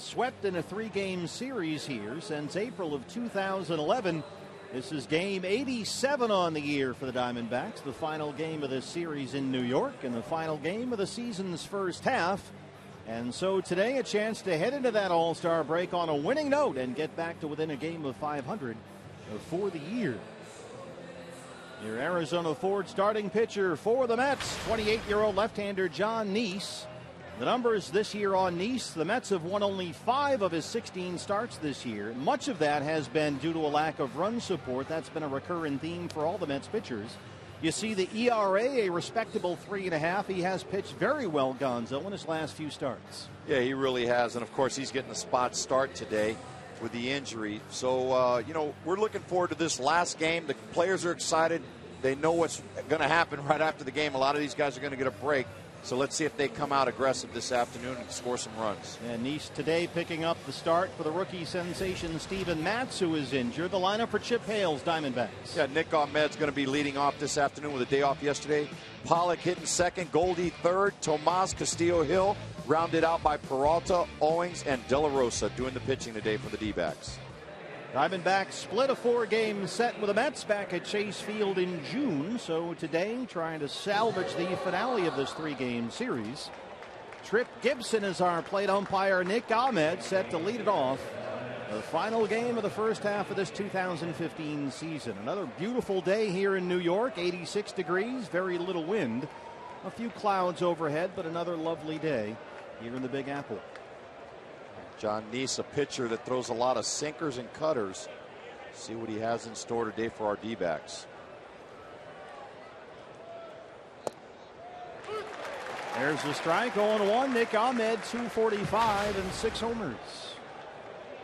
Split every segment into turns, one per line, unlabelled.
swept in a 3-game series here since April of 2011. This is game 87 on the year for the Diamondbacks, the final game of this series in New York and the final game of the season's first half. And so today, a chance to head into that All-Star break on a winning note and get back to within a game of 500 for the year. Your Arizona Ford starting pitcher for the Mets, 28-year-old left-hander John Neese. The numbers this year on Neese, the Mets have won only 5 of his 16 starts this year. Much of that has been due to a lack of run support. That's been a recurring theme for all the Mets pitchers. You see the ERA, a respectable 3.5. He has pitched very well, Gonzo, in his last few starts.
Yeah, he really has. And, of course, he's getting a spot start today with the injury. So, we're looking forward to this last game. The players are excited. They know what's going to happen right after the game. A lot of these guys are going to get a break. So let's see if they come out aggressive this afternoon and score some runs.
And Neese today picking up the start for the rookie sensation Steven Matz, who is injured. The lineup for Chip Hale's Diamondbacks.
Yeah, Nick Ahmed's going to be leading off this afternoon with a day off yesterday. Pollock hitting second, Goldie third, Tomas Castillo-Hill rounded out by Peralta, Owings, and De La Rosa doing the pitching today for the D-backs.
Diamondbacks split a 4-game set with the Mets back at Chase Field in June. So today, trying to salvage the finale of this 3-game series. Trip Gibson is our plate umpire. Nick Ahmed set to lead it off. The final game of the first half of this 2015 season. Another beautiful day here in New York. 86 degrees, very little wind. A few clouds overhead, but another lovely day here in the Big Apple.
John Neese, a pitcher that throws a lot of sinkers and cutters. See what he has in store today for our D-backs.
There's the strike, 0-1. Nick Ahmed, 245 and 6 homers.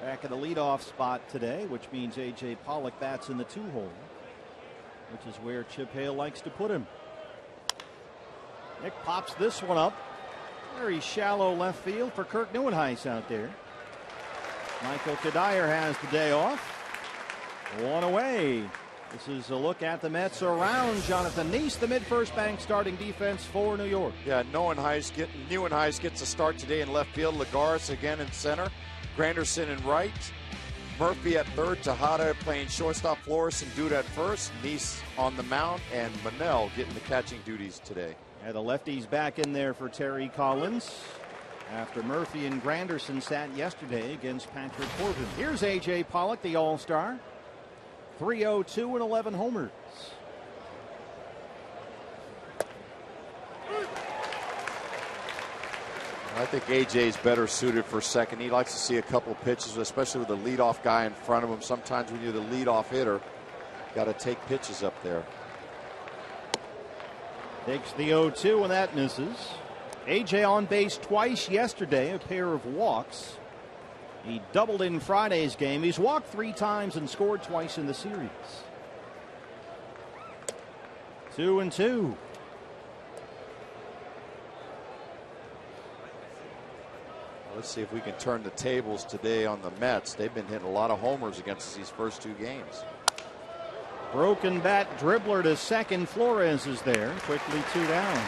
Back in the leadoff spot today, which means A.J. Pollock bats in the 2-hole, which is where Chip Hale likes to put him. Nick pops this one up. Very shallow left field for Kirk Neuenhuis out there. Michael Kadire has the day off. 1 away. This is a look at the Mets around Jonathan Neese, the mid-first bank starting defense for New York.
Yeah, Neuenhuis gets a start today in left field. Lagares again in center. Granderson in right. Murphy at third. Tejada playing shortstop. Flores and Duda at first. Neese on the mound. And Manel getting the catching duties today.
Yeah, the lefties back in there for Terry Collins after Murphy and Granderson sat yesterday against Patrick Corbin. Here's A.J. Pollock, the All-Star. 302 and 11 homers.
I think A.J.'s better suited for second. He likes to see a couple pitches, especially with the leadoff guy in front of him. Sometimes when you're the leadoff hitter, got to take pitches up there.
Takes the 0-2 and that misses. A.J. on base twice yesterday, a pair of walks. He doubled in Friday's game. He's walked 3 times and scored twice in the series. 2-2.
Let's see if we can turn the tables today on the Mets. They've been hitting a lot of homers against these first 2 games.
Broken bat dribbler to second. Flores is there. Quickly 2 down.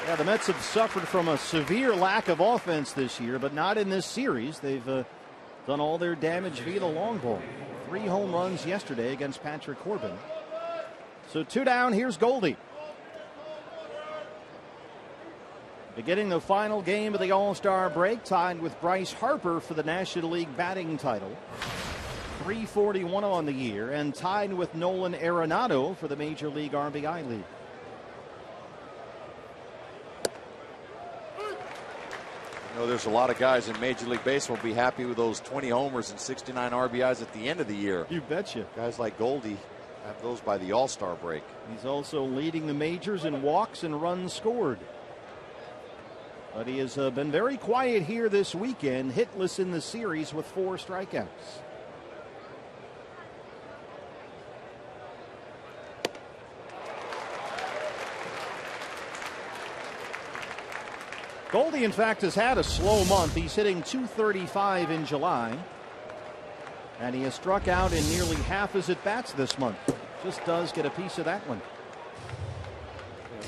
Yeah, the Mets have suffered from a severe lack of offense this year, but not in this series. They've done all their damage via the long ball. 3 home runs yesterday against Patrick Corbin. So 2 down. Here's Goldie. Beginning the final game of the All-Star break, tied with Bryce Harper for the National League batting title. 341 on the year, and tied with Nolan Arenado for the Major League RBI lead.
There's a lot of guys in Major League Baseball will be happy with those 20 homers and 69 RBIs at the end of the year.
You betcha.
Guys like Goldie have those by the All-Star break.
He's also leading the majors in walks and runs scored. But he has been very quiet here this weekend, hitless in the series with 4 strikeouts. Goldie, in fact, has had a slow month. He's hitting .235 in July. And he has struck out in nearly half his at-bats this month. Just does get a piece of that one.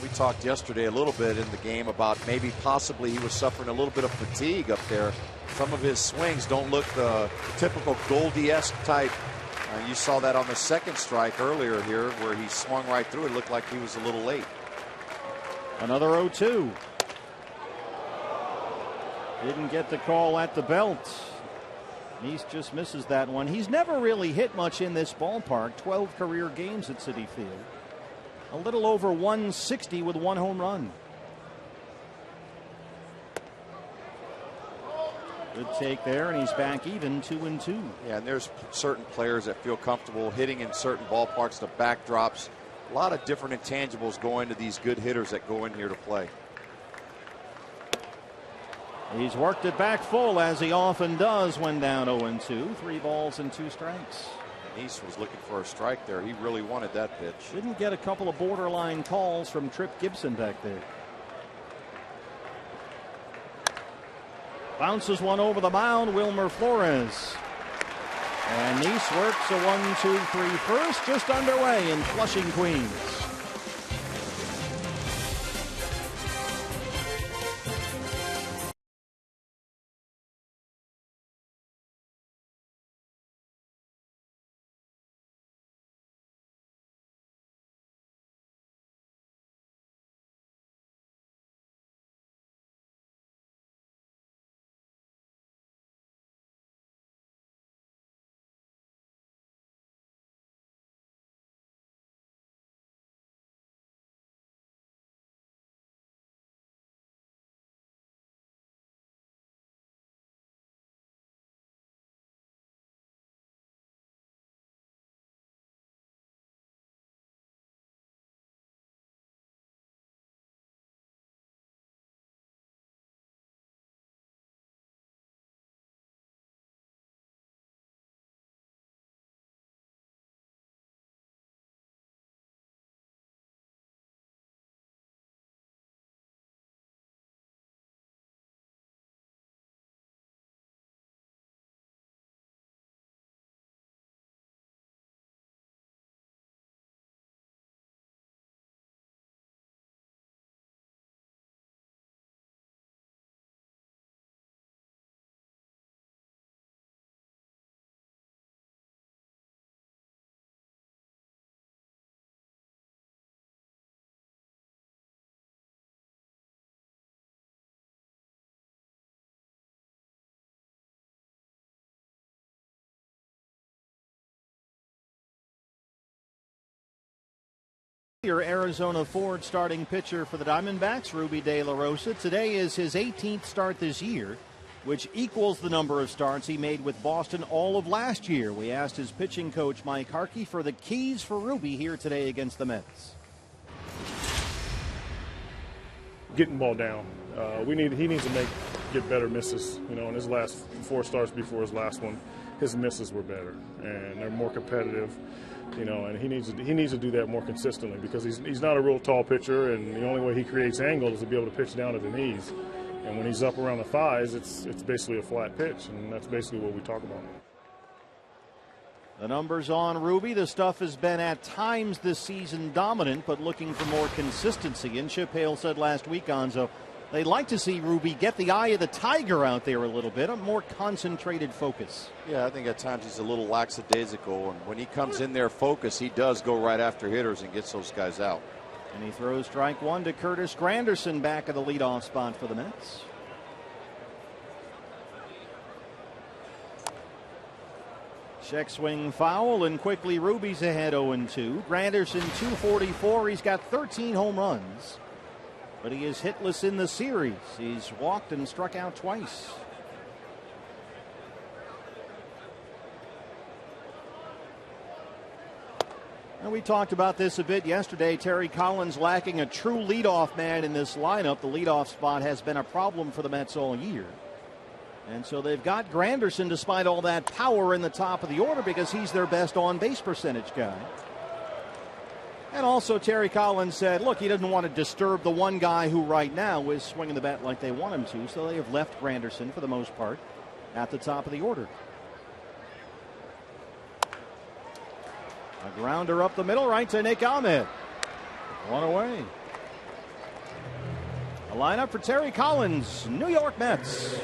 We talked yesterday a little bit in the game about maybe possibly he was suffering a little bit of fatigue up there. Some of his swings don't look the typical Goldie-esque type. You saw that on the second strike earlier here where he swung right through it. It looked like he was a little late.
Another 0-2. Didn't get the call at the belt. Nice just misses that one. He's never really hit much in this ballpark. 12 career games at Citi Field. A little over 160 with 1 home run. Good take there, and he's back even 2-2.
Yeah, and there's certain players that feel comfortable hitting in certain ballparks, the backdrops. A lot of different intangibles go into these good hitters that go in here to play.
He's worked it back full, as he often does when down 0-2. 3 balls and 2 strikes.
Nice was looking for a strike there. He really wanted that pitch.
Didn't get a couple of borderline calls from Tripp Gibson back there. Bounces one over the mound, Wilmer Flores. And Nice works a 1-2-3 first, just underway in Flushing, Queens. Your Arizona Ford starting pitcher for the Diamondbacks, Ruby De La Rosa. Today is his 18th start this year, which equals the number of starts he made with Boston all of last year. We asked his pitching coach, Mike Harkey, for the keys for Ruby here today against the Mets.
Getting ball down. He needs to get better misses. You know, in his last 4 starts before his last one, his misses were better and they're more competitive. You know, and he needs to do that more consistently because he's not a real tall pitcher, and the only way he creates angle is to be able to pitch down at the knees. And when he's up around the thighs, it's basically a flat pitch, and that's basically what we talk about.
The numbers on Ruby. The stuff has been at times this season dominant, but looking for more consistency. And Chip Hale said last week, Gonzo, they'd like to see Ruby get the eye of the tiger out there a little bit, a more concentrated focus.
Yeah, I think at times he's a little lackadaisical, and when he comes in there focused, he does go right after hitters and gets those guys out.
And he throws strike 1 to Curtis Granderson back at the leadoff spot for the Mets. Check swing foul, and quickly Ruby's ahead 0-2. Granderson 244. He's got 13 home runs, but he is hitless in the series. He's walked and struck out twice. And we talked about this a bit yesterday. Terry Collins lacking a true leadoff man in this lineup. The leadoff spot has been a problem for the Mets all year. And so they've got Granderson despite all that power in the top of the order because he's their best on-base percentage guy. And also Terry Collins said, look, he doesn't want to disturb the one guy who right now is swinging the bat like they want him to. So they have left Granderson for the most part at the top of the order. A grounder up the middle, right to Nick Ahmed. One away. A lineup for Terry Collins, New York Mets.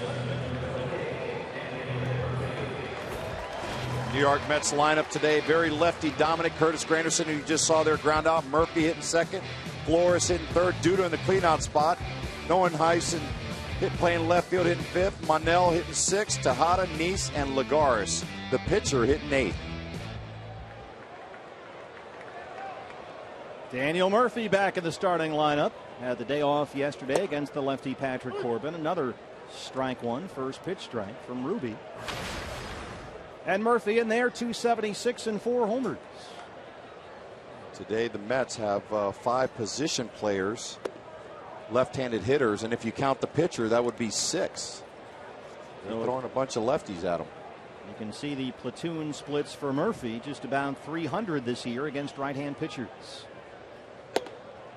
New York Mets lineup today, very lefty dominant. Curtis Granderson, who you just saw there, ground out. Murphy hitting second. Flores hitting third. Duda in the cleanout spot. Neuenhuisen playing left field, hitting fifth. Monell hitting sixth. Tejada, Neese, and Lagares, the pitcher, hitting eighth.
Daniel Murphy back in the starting lineup. Had the day off yesterday against the lefty Patrick Corbin. Another strike one, first pitch strike from Ruby. And Murphy in there, 276 and 4 homers.
Today the Mets have 5 position players, left-handed hitters, and if you count the pitcher, that would be 6. They're throwing a bunch of lefties at him.
You can see the platoon splits for Murphy, just about 300 this year against right-hand pitchers.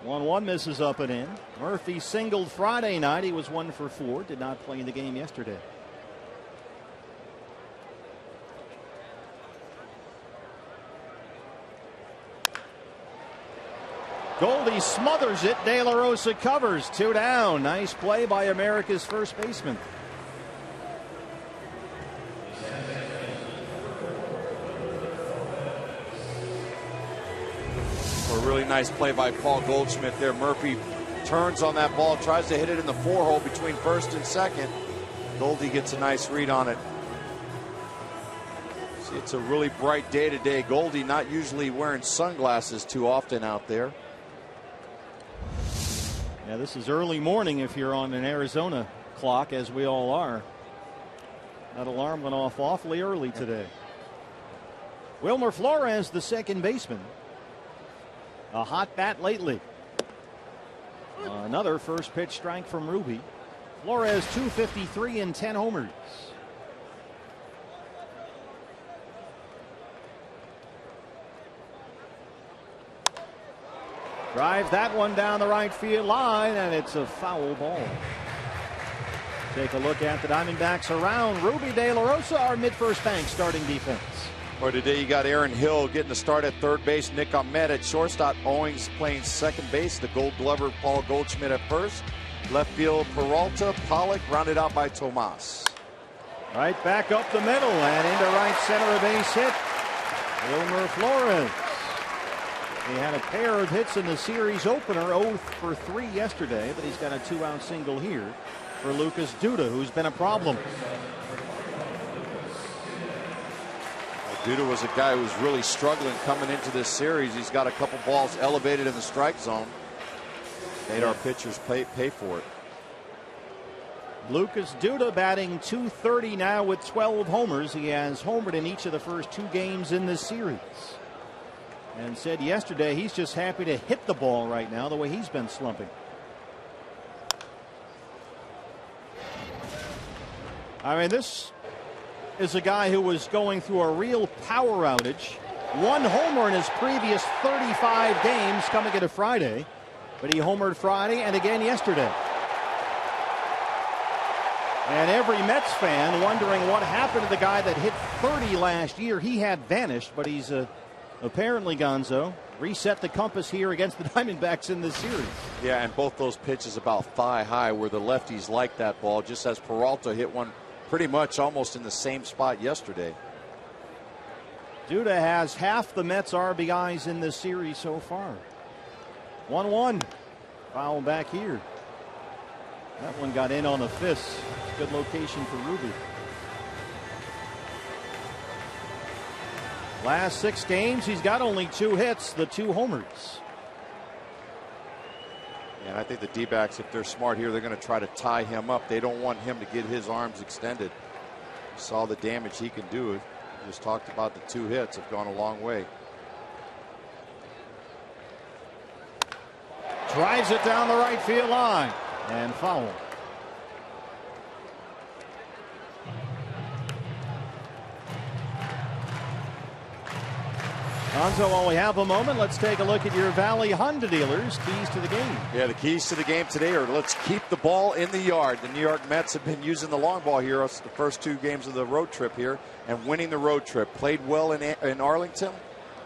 1-1 misses up and in. Murphy singled Friday night. He was 1 for 4. Did not play in the game yesterday. Goldie smothers it. De La Rosa covers. 2 down. Nice play by America's first baseman.
A really nice play by Paul Goldschmidt there. Murphy turns on that ball, tries to hit it in the 4-hole between first and second. Goldie gets a nice read on it. See, it's a really bright day today. Goldie not usually wearing sunglasses too often out there.
Yeah, this is early morning if you're on an Arizona clock, as we all are. That alarm went off awfully early today. Wilmer Flores, the second baseman. A hot bat lately. Another first pitch strike from Ruby. Flores 253 and 10 homers. Drives that one down the right field line, and it's a foul ball. Take a look at the Diamondbacks around. Ruby, De La Rosa, our mid-first bank starting defense.
Or today you got Aaron Hill getting the start at third base, Nick Ahmed at shortstop, Owings playing second base, the Gold Glover Paul Goldschmidt at first, left field Peralta, Pollock, rounded out by Tomas.
Right back up the middle and into right center, a base hit. Wilmer Flores. He had a pair of hits in the series opener, 0 for 3 yesterday, but he's got a 2-out single here for Lucas Duda, who's been a problem.
Duda was a guy who was really struggling coming into this series. He's got a couple balls elevated in the strike zone. Made our pitchers pay for it.
Lucas Duda batting .230 now with 12 homers. He has homered in each of the first 2 games in this series. And said yesterday he's just happy to hit the ball right now the way he's been slumping. I mean, this is a guy who was going through a real power outage. 1 homer in his previous 35 games coming into Friday. But he homered Friday and again yesterday. And every Mets fan wondering what happened to the guy that hit 30 last year. He had vanished, but he's apparently, Gonzo, reset the compass here against the Diamondbacks in this series.
Yeah, and both those pitches about thigh high where the lefties like that ball, just as Peralta hit one pretty much almost in the same spot yesterday.
Duda has half the Mets RBIs in this series so far. 1-1. Foul back here. That one got in on a fist. Good location for Ruby. Last 6 games, he's got only 2 hits, the 2 homers.
And I think the D-backs, if they're smart here, they're going to try to tie him up. They don't want him to get his arms extended. You saw the damage he can do. Just talked about the 2 hits have gone a long way.
Drives it down the right field line and foul. Gonzo, while we have a moment, let's take a look at your Valley Honda dealers. Keys to the game.
Yeah, the keys to the game today are let's keep the ball in the yard. The New York Mets have been using the long ball here the first 2 games of the road trip here and winning the road trip. Played well in Arlington,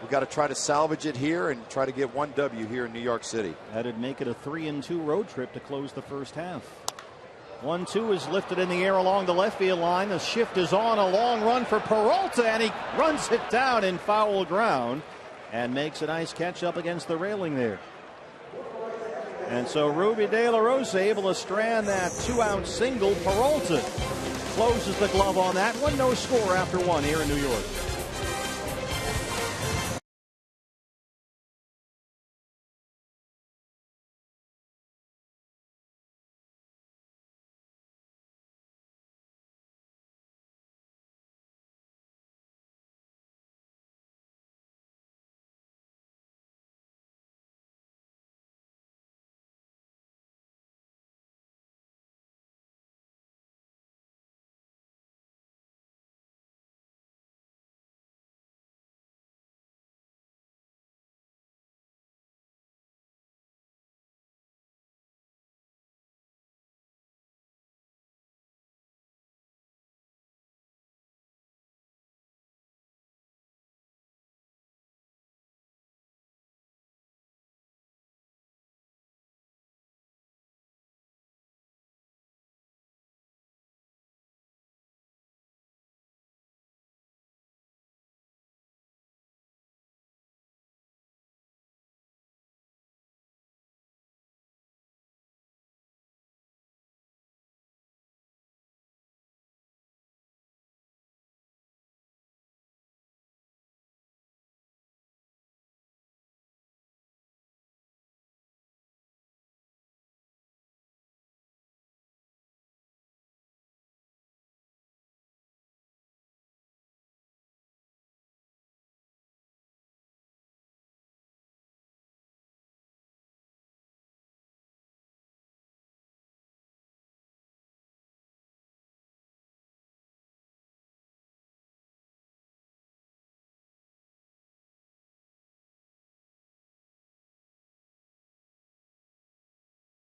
We've got to try to salvage it here and try to get one W here in New York City.
That'd make it a 3-2 road trip to close the first half. 1-2 is lifted in the air along the left field line. The shift is on, a long run for Peralta, and he runs it down in foul ground and makes a nice catch up against the railing there. And so Ruby De La Rosa able to strand that 2-out single. Peralta closes the glove on that one. No score after one here in New York.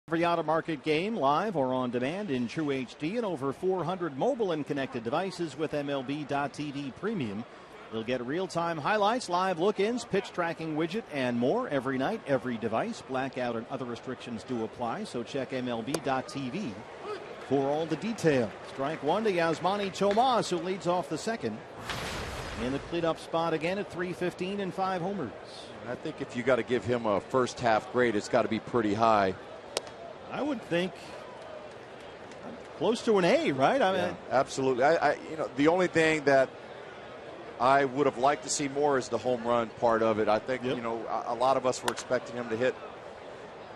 Every out-of-market game live or on demand in True HD and over 400 mobile and connected devices with MLB.TV Premium. You'll get real-time highlights, live look-ins, pitch tracking widget, and more every night, every device. Blackout and other restrictions do apply, so check MLB.TV for all the details. Strike one to Yasmani Tomas, who leads off the second. In the cleanup spot again at .315 and 5 homers.
I think if you got to give him a first half grade, it's got to be pretty high.
I would think close to an A, right? I mean,
absolutely. The only thing that I would have liked to see more is the home run part of it. I think, a lot of us were expecting him to hit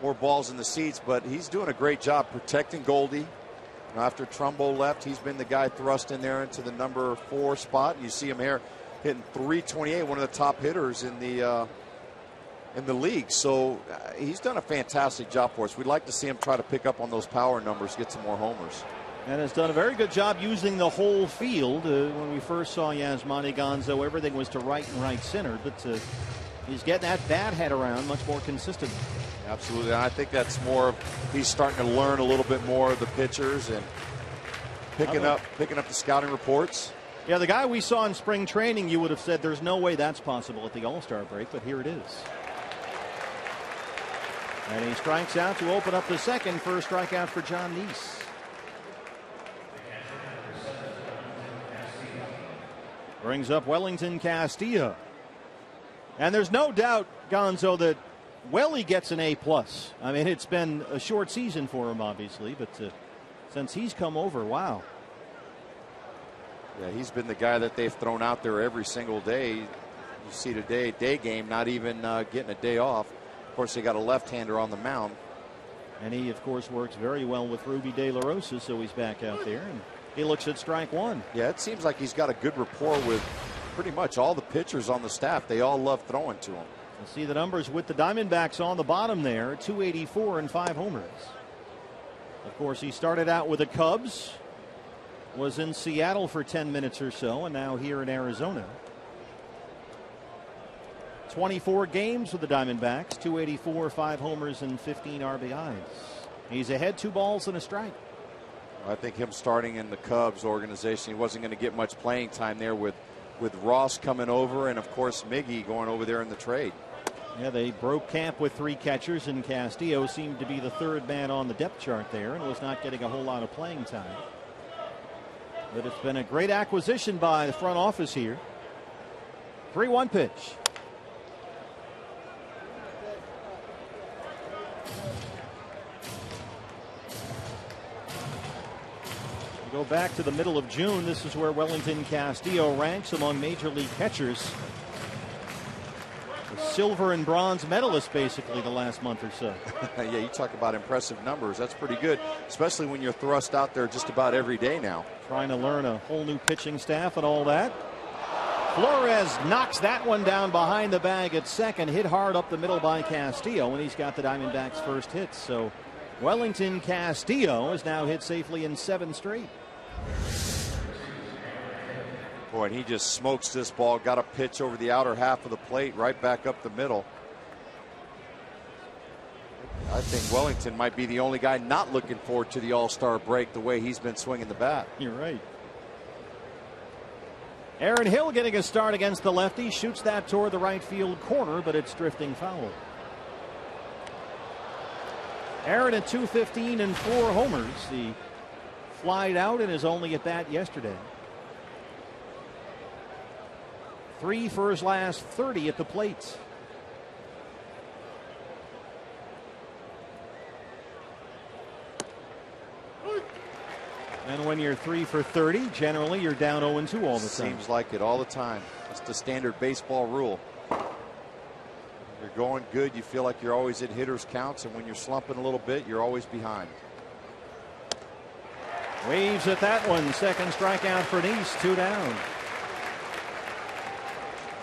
more balls in the seats, but he's doing a great job protecting Goldie. After Trumbo left, he's been the guy thrust in there into the number 4 spot. You see him here hitting .328, one of the top hitters in the league. So he's done a fantastic job for us. We'd like to see him try to pick up on those power numbers, get some more homers.
And has done a very good job using the whole field. When we first saw Yasmani Gonzo, everything was to right and right center, but he's getting that bat head around much more consistently.
Absolutely. I think that's more of he's starting to learn a little bit more of the pitchers and picking up the scouting reports.
Yeah, the guy we saw in spring training, you would have said there's no way that's possible at the All-Star break, but here it is. And he strikes out to open up the second. First strikeout for John Neese. Brings up Wellington Castillo. And there's no doubt, Gonzo, that Welly gets an A+. I mean, it's been a short season for him, obviously, but since he's come over, wow.
Yeah, he's been the guy that they've thrown out there every single day. You see today, day game, not even getting a day off. Of course, they got a left-hander on the mound.
And he, of course, works very well with Ruby De La Rosa, so he's back out there. And he looks at strike one.
Yeah, it seems like he's got a good rapport with pretty much all the pitchers on the staff. They all love throwing to him.
You'll see the numbers with the Diamondbacks on the bottom there, 284 and 5 homers. Of course, he started out with the Cubs, was in Seattle for 10 minutes or so, and now here in Arizona. 24 games with the Diamondbacks, 284, 5 homers, and 15 RBIs. He's ahead 2 balls and a strike.
I think him starting in the Cubs organization, he wasn't going to get much playing time there with with Ross coming over and, of course, Miggy going over there in the trade.
Yeah, they broke camp with 3 catchers, and Castillo seemed to be the 3rd man on the depth chart there and was not getting a whole lot of playing time. But it's been a great acquisition by the front office here. 3-1 pitch. Go back to the middle of June. This is where Wellington Castillo ranks among major league catchers. A silver and bronze medalist basically the last month or so.
Yeah, you talk about impressive numbers. That's pretty good, especially when you're thrust out there just about every day now.
Trying to learn a whole new pitching staff and all that. Flores knocks that one down behind the bag at second, hit hard up the middle by Castillo, and he's got the Diamondbacks' first hit. So Wellington Castillo has now hit safely in 7 straight.
Boy, and he just smokes this ball. Got a pitch over the outer half of the plate, right back up the middle. I think Wellington might be the only guy not looking forward to the All-Star break the way he's been swinging the bat.
You're right. Aaron Hill getting a start against the lefty. Shoots that toward the right field corner, but it's drifting foul. Aaron at .215 and 4 homers. He flied out in his only at bat yesterday. 3 for his last 30 at the plate. And when you're 3 for 30, generally you're down 0-2 all the time.
Seems like it all the time. It's the standard baseball rule. You're going good, you feel like you're always at hitters counts, and when you're slumping a little bit, you're always behind.
Waves at that one. Second strikeout for Nice. 2 down.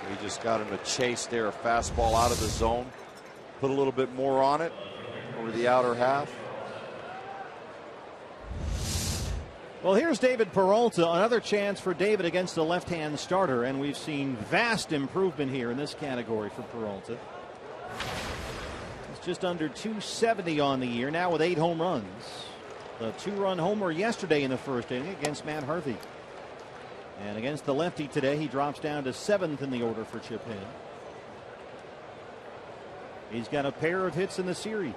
He just got him a chase there, a fastball out of the zone. Put a little bit more on it over the outer half.
Well, here's David Peralta. Another chance for David against the left-hand starter, and we've seen vast improvement here in this category for Peralta. It's just under .270 on the year, now with 8 home runs. The 2-run homer yesterday in the first inning against Matt Harvey. And against the lefty today, he drops down to 7th in the order for chip hitting. He's got a pair of hits in the series.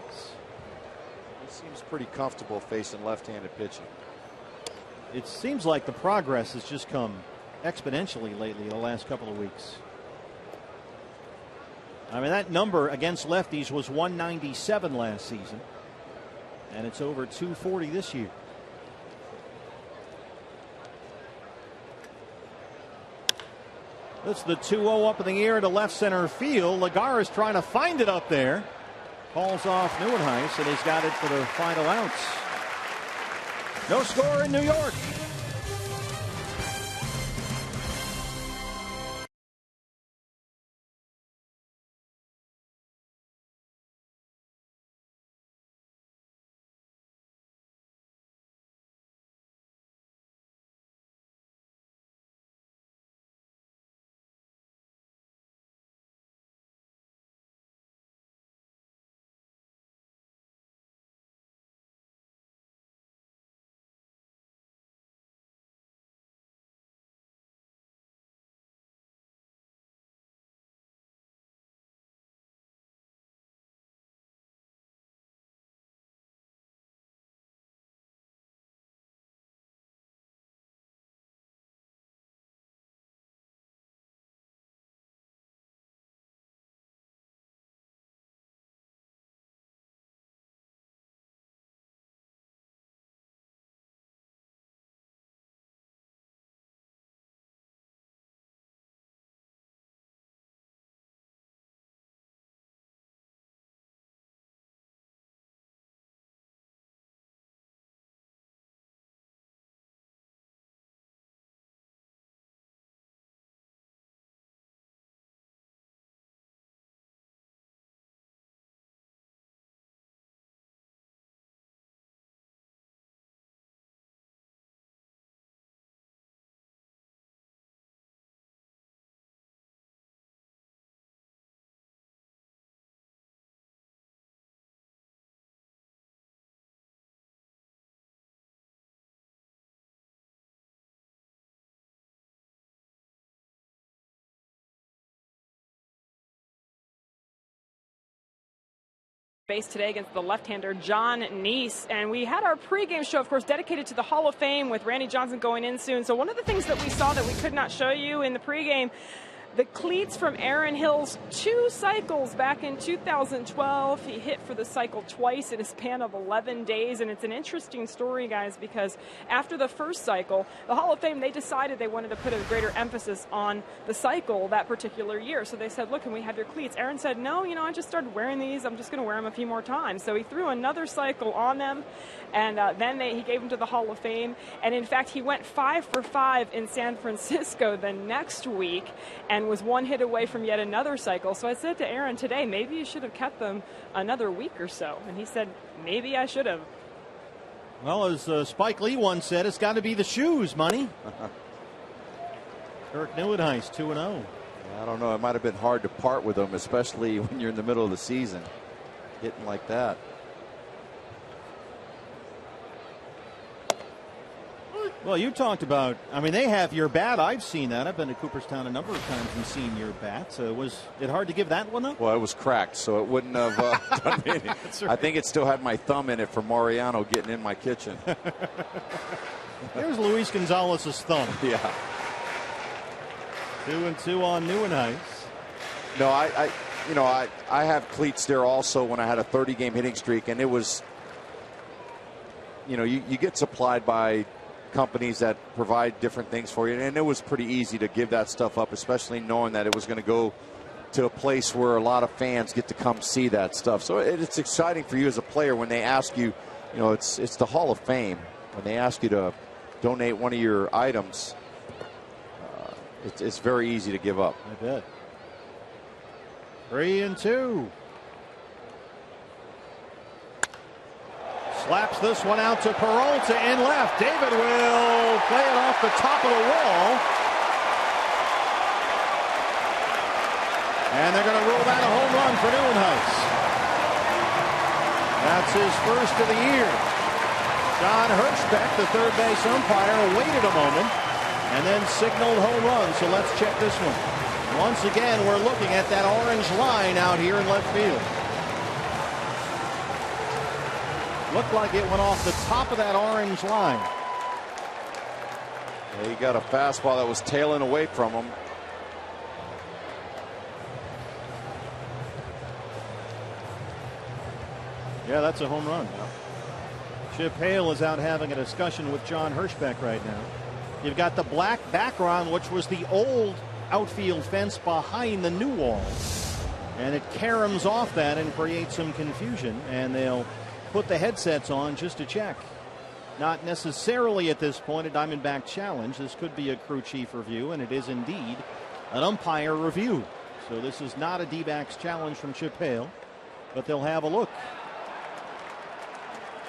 He seems pretty comfortable facing left-handed pitching.
It seems like the progress has just come exponentially lately the last couple of weeks. I mean, that number against lefties was 197 last season, and it's over 240 this year. That's the 2-0 up in the air to left center field. Lagares trying to find it up there. Calls off Neuenhuis, and he's got it for the final outs. No score in New York.
base today against the left-hander John Neese. And we had our pregame show, of course, dedicated to the Hall of Fame with Randy Johnson going in soon. So one of the things that we saw that we could not show you in the pregame, the cleats from Aaron Hill's 2 cycles back in 2012. He hit for the cycle twice in a span of 11 days. And it's an interesting story, guys, because after the first cycle, the Hall of Fame, they decided they wanted to put a greater emphasis on the cycle that particular year. So they said, look, can we have your cleats? Aaron said, no, I just started wearing these. I'm just going to wear them a few more times. So he threw another cycle on them. And then he gave them to the Hall of Fame. And in fact, he went 5 for 5 in San Francisco the next week and was 1 hit away from yet another cycle. So I said to Aaron today, maybe you should have kept them another week or so. And he said, maybe I should have.
Well, as Spike Lee once said, it's got to be the shoes, money. Kirk Neuenhuis, 2-0.
I don't know. It might have been hard to part with them, especially when you're in the middle of the season, hitting like that.
Well, you talked about, they have your bat. I've seen that. I've been to Cooperstown a number of times and seen your bat. So was it hard to give that one up?
Well, it was cracked, so it wouldn't have done me any. Right. I think it still had my thumb in it for Mariano getting in my kitchen.
There's Luis Gonzalez's thumb.
Yeah.
2-2 on Neuenhuis.
No, I have cleats there also when I had a 30-game hitting streak, and it was, you get supplied by companies that provide different things for you, and it was pretty easy to give that stuff up, especially knowing that it was going to go to a place where a lot of fans get to come see that stuff. So it's exciting for you as a player when they ask you, it's the Hall of Fame, when they ask you to donate one of your items. It's very easy to give up.
I bet. 3-2. Slaps this one out to Peralta in left. David will play it off the top of the wall. And they're going to rule that a home run for Neuenhuis. That's his first of the year. John Hirschbeck, the third base umpire, waited a moment and then signaled home run. So let's check this one. Once again, we're looking at that orange line out here in left field. Looked like it went off the top of that orange line.
He got a fastball that was tailing away from him.
Yeah, that's a home run. Chip Hale is out having a discussion with John Hirschbeck right now. You've got the black background, which was the old outfield fence behind the new wall. And it caroms off that and creates some confusion. And they'll put the headsets on just to check. Not necessarily at this point a Diamondback challenge. This could be a crew chief review, and it is indeed an umpire review. So this is not a D-backs challenge from Chip Hale, but they'll have a look.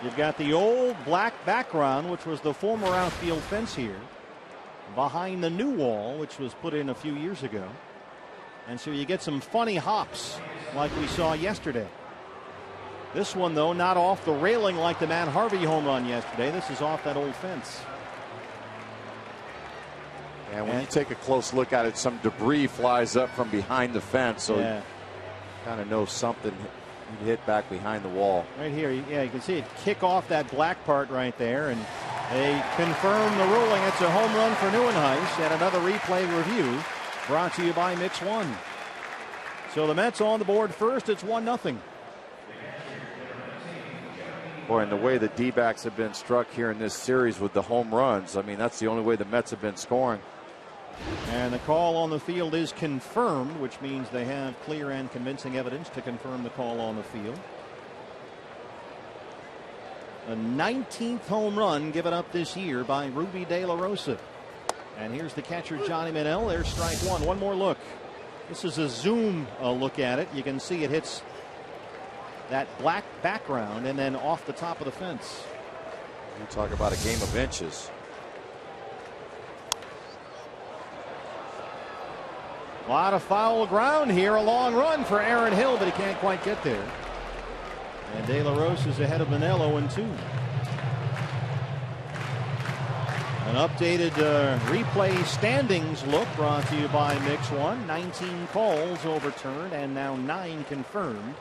You've got the old black background, which was the former outfield fence here, behind the new wall, which was put in a few years ago. And so you get some funny hops like we saw yesterday. This one, though, not off the railing like the Matt Harvey home run yesterday. This is off that old fence.
And when you take a close look at it, some debris flies up from behind the fence. So you kind of know something hit back behind the wall.
Right here, you can see it kick off that black part right there. And they confirm the ruling. It's a home run for Neuenhuis. And another replay review brought to you by Mix One. So the Mets on the board first. It's 1-0.
Boy, and the way the D-backs have been struck here in this series with the home runs, that's the only way the Mets have been scoring.
And the call on the field is confirmed, which means they have clear and convincing evidence to confirm the call on the field. A 19th home run given up this year by Ruby De La Rosa. And here's the catcher, Johnny Manel. There's strike one. One more look. This is a zoom look at it. You can see it hits that black background and then off the top of the fence.
You talk about a game of inches.
A lot of foul ground here. A long run for Aaron Hill, but he can't quite get there. And De La Rosa is ahead of Manel 0-2. An updated replay standings look brought to you by Mix One. 19 calls overturned and now 9 confirmed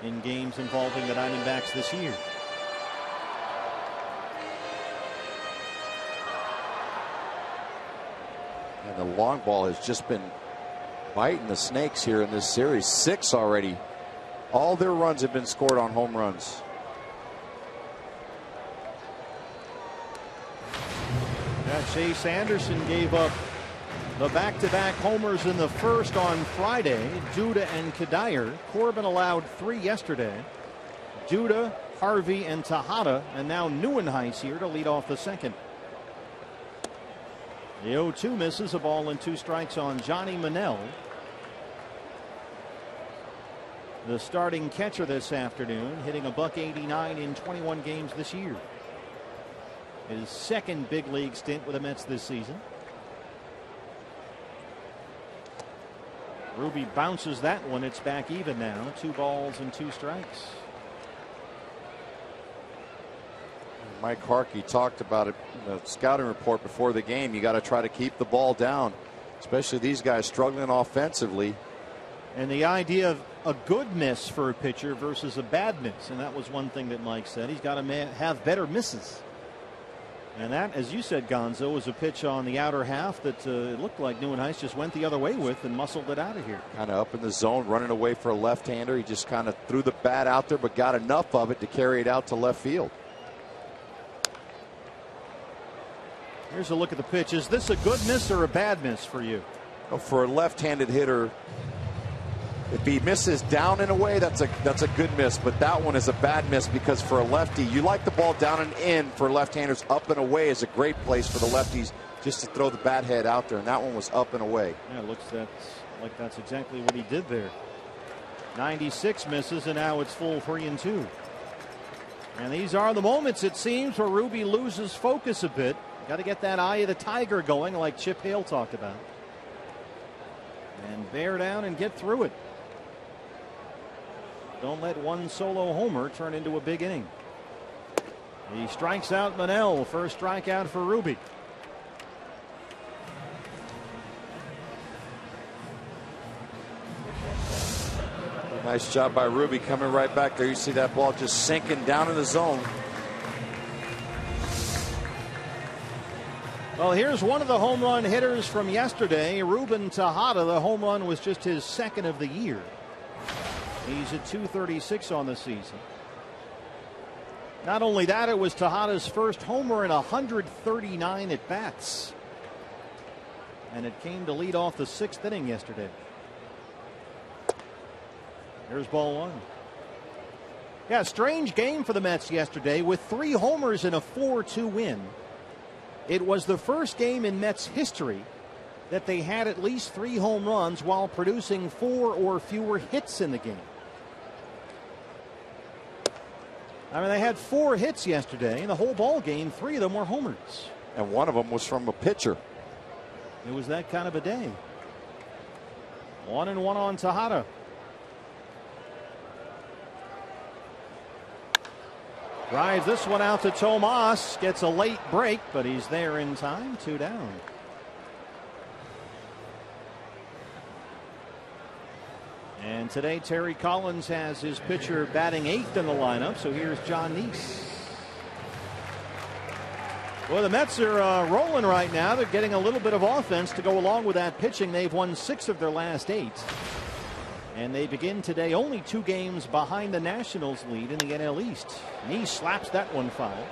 in games involving the Diamondbacks this year.
And the long ball has just been biting the snakes here in this series. 6 already. All their runs have been scored on home runs.
Chase Anderson gave up the back-to-back homers in the first on Friday. Duda and Kadire. Corbin allowed 3 yesterday. Duda, Harvey, and Tejada, and now Neuenhuis here to lead off the second. The 0-2 misses, a ball and 2 strikes on Johnny Manel. The starting catcher this afternoon, hitting a .189 in 21 games this year. His second big league stint with the Mets this season. Ruby bounces that one. It's back even now. 2 balls and 2 strikes.
Mike Harkey talked about it in the scouting report before the game. You got to try to keep the ball down, especially these guys struggling offensively.
And the idea of a good miss for a pitcher versus a bad miss, and that was one thing that Mike said. He's got to have better misses. And that, as you said, Gonzo, was a pitch on the outer half that it looked like Neuenhuis just went the other way with and muscled it out of here.
Kind of up in the zone, running away for a left-hander. He just kind of threw the bat out there, but got enough of it to carry it out to left field.
Here's a look at the pitch. Is this a good miss or a bad miss for you?
Well, for a left-handed hitter, if he misses down and away, that's a good miss. But that one is a bad miss because for a lefty, you like the ball down and in. For left-handers, up and away is a great place for the lefties just to throw the bat head out there. And that one was up and away.
Yeah, it looks like that's exactly what he did there. 96 misses, and now it's full 3-2. And these are the moments, it seems, where Ruby loses focus a bit. Got to get that eye of the tiger going, like Chip Hale talked about. And bear down and get through it. Don't let one solo homer turn into a big inning. He strikes out Manel. First strikeout for Ruby.
Nice job by Ruby coming right back there. You see that ball just sinking down in the zone.
Well, here's one of the home run hitters from yesterday, Ruben Tejada. The home run was just his second of the year. He's at .236 on the season. Not only that, it was Tejada's first homer in 139 at bats. And it came to lead off the 6th inning yesterday. Here's ball 1. Yeah, strange game for the Mets yesterday with 3 homers and a 4-2 win. It was the first game in Mets history that they had at least 3 home runs while producing 4 or fewer hits in the game. I mean, they had 4 hits yesterday, and the whole ball game, 3 of them were homers.
And one of them was from a pitcher.
It was that kind of a day. 1-1 on Tejada. Drives this one out to Tomas. Gets a late break, but he's there in time. 2 down. And today, Terry Collins has his pitcher batting 8th in the lineup. So here's John Neese. Well, the Mets are rolling right now. They're getting a little bit of offense to go along with that pitching. They've won 6 of their last 8. And they begin today only 2 games behind the Nationals lead in the NL East. Neese slaps that one foul.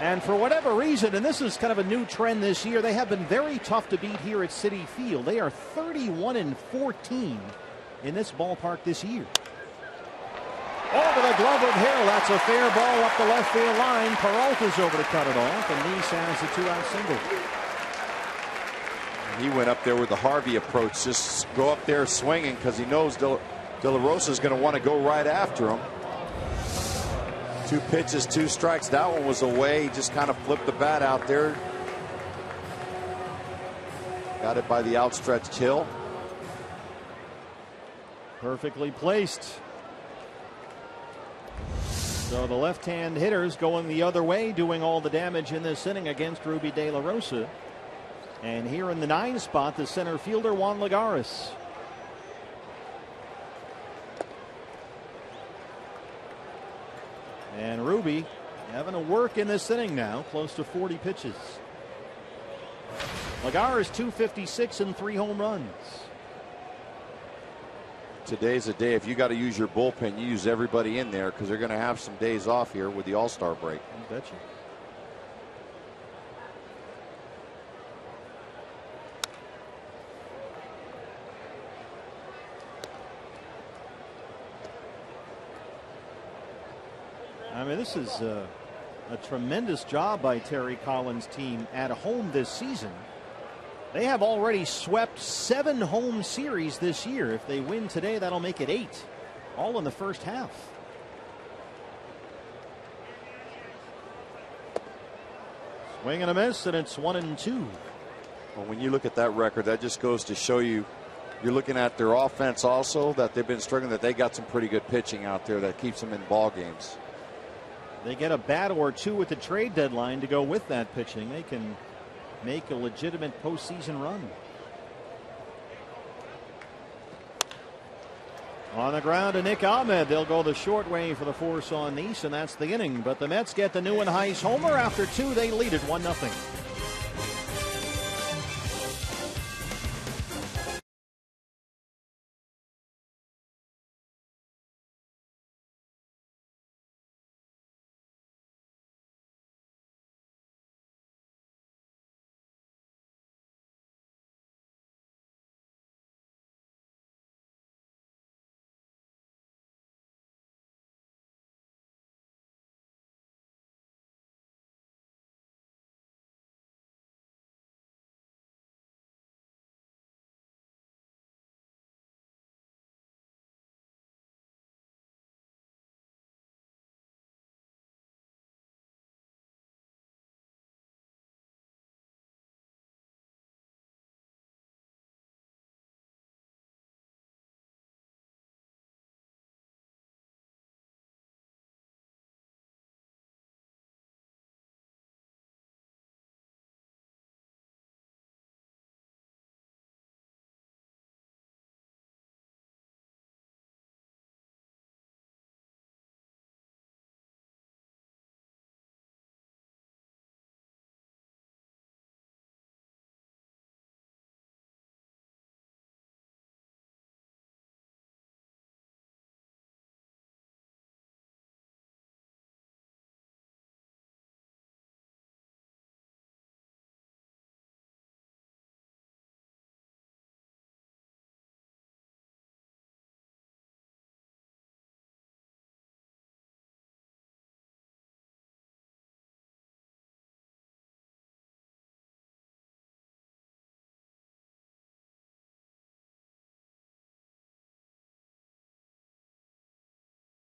And for whatever reason, and this is kind of a new trend this year, they have been very tough to beat here at Citi Field. They are 31-14 in this ballpark this year. Over the glove of Hill. That's a fair ball up the left field line. Peralta's over to cut it off, and Neese has the 2-out single.
He went up there with the Harvey approach. Just go up there swinging because he knows De La Rosa is going to want to go right after him. 2 pitches, 2 strikes. That one was away. He just kind of flipped the bat out there. Got it by the outstretched Hill.
Perfectly placed. So the left-hand hitters going the other way, doing all the damage in this inning against Ruby De La Rosa. And here in the 9 spot, the center fielder, Juan Lagares. And Ruby having to work in this inning now, close to 40 pitches. Lagares 256 and 3 home runs.
Today's a day if you got to use your bullpen, you use everybody in there because they're going to have some days off here with the All-Star break.
I bet you. I mean, this is a tremendous job by Terry Collins' team at home this season. They have already swept 7 home series this year. If they win today, that'll make it 8, all in the first half. Swing and a miss, and it's 1-2.
Well, when you look at that record, that just goes to show you, you're looking at their offense also, that they've been struggling, that they got some pretty good pitching out there that keeps them in ball games.
They get a bat or 2 at the trade deadline to go with that pitching. They can make a legitimate postseason run. On the ground to Nick Ahmed. They'll go the short way for the force on Nice, and that's the inning. But the Mets get the Nieuwenhuis homer. After 2, they lead it 1-0.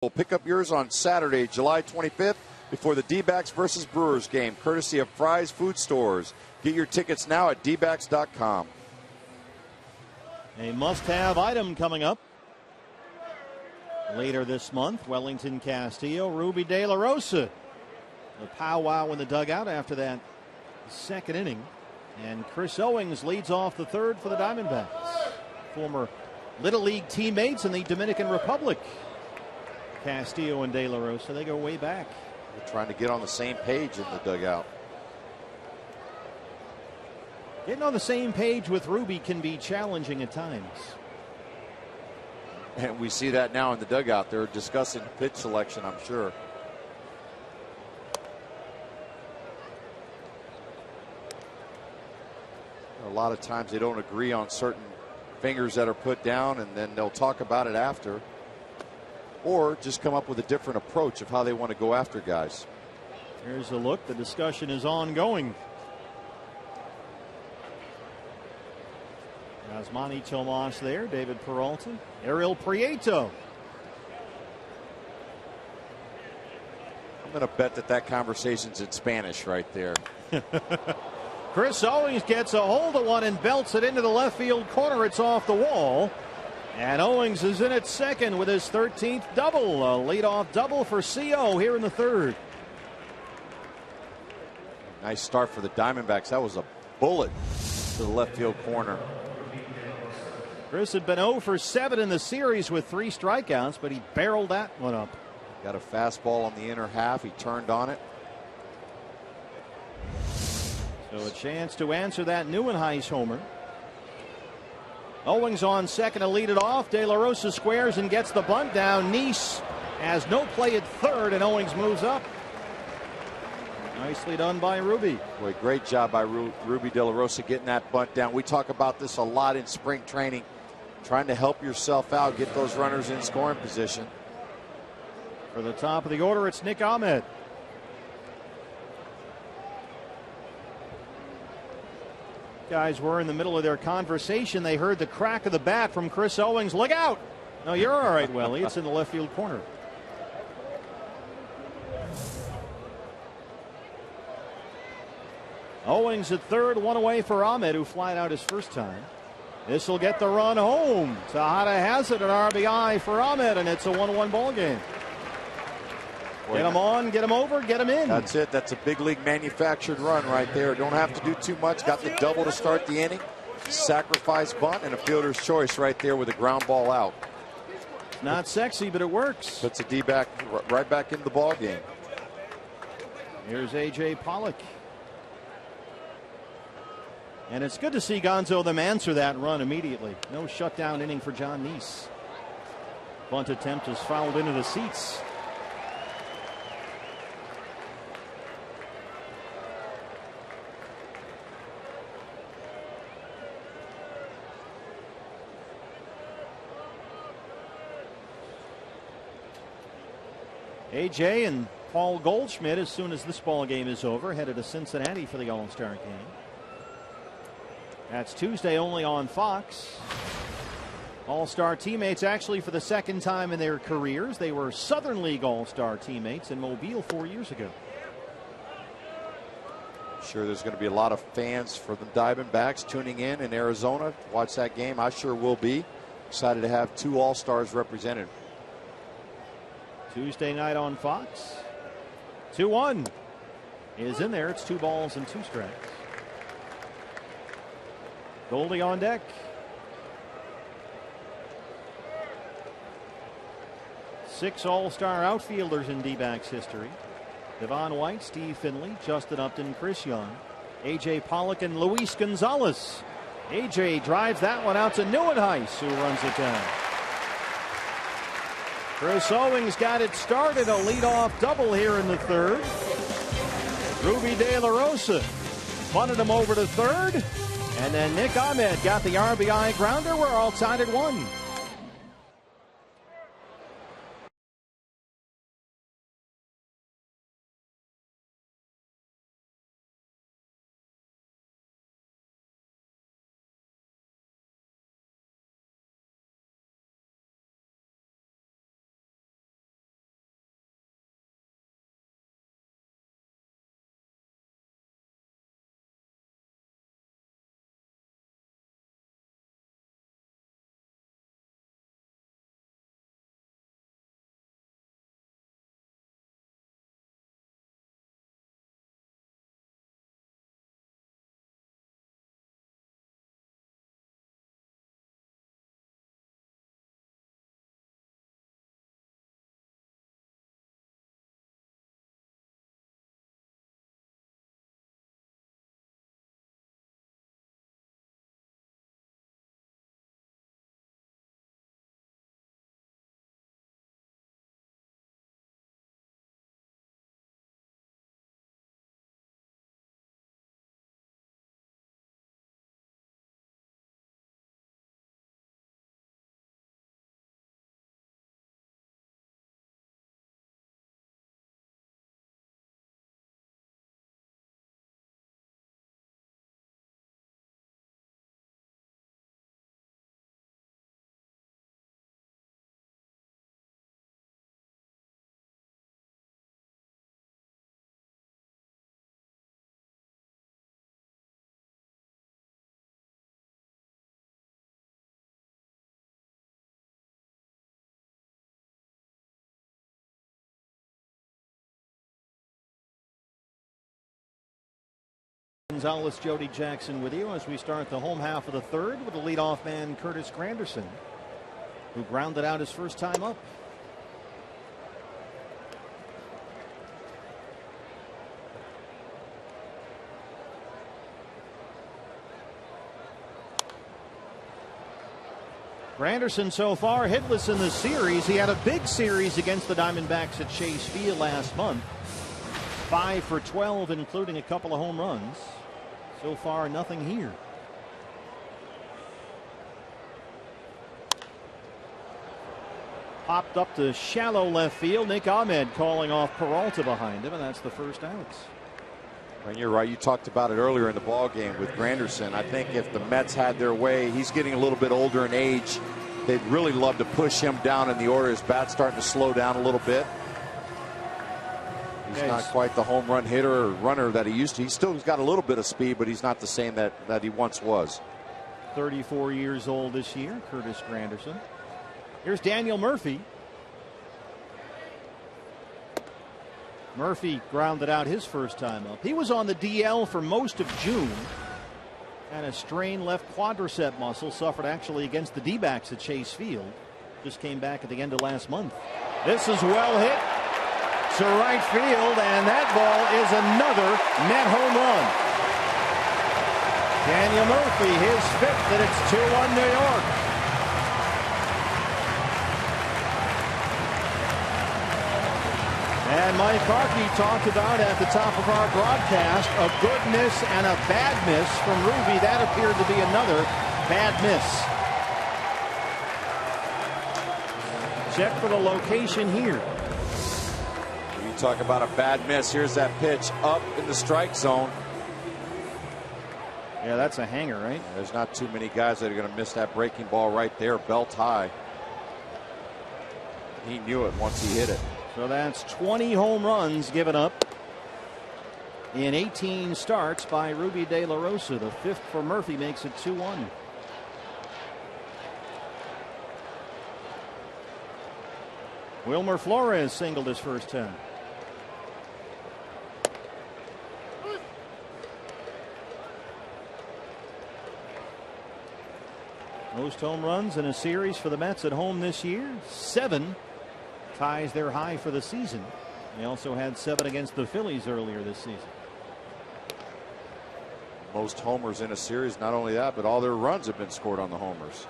We'll pick up yours on Saturday, July 25th, before the D-backs versus Brewers game, courtesy of Fry's Food Stores. Get your tickets now at dbacks.com.
A must-have item coming up later this month. Wellington Castillo, Ruby De La Rosa. A powwow in the dugout after that second inning. And Chris Owings leads off the third for the Diamondbacks. Former Little League teammates in the Dominican Republic. Castillo and De La Rosa, they go way back.
They're trying to get on the same page in the dugout.
Getting on the same page with Ruby can be challenging at times.
And we see that now in the dugout. They're discussing pitch selection, I'm sure. A lot of times they don't agree on certain fingers that are put down, and then they'll talk about it after. Or just come up with a different approach of how they want to go after guys.
Here's a look. The discussion is ongoing. Yasmani Tomas there. David Peralta. Ariel Prieto.
I'm going to bet that conversation's in Spanish right there.
Chris Owings gets a hold of one and belts it into the left field corner. It's off the wall. And Owings is in at second with his 13th double. A leadoff double for CO here in the third.
Nice start for the Diamondbacks. That was a bullet to the left field corner.
Chris had been 0 for 7 in the series with 3 strikeouts, but he barreled that one up.
Got a fastball on the inner half. He turned on it.
So a chance to answer that Neuenhuis homer. Owings on second to lead it off. De La Rosa squares and gets the bunt down. Nice has no play at third, and Owings moves up. Nicely done by Ruby.
Boy, great job by Ruby De La Rosa getting that bunt down. We talk about this a lot in spring training, trying to help yourself out, get those runners in scoring position.
For the top of the order, it's Nick Ahmed. Guys were in the middle of their conversation. They heard the crack of the bat from Chris Owings. Look out! No, you're all right, Welly. It's in the left field corner. Owings at third, one away for Ahmed, who flied out his first time. This will get the run home. Tejada has it, an RBI for Ahmed, and it's a 1-1 ball game. Get him on, get him over, get him in.
That's it. That's a big league manufactured run right there. Don't have to do too much. Got the double to start the inning. Sacrifice bunt and a fielder's choice right there with a ground ball out.
Not sexy, but it works.
Puts a D-back right back into the ball game.
Here's A.J. Pollock. And it's good to see Gonzo them answer that run immediately. No shutdown inning for John Nice. Bunt attempt is fouled into the seats. A.J. and Paul Goldschmidt, as soon as this ball game is over, headed to Cincinnati for the All-Star game. That's Tuesday only on Fox. All-Star teammates actually for the second time in their careers. They were Southern League All-Star teammates in Mobile 4 years ago.
Sure, there's going to be a lot of fans for the Diamondbacks tuning in Arizona. Watch that game. I sure will be. Excited to have two All-Stars represented.
Tuesday night on Fox. 2-1 is in there. It's 2 balls and 2 strikes. Goldie on deck. Six All-Star outfielders in D-backs history. Devon White, Steve Finley, Justin Upton, Chris Young, A.J. Pollock, and Luis Gonzalez. A.J. drives that one out to Neuenhuis, who runs it down. Chris Owings got it started, a leadoff double here in the third. Ruby De La Rosa bunted him over to third, and then Nick Ahmed got the RBI grounder. We're all tied at 1. Gonzalez, Jody Jackson with you as we start the home half of the third with the leadoff man Curtis Granderson, who grounded out his first time up. Granderson so far hitless in the series. He had a big series against the Diamondbacks at Chase Field last month. 5 for 12, including a couple of home runs. So far, nothing here. Popped up to shallow left field. Nick Ahmed calling off Peralta behind him, and that's the first out.
And you're right. You talked about it earlier in the ball game with Granderson. I think if the Mets had their way, he's getting a little bit older in age. They'd really love to push him down in the order. His bat's starting to slow down a little bit. He's not quite the home run hitter or runner that he used to. He's still got a little bit of speed, but he's not the same that he once was.
34 years old this year, Curtis Granderson. Here's Daniel Murphy. Murphy grounded out his first time up. He was on the DL for most of June. And a strained left quadricep muscle, suffered actually against the D-backs at Chase Field. Just came back at the end of last month. This is well hit to right field, and that ball is another net home run. Daniel Murphy, his 5th, and it's 2-1 New York. And Mike Harkey talked about at the top of our broadcast a good miss and a bad miss from Ruby. That appeared to be another bad miss. Check for the location here.
You talk about a bad miss. Here's that pitch up in the strike zone.
Yeah, that's a hanger, right?
There's not too many guys that are going to miss that breaking ball right there, belt high. He knew it once he hit it.
So that's 20 home runs given up in 18 starts by Ruby De La Rosa. The 5th for Murphy makes it 2-1. Wilmer Flores singled his first 10. Most home runs in a series for the Mets at home this year. 7. Ties their high for the season. They also had 7 against the Phillies earlier this season.
Most homers in a series. Not only that, but all their runs have been scored on the homers.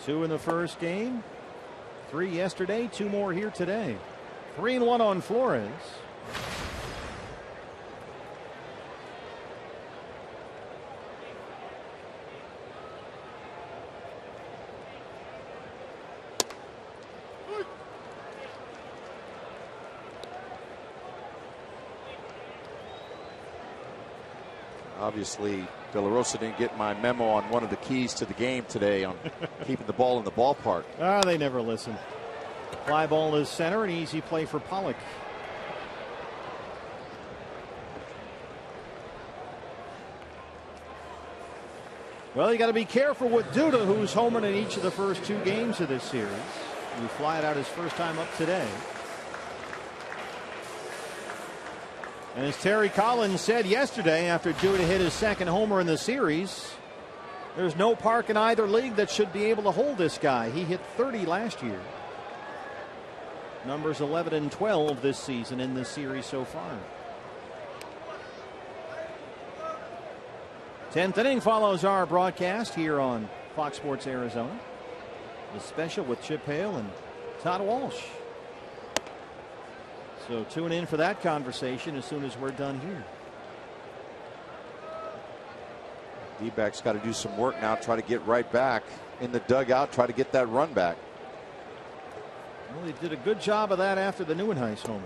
Two in the first game. 3 yesterday. 2 more here today. 3-1 on Flores. Obviously, De La Rosa didn't get my memo on one of the keys to the game today on keeping the ball in the ballpark.
They never listen. Fly ball is center, an easy play for Pollock. Well, you got to be careful with Duda, who's homered in each of the first 2 games of this series. He fly it out his first time up today. And as Terry Collins said yesterday after Duda hit his 2nd homer in the series, there's no park in either league that should be able to hold this guy. He hit 30 last year. Numbers 11 and 12 this season in this series so far. 10th inning follows our broadcast here on Fox Sports Arizona. The special with Chip Hale and Todd Walsh. So tune in for that conversation as soon as we're done here.
D-backs got to do some work now, try to get right back in the dugout, try to get that run back.
Well, they did a good job of that after the Nieuwenhuis homer.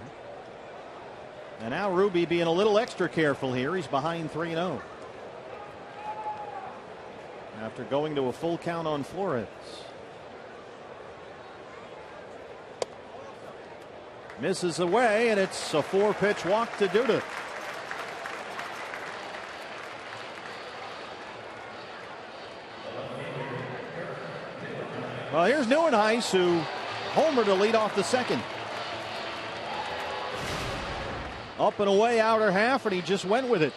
And now Ruby being a little extra careful here. He's behind 3-0. After going to a full count on Flores. Misses away, and it's a 4-pitch walk to Duda. Well, here's Nieuwenhuis, who homered to lead off the 2nd. Up and away, outer half, and he just went with it.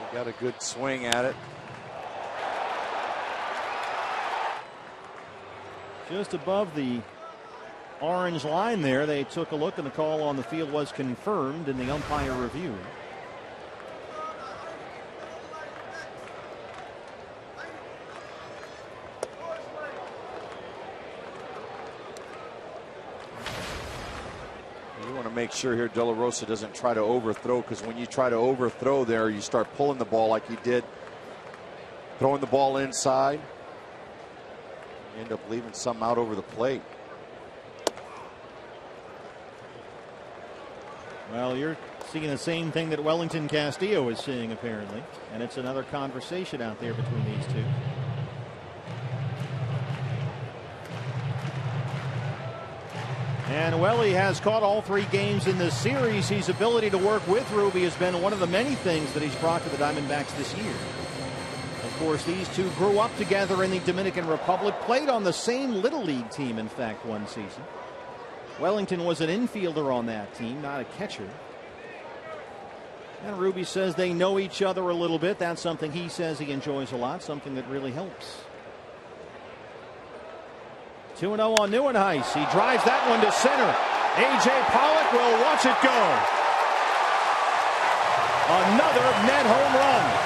He got a good swing at it.
Just above the orange line there, they took a look, and the call on the field was confirmed in the umpire review.
make sure here De La Rosa doesn't try to overthrow, because when you try to overthrow there, you start pulling the ball like he did, throwing the ball inside. You end up leaving some out over the plate.
Well, you're seeing the same thing that Wellington Castillo is seeing, apparently, and it's another conversation out there between these two. And Welly has caught all 3 games in this series. His ability to work with Ruby has been one of the many things that he's brought to the Diamondbacks this year. Of course, these two grew up together in the Dominican Republic, played on the same Little League team, in fact, one season. Wellington was an infielder on that team, not a catcher. And Ruby says they know each other a little bit. That's something he says he enjoys a lot, something that really helps. 2-0 on Nieuwenhuis. He drives that one to center. A.J. Pollock will watch it go. Another net home run.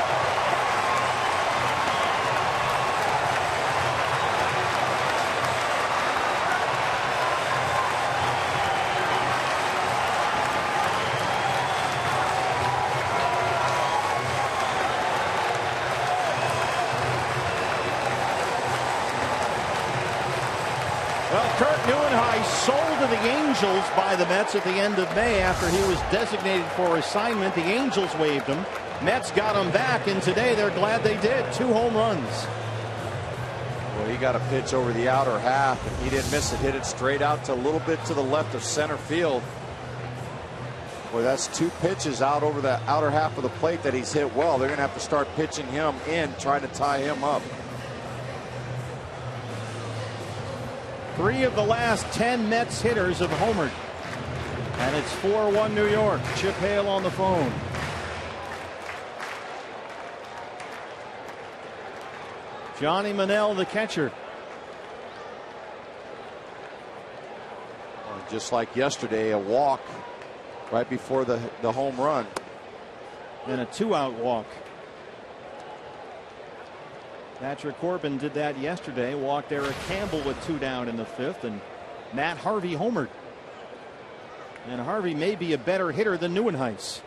Sold to the Angels by the Mets at the end of May after he was designated for assignment. The Angels waived him. Mets got him back, and today they're glad they did. 2 home runs.
Well, he got a pitch over the outer half, and he didn't miss it. Hit it straight out to a little bit to the left of center field. Boy, that's 2 pitches out over the outer half of the plate that he's hit well. They're going to have to start pitching him in, trying to tie him up.
3 of the last 10 Mets hitters have homered. And it's 4-1 New York. Chip Hale on the phone. Johnny Manel, the catcher.
Well, just like yesterday, a walk right before the home run.
And a 2-out walk. Patrick Corbin did that yesterday. Walked Eric Campbell with 2 down in the 5th, and Matt Harvey homered. And Harvey may be a better hitter than Nieuwenhuis.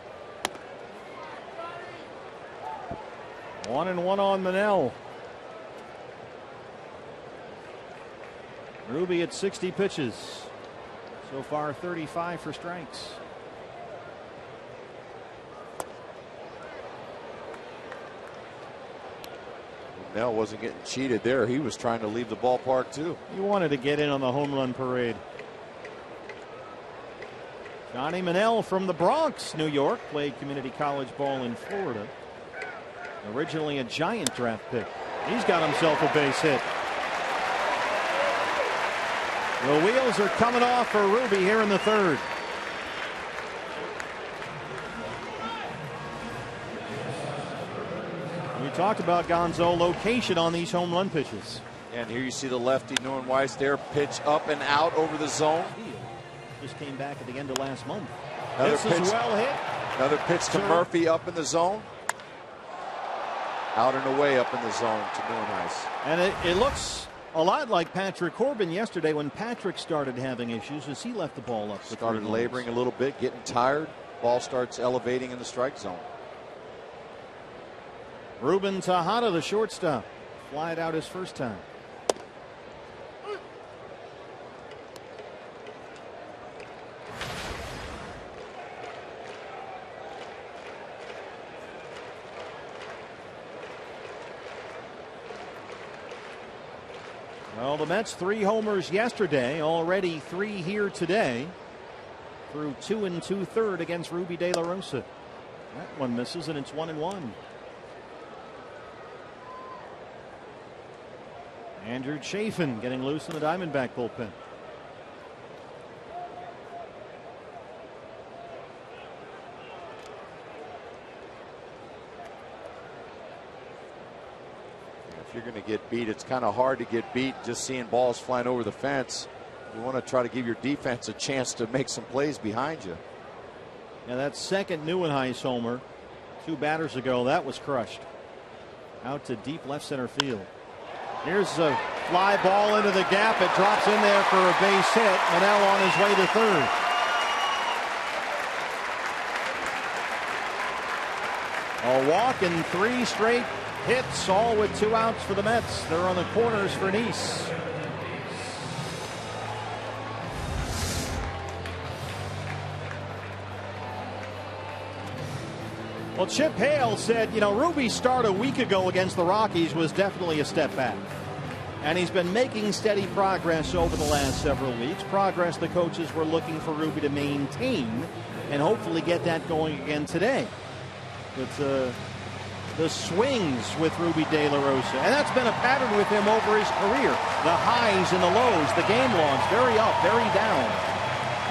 1-1 on Manel. Ruby at 60 pitches. So far 35 for strikes.
Manel wasn't getting cheated there. He was trying to leave the ballpark too.
He wanted to get in on the home run parade. Johnny Manel from the Bronx, New York, played community college ball in Florida. Originally a Giant draft pick. He's got himself a base hit. The wheels are coming off for Ruby here in the 3rd. We talked about Gonzo location on these home run pitches.
And here you see the lefty Nieuwenhuis there, pitch up and out over the zone.
Just came back at the end of last month.
Another
this
pitch,
is well hit.
Another pitch to Murphy up in the zone. Out and away up in the zone to Nieuwenhuis.
And it looks a lot like Patrick Corbin yesterday when Patrick started having issues as he left the ball up.
Started laboring a little bit, getting tired. Ball starts elevating in the strike zone.
Ruben Tejada, the shortstop, flied out his first time. Well, the Mets 3 homers yesterday, already 3 here today. Through 2 2/3 against Ruby De La Rosa. That one misses, and it's 1-1. Andrew Chafin getting loose in the Diamondback bullpen.
If you're going to get beat, it's kind of hard to get beat just seeing balls flying over the fence. You want to try to give your defense a chance to make some plays behind you.
Now that second Nieuwenhuis homer 2 batters ago, that was crushed. Out to deep left center field. Here's a fly ball into the gap. It drops in there for a base hit. Manel on his way to 3rd. A walk and 3 straight hits, all with 2 outs for the Mets. They're on the corners for Nice. Well, Chip Hale said, Ruby's start a week ago against the Rockies was definitely a step back. And he's been making steady progress over the last several weeks. Progress the coaches were looking for Ruby to maintain and hopefully get that going again today. But the swings with Ruby De La Rosa. And that's been a pattern with him over his career. The highs and the lows, the game logs, very up, very down.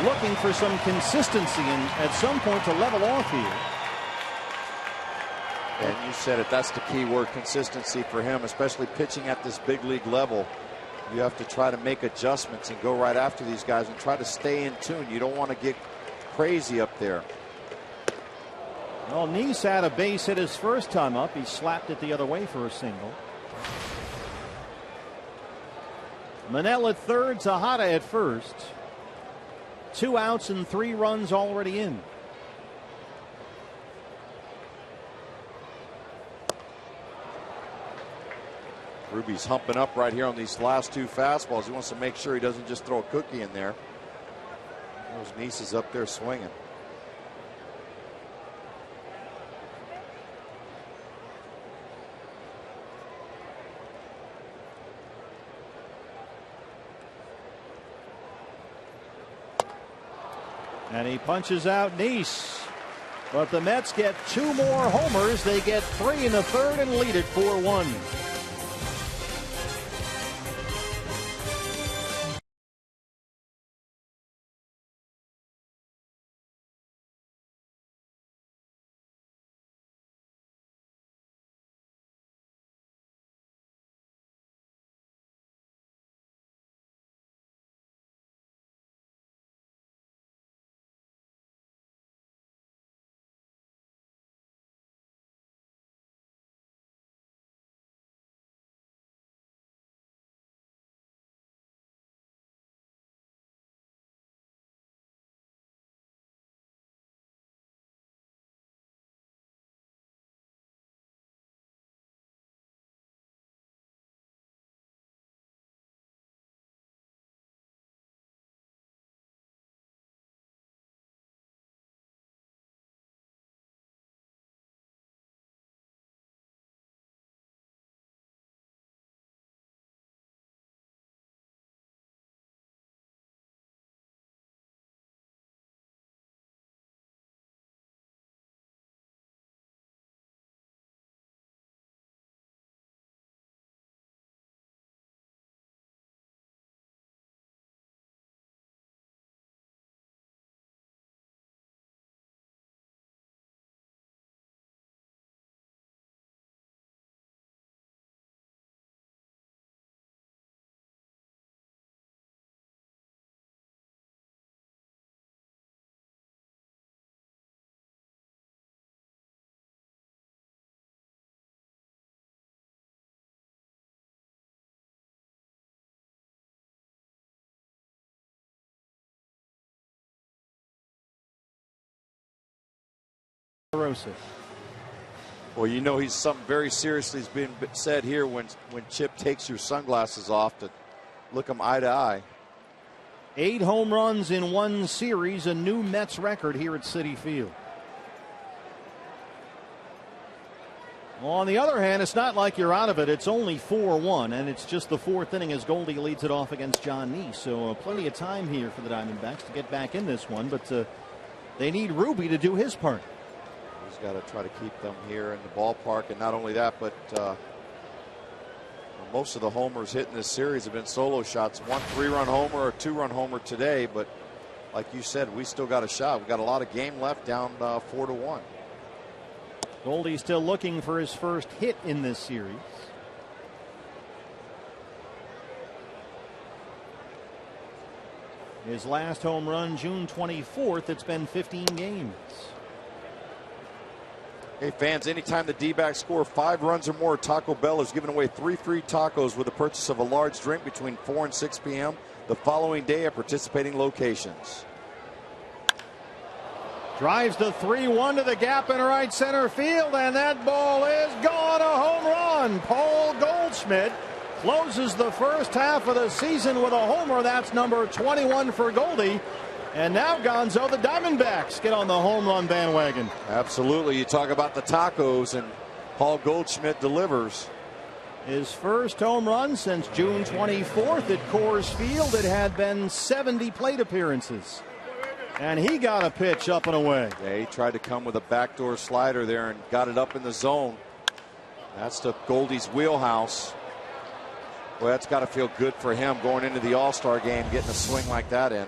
Looking for some consistency and at some point to level off here.
And you said it, that's the key word, consistency for him, especially pitching at this big league level. You have to try to make adjustments and go right after these guys and try to stay in tune. You don't want to get crazy up there.
Well, Nice had a base hit his first time up. He slapped it the other way for a single. Manel at third, Tejada at first. 2 outs and 3 runs already in.
Ruby's humping up right here on these last 2 fastballs. He wants to make sure he doesn't just throw a cookie in there. Those Nice's up there swinging.
And he punches out Nice. But the Mets get 2 more homers. They get 3 in the third and lead it 4-1.
Well, he's something very seriously is being said here when Chip takes your sunglasses off to look them eye to eye.
8 home runs in 1 series, a new Mets record here at Citi Field. Well, on the other hand, it's not like you're out of it. It's only 4-1, and it's just the 4th inning as Goldie leads it off against John Nice. So plenty of time here for the Diamondbacks to get back in this one, but they need Ruby to do his part.
He's got to try to keep them here in the ballpark, and not only that, but most of the homers hit in this series have been solo shots. 1 3-run homer or 2-run homer today, but like you said, we still got a shot. We've got a lot of game left, down 4-1.
Goldie still looking for his first hit in this series. His last home run June 24th. It's been 15 games.
Hey fans, anytime the D-backs score 5 runs or more, Taco Bell is giving away 3 free tacos with the purchase of a large drink between 4 and 6 p.m. the following day at participating locations.
Drives the 3-1 to the gap in right center field, and that ball is gone. A home run. Paul Goldschmidt closes the first half of the season with a homer. That's number 21 for Goldie. And now, Gonzo, the Diamondbacks get on the home run bandwagon.
Absolutely. You talk about the tacos, and Paul Goldschmidt delivers.
His first home run since June 24th at Coors Field. It had been 70 plate appearances. And he got a pitch up and away.
Yeah, he tried to come with a backdoor slider there and got it up in the zone. That's the Goldie's wheelhouse. Well, that's got to feel good for him going into the All-Star game, getting a swing like that in.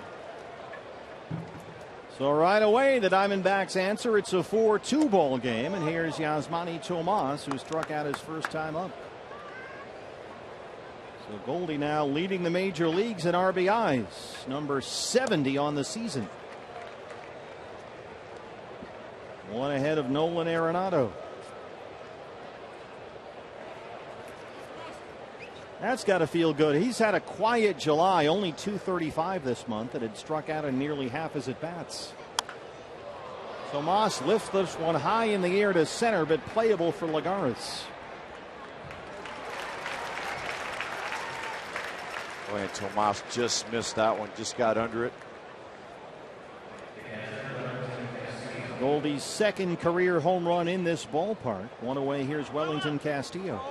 So right away, the Diamondbacks answer. It's a 4-2 ball game, and here's Yasmani Tomas, who struck out his first time up. So Goldie now leading the major leagues in RBIs, number 70 on the season. One ahead of Nolan Arenado. That's got to feel good. He's had a quiet July, only .235 this month, and had struck out in nearly half his at-bats. Tomas lifts this one high in the air to center, but playable for Lagares.
Boy, and Tomas just missed that one, just got under it.
Goldie's second career home run in this ballpark. One away, here's Wellington Castillo.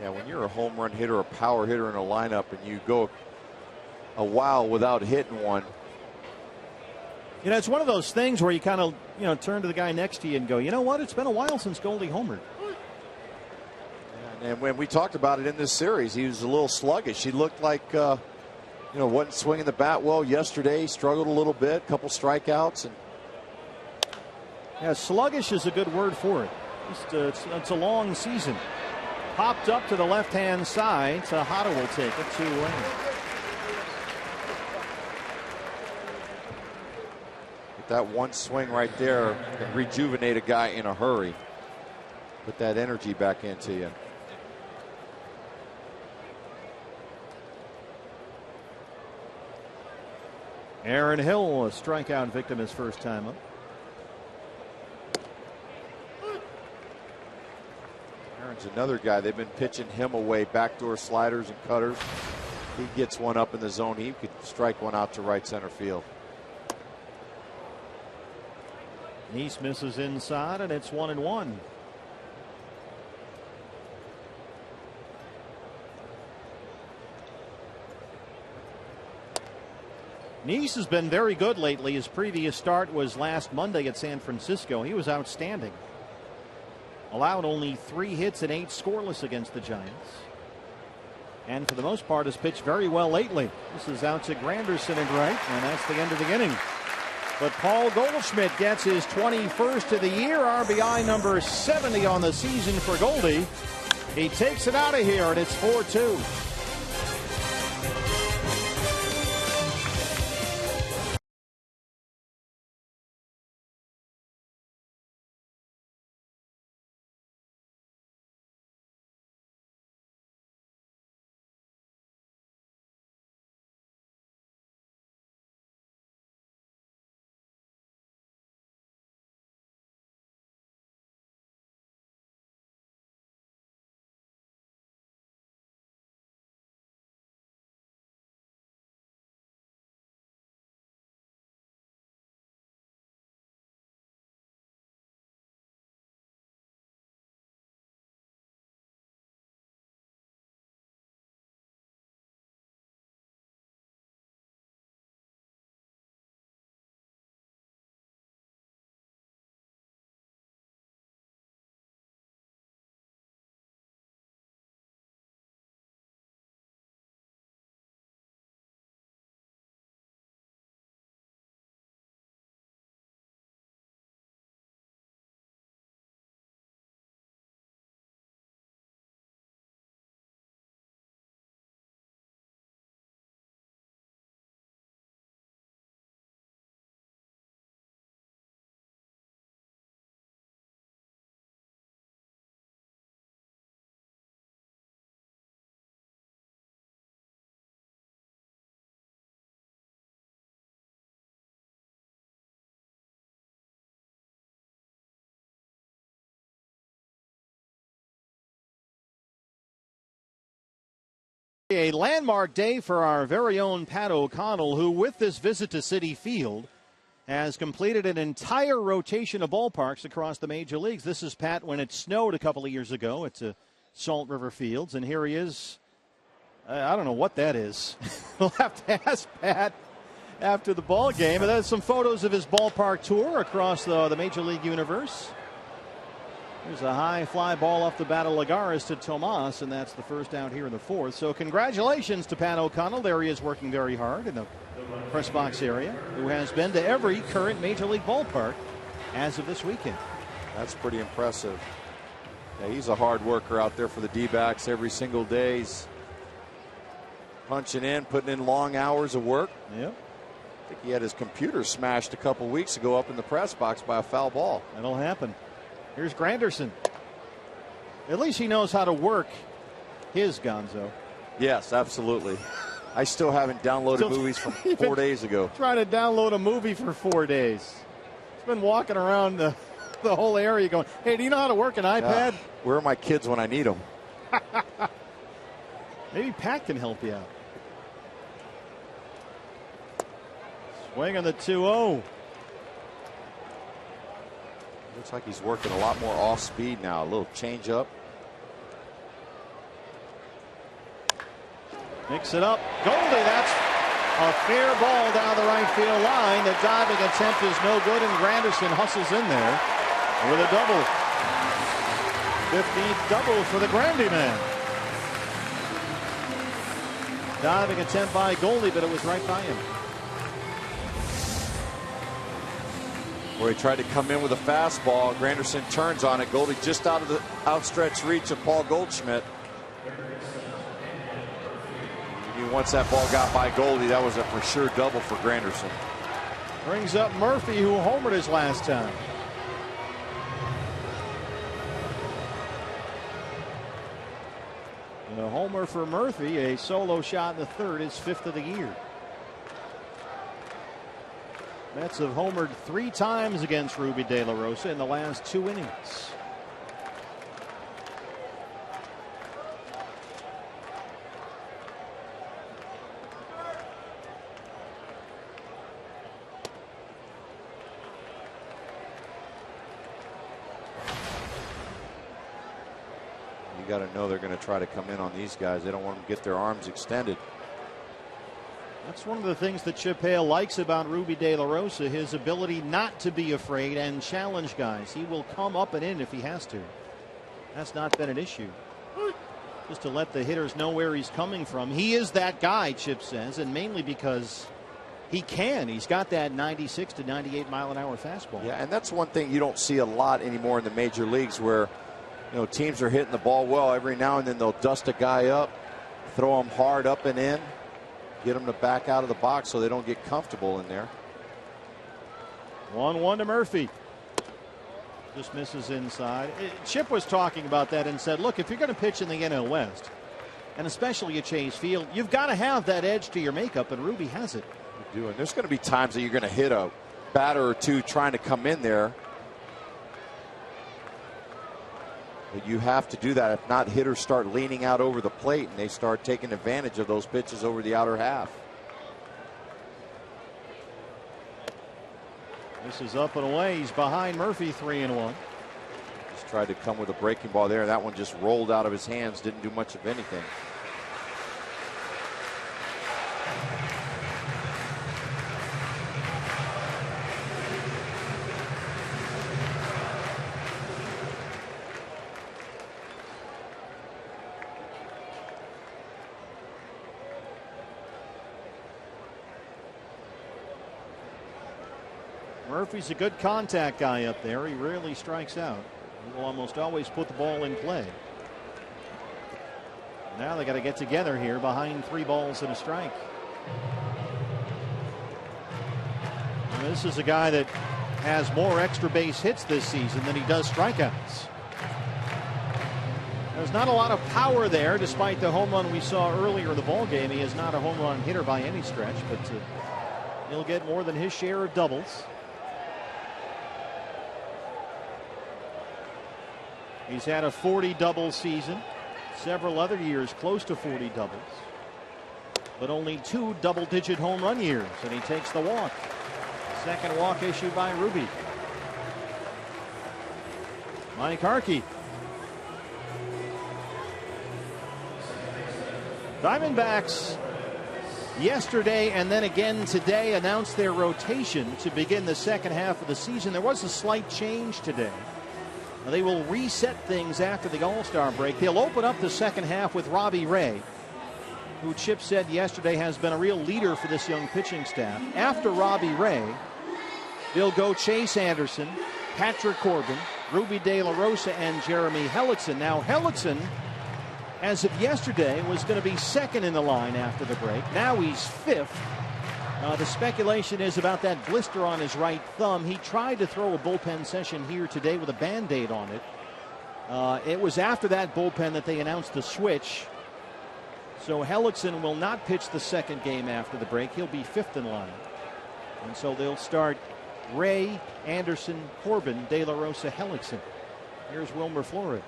Yeah, when you're a home run hitter, a power hitter in a lineup, and you go a while without hitting one.
You know, it's one of those things where you kind of, turn to the guy next to you and go, you know what? It's been a while since Goldie homered.
And when we talked about it in this series, he was a little sluggish. He looked like, wasn't swinging the bat well yesterday. Struggled a little bit, couple strikeouts. And
yeah, sluggish is a good word for it. It's a long season. Popped up to the left-hand side. Tejada will take it 2-away.
That one swing right there can rejuvenate a guy in a hurry. Put that energy back into you.
Aaron Hill, a strikeout victim his first time up.
Aaron's another guy. They've been pitching him away, backdoor sliders and cutters. He gets one up in the zone. He could strike one out to right center field.
Nice misses inside, and it's 1-1. Nice has been very good lately. His previous start was last Monday at San Francisco. He was outstanding. Allowed only 3 hits and 8 scoreless against the Giants. And for the most part has pitched very well lately. This is out to Granderson and right, and that's the end of the inning. But Paul Goldschmidt gets his 21st of the year, RBI number 70 on the season for Goldie. He takes it out of here, and it's 4-2. A landmark day for our very own Pat O'Connell, who with this visit to Citi Field has completed an entire rotation of ballparks across the major leagues. This is Pat when it snowed a couple of years ago at Salt River Fields, and here he is. I don't know what that is. We'll have to ask Pat after the ball game. And there's some photos of his ballpark tour across the Major League universe. There's a high fly ball off the bat of Lagares to Tomas, and that's the first out here in the fourth. So congratulations to Pat O'Connell. There he is working very hard in the press box area, who has been to every current Major League ballpark as of this weekend.
That's pretty impressive. Yeah, he's a hard worker out there for the D-backs every single day. He's punching in, putting in long hours of work.
Yep.
I think he had his computer smashed a couple weeks ago up in the press box by a foul ball.
That'll happen. Here's Granderson. At least he knows how to work his Gonzo.
Yes, absolutely. I still haven't downloaded movies from 4 days ago.
Trying to download a movie for 4 days. He's been walking around the whole area going, hey, do you know how to work an iPad?
Where are my kids when I need them?
Maybe Pat can help you out. Swing on the 2-0.
Looks like he's working a lot more off speed now. A little change up.
Mix it up. Goldie, that's a fair ball down the right field line. The diving attempt is no good, and Granderson hustles in there with a double. 15th double for the Grandy man. Diving attempt by Goldie, but it was right by him.
Where he tried to come in with a fastball. Granderson turns on it. Goldie just out of the outstretched reach of Paul Goldschmidt. Once that ball got by Goldie, that was a for sure double for Granderson.
Brings up Murphy, who homered his last time. A homer for Murphy, a solo shot in the third, his 5th of the year. Mets have homered 3 times against Ruby De La Rosa in the last 2 innings.
You got to know they're going to try to come in on these guys. They don't want them to get their arms extended.
That's one of the things that Chip Hale likes about Ruby De La Rosa, his ability not to be afraid and challenge guys. He will come up and in if he has to. That's not been an issue. Just to let the hitters know where he's coming from. He is that guy, Chip says, and mainly because he can. He's got that 96 to 98 mile an hour fastball.
Yeah, and that's one thing you don't see a lot anymore in the major leagues, where teams are hitting the ball well. Every now and then they'll dust a guy up, throw him hard up and in, get him to back out of the box so they don't get comfortable in there.
1-1 to Murphy. Just misses inside. Chip was talking about that and said, look, if you're going to pitch in the NL West, and especially at Chase Field, you've got to have that edge to your makeup, and Ruby has it.
You do, and there's going to be times that you're going to hit a batter or two trying to come in there. But you have to do that. If not, hitters start leaning out over the plate and they start taking advantage of those pitches over the outer half.
This is up and away. He's behind Murphy, 3-1.
Just tried to come with a breaking ball there. That one just rolled out of his hands. Didn't do much of anything.
Murphy's a good contact guy up there. He rarely strikes out. He will almost always put the ball in play. Now they got to get together here behind 3 balls and a strike. And this is a guy that has more extra base hits this season than he does strikeouts. There's not a lot of power there, despite the home run we saw earlier in the ball game. He is not a home run hitter by any stretch, but he'll get more than his share of doubles. He's had a 40 double season, several other years close to 40 doubles. but only 2 double-digit home run years, and he takes the walk. Second walk issued by Ruby. Mike Harkey. Diamondbacks yesterday and then again today announced their rotation to begin the second half of the season. There was a slight change today. They will reset things after the All-Star break. They'll open up the second half with Robbie Ray, who Chip said yesterday has been a real leader for this young pitching staff. After Robbie Ray, they'll go Chase Anderson, Patrick Corbin, Ruby De La Rosa, and Jeremy Hellickson. Now, Hellickson, as of yesterday, was going to be second in the line after the break. Now he's fifth. The speculation is about that blister on his right thumb. He tried to throw a bullpen session here today with a Band-Aid on it. It was after that bullpen that they announced the switch. So Hellickson will not pitch the second game after the break. He'll be fifth in line. And so they'll start Ray, Anderson, Corbin, De La Rosa, Hellickson. Here's Wilmer Flores.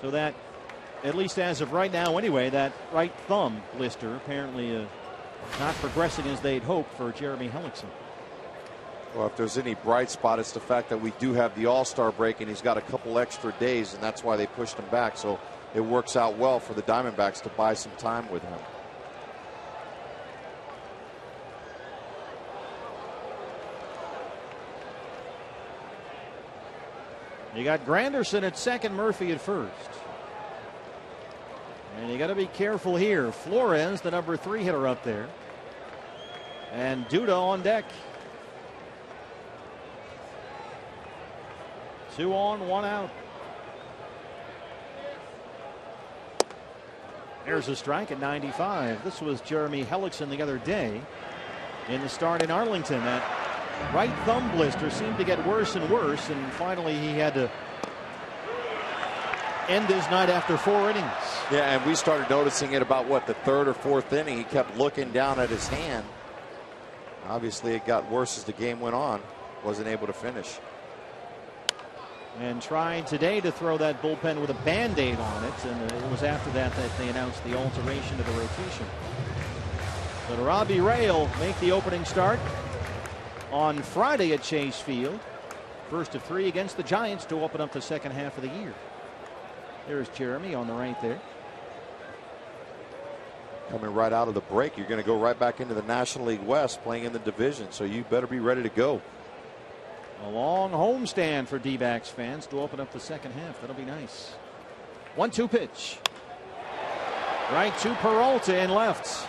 So that, at least as of right now anyway, that right thumb blister apparently not progressing as they'd hoped for Jeremy Hellickson.
Well, if there's any bright spot, it's the fact that we do have the All-Star break and he's got a couple extra days, and that's why they pushed him back. So it works out well for the Diamondbacks to buy some time with him.
You got Granderson at second, Murphy at first. And you got to be careful here. Flores, the number 3 hitter up there. And Duda on deck. 2 on, 1 out. There's a strike at 95. This was Jeremy Hellickson the other day in the start in Arlington. That right thumb blister seemed to get worse and worse, and finally he had to end his night after 4 innings.
Yeah, and we started noticing it about, what, the 3rd or 4th inning. He kept looking down at his hand. Obviously, it got worse as the game went on. Wasn't able to finish.
And tried today to throw that bullpen with a Band-Aid on it, and it was after that that they announced the alteration of the rotation. But Robbie Ray will make the opening start on Friday at Chase Field. First of 3 against the Giants to open up the second half of the year. There's Jeremy on the right there.
Coming right out of the break, you're going to go right back into the National League West, playing in the division, so you better be ready to go.
A long homestand for D-backs fans to open up the second half. That'll be nice. 1-2 pitch. Right to Peralta in left.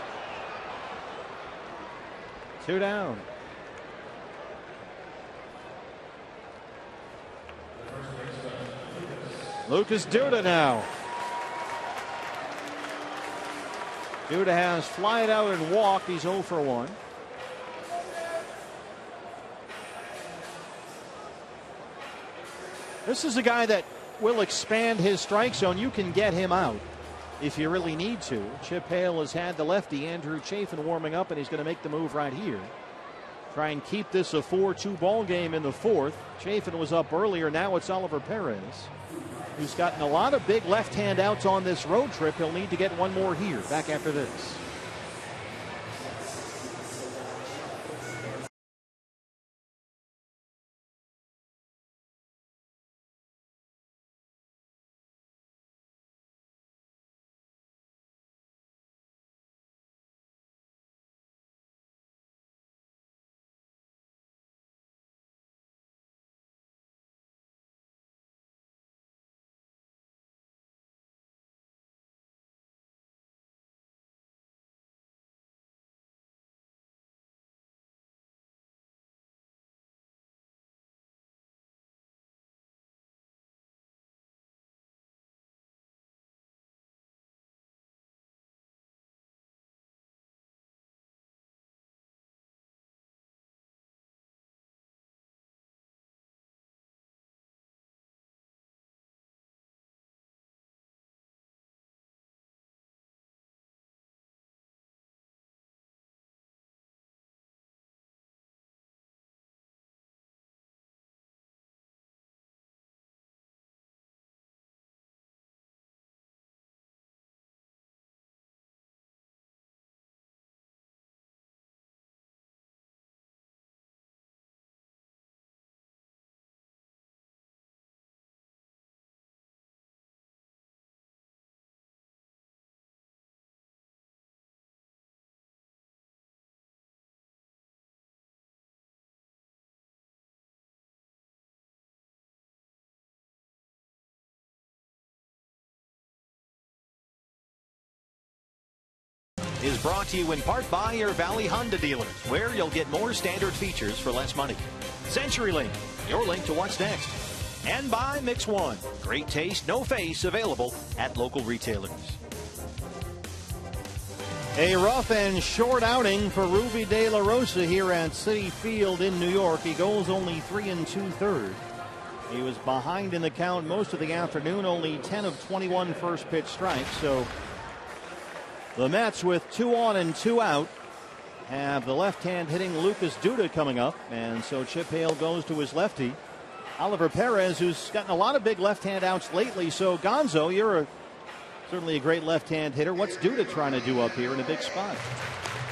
2 down. Lucas Duda now. Duda has flied out and walked. He's 0 for 1. This is a guy that will expand his strike zone. You can get him out if you really need to. Chip Hale has had the lefty Andrew Chafin warming up, and he's going to make the move right here. Try and keep this a 4-2 ball game in the 4th. Chafin was up earlier. Now it's Oliver Perez, who's gotten a lot of big left-hand outs on this road trip. He'll need to get one more here. Back after this. is brought to you in part by your Valley Honda dealers, where you'll get more standard features for less money. CenturyLink, your link to what's next. And by Mix One, great taste, no face, available at local retailers. A rough and short outing for Ruby De La Rosa here at Citi Field in New York. He goes only 3 2/3. He was behind in the count most of the afternoon, only 10 of 21 first pitch strikes. So the Mets, with 2 on and 2 out, have the left-hand hitting Lucas Duda coming up. And so Chip Hale goes to his lefty, Oliver Perez, who's gotten a lot of big left-hand outs lately. So Gonzo, you're certainly a great left-hand hitter. What's Duda trying to do up here in a big spot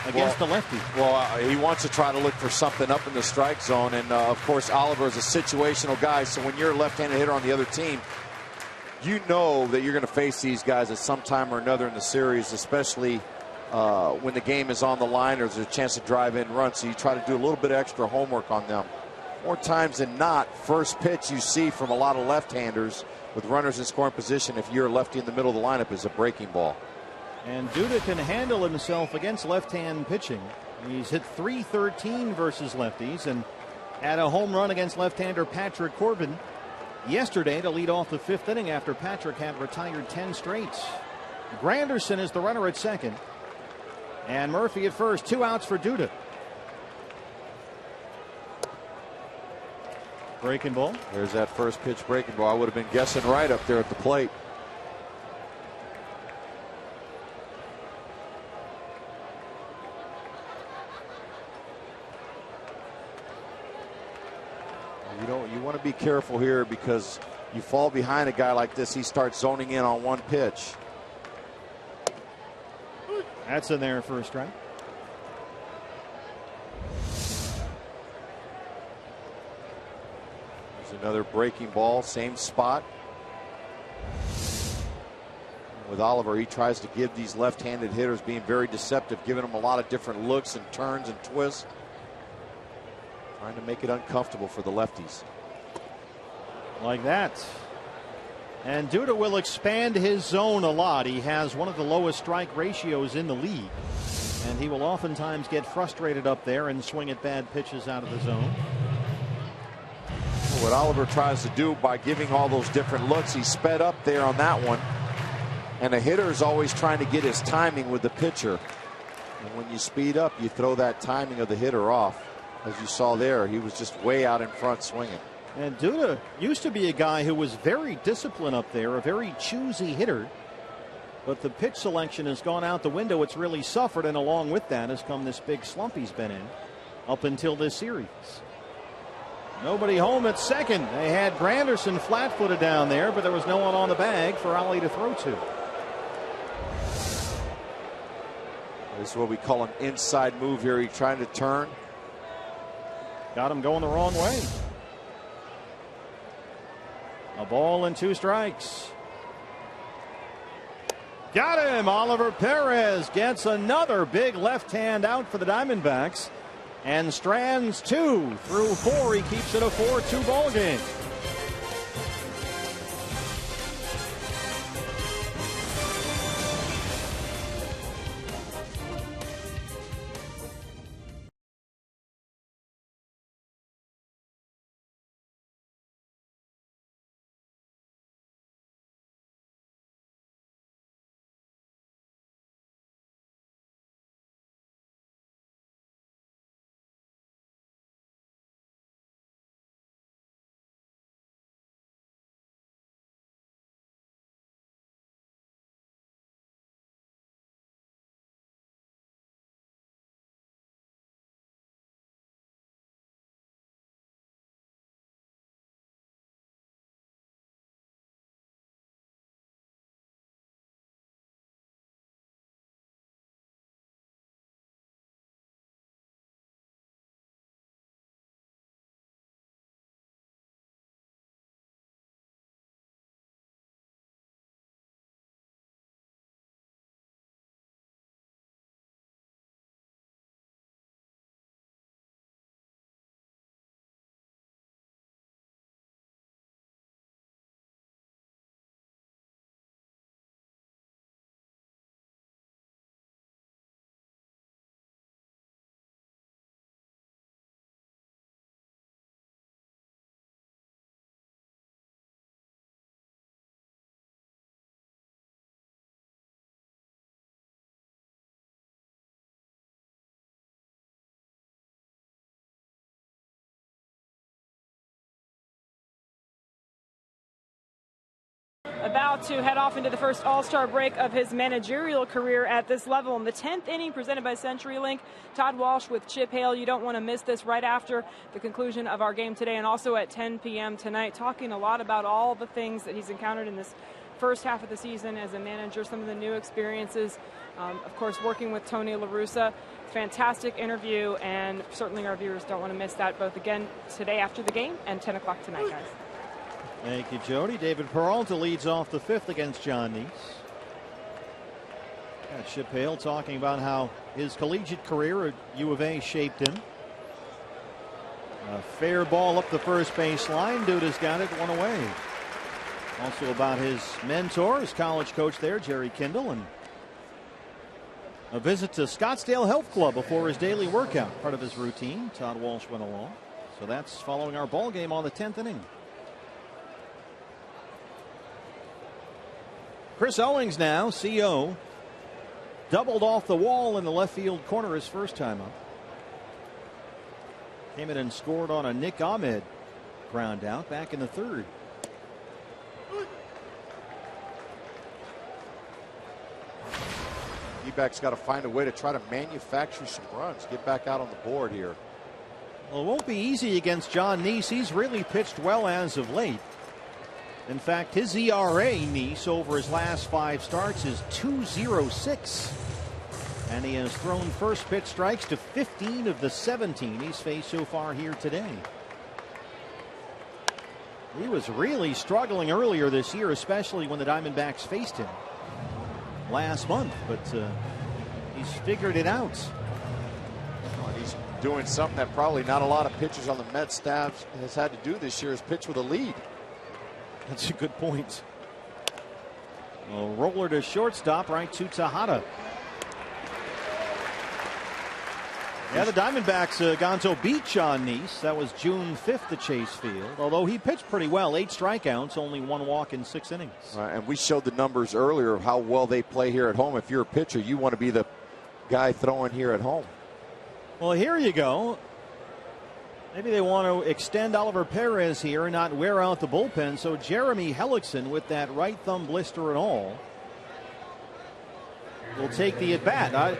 against the lefty?
Well, he wants to try to look for something up in the strike zone. And, of course, Oliver is a situational guy. So when you're a left-handed hitter on the other team, you know that you're going to face these guys at some time or another in the series, especially when the game is on the line or there's a chance to drive in runs. So you try to do a little bit of extra homework on them. More times than not, first pitch you see from a lot of left-handers with runners in scoring position, if you're a lefty in the middle of the lineup, is a breaking ball.
And Duda can handle himself against left-hand pitching. He's hit .313 versus lefties and had a home run against left-hander Patrick Corbin yesterday to lead off the 5th inning after Patrick had retired 10 straights. Granderson is the runner at second. And Murphy at first. 2 outs for Duda. Breaking ball.
There's that first pitch breaking ball. I would have been guessing right up there at the plate. You want to be careful here because you fall behind a guy like this, he starts zoning in on one pitch.
That's in there for a strike.
There's another breaking ball, same spot. With Oliver, he tries to give these left-handed hitters, being very deceptive, giving them a lot of different looks and turns and twists. Trying to make it uncomfortable for the lefties.
Like that. And Duda will expand his zone a lot. He has one of the lowest strike ratios in the league. And he will oftentimes get frustrated up there and swing at bad pitches out of the zone.
What Oliver tries to do by giving all those different looks, he sped up there on that one. And a hitter is always trying to get his timing with the pitcher. And when you speed up, you throw that timing of the hitter off. As you saw there, he was just way out in front swinging.
And Duda used to be a guy who was very disciplined up there, a very choosy hitter. But the pitch selection has gone out the window. It's really suffered, and along with that has come this big slump he's been in up until this series. Nobody home at second. They had Granderson flat-footed down there, but there was no one on the bag for Ollie to throw to.
This is what we call an inside move here. He's trying to turn.
Got him going the wrong way. A ball and 2 strikes. Got him. Oliver Perez gets another big left hand out for the Diamondbacks and strands 2 through 4. He keeps it a 4-2 ball game.
about to head off into the first All-Star break of his managerial career at this level. In the 10th inning, presented by CenturyLink, Todd Walsh with Chip Hale. You don't want to miss this right after the conclusion of our game today, and also at 10 p.m. tonight, talking a lot about all the things that he's encountered in this first half of the season as a manager, some of the new experiences, of course, working with Tony La Russa. Fantastic interview, and certainly our viewers don't want to miss that, both again today after the game and 10 o'clock tonight, guys.
Thank you, Jody. David Peralta leads off the fifth against John Neese. Chip Hale talking about how his collegiate career at U of A shaped him. A fair ball up the first base line. Duda's got it, one away. Also about his mentor, his college coach there, Jerry Kindle, and a visit to Scottsdale Health Club before his daily workout, part of his routine. Todd Walsh went along. So that's following our ball game on the 10th inning. Chris Owings now, CO, doubled off the wall in the left field corner his first time up. Came in and scored on a Nick Ahmed ground out back in the third.
D-backs got to find a way to try to manufacture some runs, get back out on the board here.
Well, it won't be easy against John Neese. He's really pitched well as of late. In fact, his ERA, Neese, over his last 5 starts is 2.06. And he has thrown first pitch strikes to 15 of the 17 he's faced so far here today. He was really struggling earlier this year, especially when the Diamondbacks faced him last month, but he's figured it out.
Well, he's doing something that probably not a lot of pitchers on the Mets staff has had to do this year, is pitch with a lead.
That's a good point. A roller to shortstop, right to Tejada. Yeah, the Diamondbacks Gonzo beat John Neese. That was June 5th at Chase Field. Although he pitched pretty well, 8 strikeouts, only 1 walk in 6 innings.
And we showed the numbers earlier of how well they play here at home. If you're a pitcher, you want to be the guy throwing here at home.
Well, here you go. Maybe they want to extend Oliver Perez here and not wear out the bullpen. So Jeremy Hellickson, with that right thumb blister and all, will take the at-bat.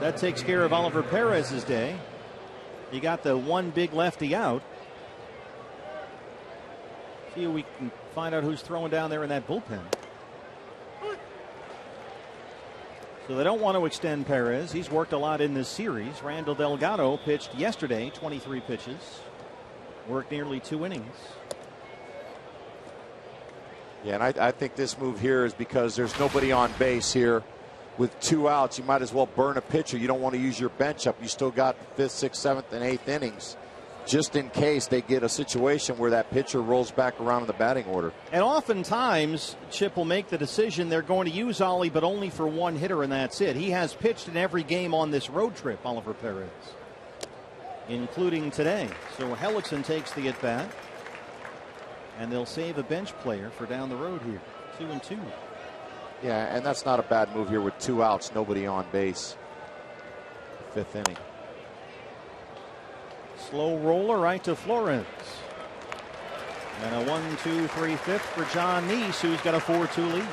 That takes care of Oliver Perez's day. You got the one big lefty out. See if we can find out who's throwing down there in that bullpen. So they don't want to extend Perez. He's worked a lot in this series. Randall Delgado pitched yesterday, 23 pitches. Worked nearly 2 innings.
Yeah, and I think this move here is because there's nobody on base here. With 2 outs, you might as well burn a pitcher. You don't want to use your bench up. You still got 5th, 6th, 7th, and 8th innings, just in case they get a situation where that pitcher rolls back around in the batting order.
And oftentimes, Chip will make the decision they're going to use Ollie, but only for 1 hitter, and that's it. He has pitched in every game on this road trip, Oliver Perez, including today. So Hellickson takes the at-bat, and they'll save a bench player for down the road here. 2-2.
Yeah, and that's not a bad move here with 2 outs, nobody on base. 5th inning.
Slow roller right to Flores. And a 1-2-3-5 for John Neese, who's got a 4-2 lead.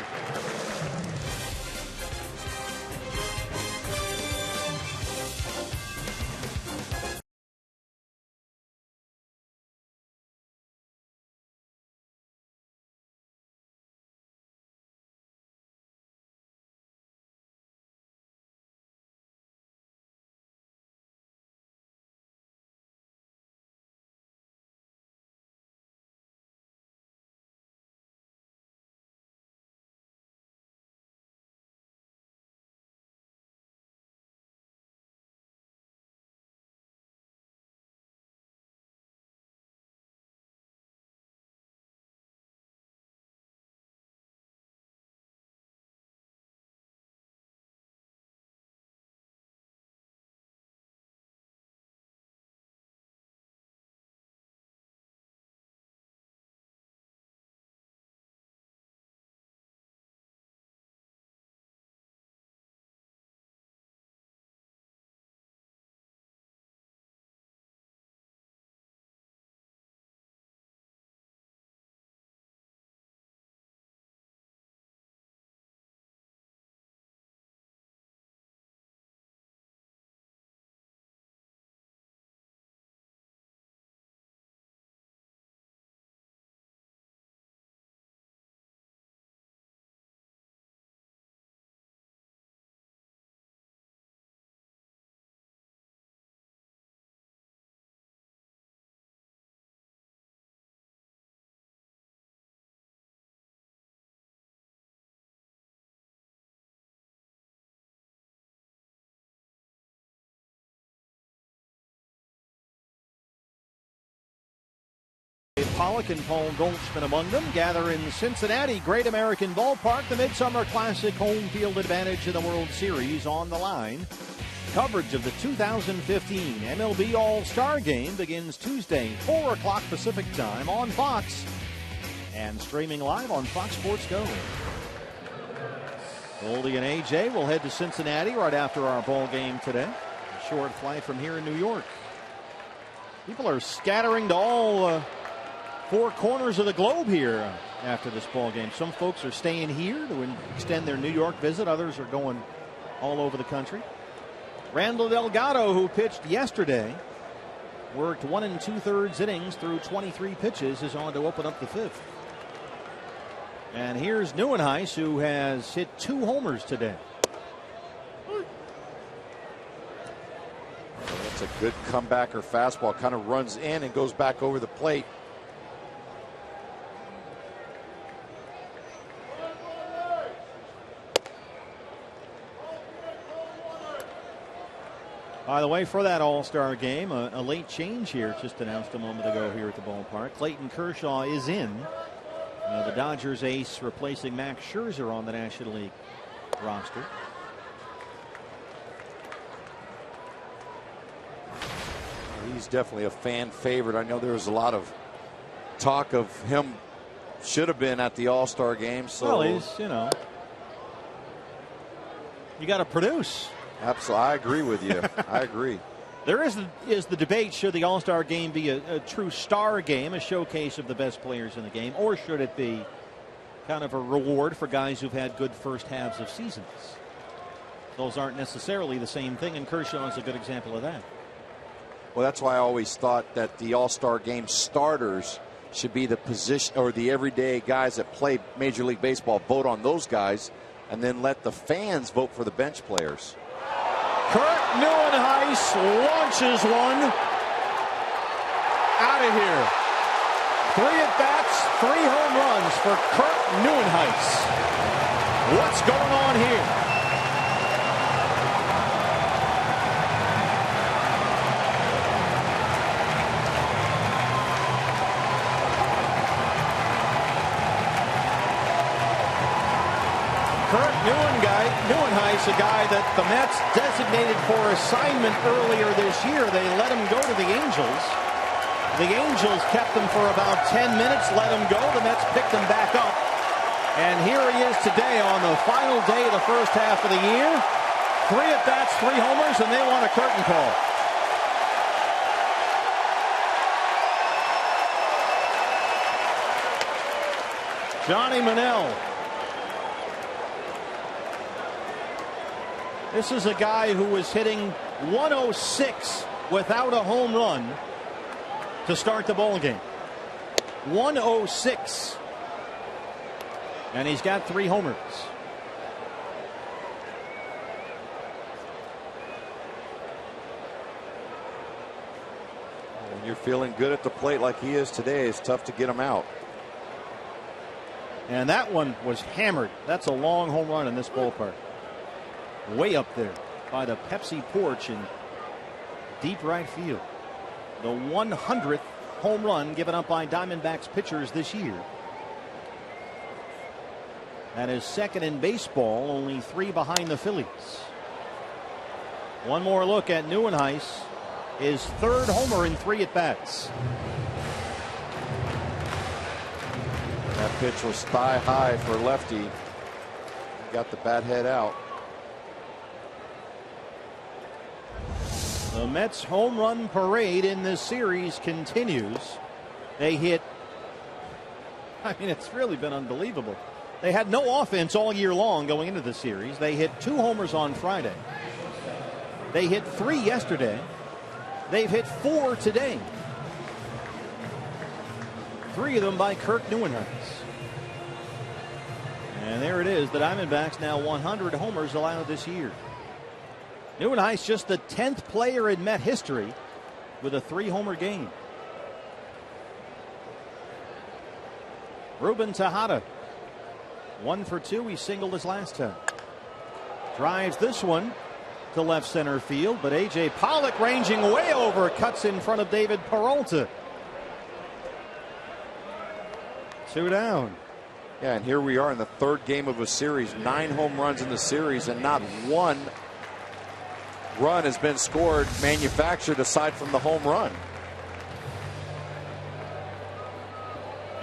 Pollock and Paul Goldschmidt among them, gather in Cincinnati, Great American Ballpark. The Midsummer Classic home field advantage in the World Series on the line. Coverage of the 2015 MLB All-Star Game begins Tuesday, 4 o'clock Pacific Time on Fox and streaming live on Fox Sports Go. Goldie and AJ will head to Cincinnati right after our ball game today. A short flight from here in New York. People are scattering to all four corners of the globe here after this ball game. Some folks are staying here to extend their New York visit. Others are going all over the country. Randall Delgado, who pitched yesterday, worked 1 2/3 innings through 23 pitches, is on to open up the fifth. And here's Neuenhuis, who has hit 2 homers today.
That's a good comebacker fastball. Kind of runs in and goes back over the plate.
By the way, for that All-Star game, a late change here, just announced a moment ago here at the ballpark. Clayton Kershaw is in. The Dodgers ace replacing Max Scherzer on the National League roster.
He's definitely a fan favorite. I know there was a lot of talk of him should have been at the All-Star game. So
well, he's, you got to produce.
Absolutely. I agree with you. I agree.
There is the debate, should the All-Star game be a true star game, a showcase of the best players in the game, or should it be kind of a reward for guys who've had good first halves of seasons? Those aren't necessarily the same thing, and Kershaw is a good example of that.
Well, that's why I always thought that the All-Star game starters should be the position, or the everyday guys that play Major League Baseball vote on those guys, and then let the fans vote for the bench players.
Kurt Neuenhuis launches one out of here. 3 at-bats, 3 home runs for Kurt Neuenhuis. What's going on here? Kurt Neuenhuis, a guy that the Mets designated for assignment earlier this year. They let him go to the Angels. The Angels kept him for about 10 minutes, let him go. The Mets picked him back up. And here he is today on the final day of the first half of the year. 3 at-bats, 3 homers, and they want a curtain call. Johnny Manel. This is a guy who was hitting 106 without a home run to start the ball game. 106. And he's got 3 homers.
When you're feeling good at the plate like he is today, it's tough to get him out.
And that one was hammered. That's a long home run in this ballpark. Way up there by the Pepsi porch in deep right field. The 100th home run given up by Diamondbacks pitchers this year. That is second in baseball, only 3 behind the Phillies. One more look at Neuenhuis, his 3rd homer in 3 at-bats.
That pitch was thigh high for lefty. He got the bat head out.
The Mets home run parade in this series continues. They hit, it's really been unbelievable. They had no offense all year long going into the series. They hit 2 homers on Friday. They hit 3 yesterday. They've hit 4 today. 3 of them by Kurt Neuenhuis. And there it is. The Diamondbacks now 100 homers allowed this year. Neuenhuis just the 10th player in Met history with a 3-homer game. Ruben Tejada, 1 for 2. He singled his last time. Drives this one to left center field, but A.J. Pollock ranging way over, cuts in front of David Peralta. 2 down.
Yeah, and here we are in the third game of a series. 9 home runs in the series, and not one run has been scored, manufactured, aside from the home run.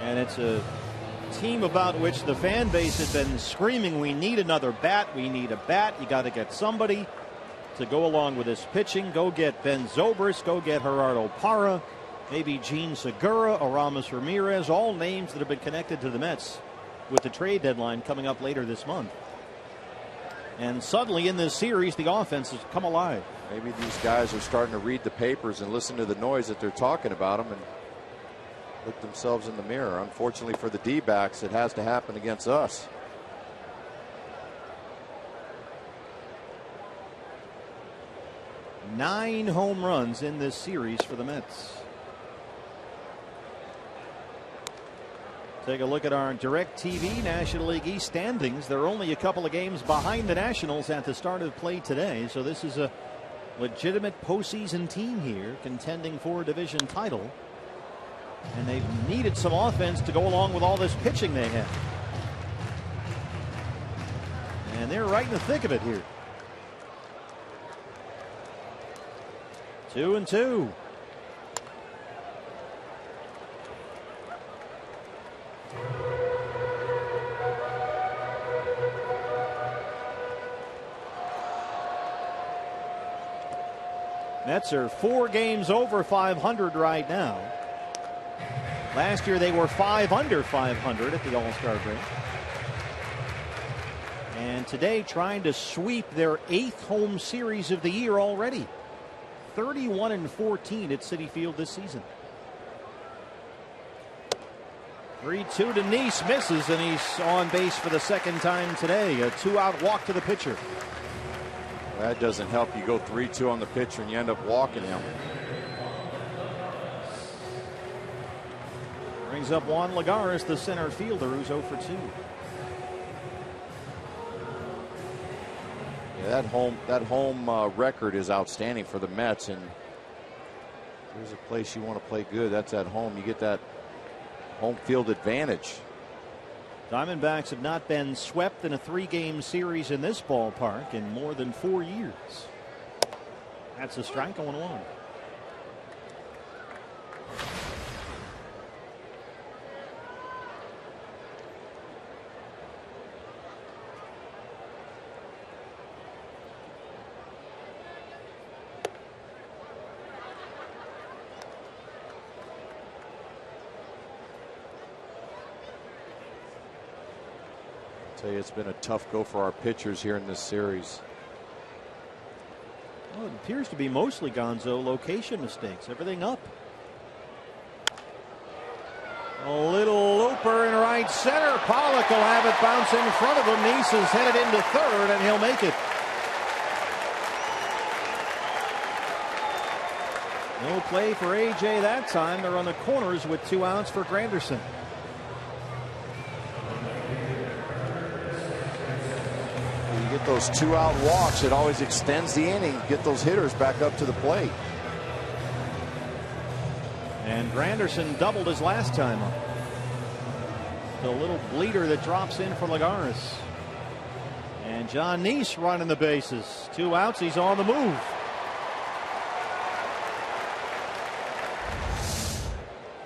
And it's a team about which the fan base had been screaming, we need another bat, we need a bat. You got to get somebody to go along with this pitching. Go get Ben Zobrist, go get Gerardo Parra, maybe Gene Segura, Aramis Ramirez, all names that have been connected to the Mets with the trade deadline coming up later this month. And suddenly in this series, the offense has come alive.
Maybe these guys are starting to read the papers and listen to the noise that they're talking about them and look themselves in the mirror. Unfortunately for the D-backs, it has to happen against us.
Nine home runs in this series for the Mets. Take a look at our DirecTV National League East standings. They're only a couple of games behind the Nationals at the start of play today. So this is a legitimate postseason team here contending for a division title. And they've needed some offense to go along with all this pitching they have. And they're right in the thick of it here. 2-2. Mets are 4 games over 500 right now. Last year they were 5 under 500 at the All-Star break. And today trying to sweep their 8th home series of the year already. 31-14 at Citi Field this season. 3-2 to Nice, misses, and he's on base for the second time today. A 2-out walk to the pitcher.
That doesn't help. You go 3-2 on the pitcher and you end up walking him.
Brings up Juan Lagares, the center fielder, who's 0 for 2.
Yeah, that home record is outstanding for the Mets, and there's a place you want to play good. That's at home. You get that home field advantage.
Diamondbacks have not been swept in a 3-game series in this ballpark in more than 4 years. That's a strike, 0-1.
Tell you, it's been a tough go for our pitchers here in this series.
Well, it appears to be mostly Gonzo location mistakes. Everything up. A little looper in right center. Pollock will have it bounce in front of him. Nice is headed into third, and he'll make it. No play for A.J. that time. They're on the corners with 2 outs for Granderson.
Get those 2-out walks, it always extends the inning. Get those hitters back up to the plate.
And Granderson doubled his last time up. The little bleeder that drops in for Lagares. And John Nice running the bases. 2 outs, he's on the move.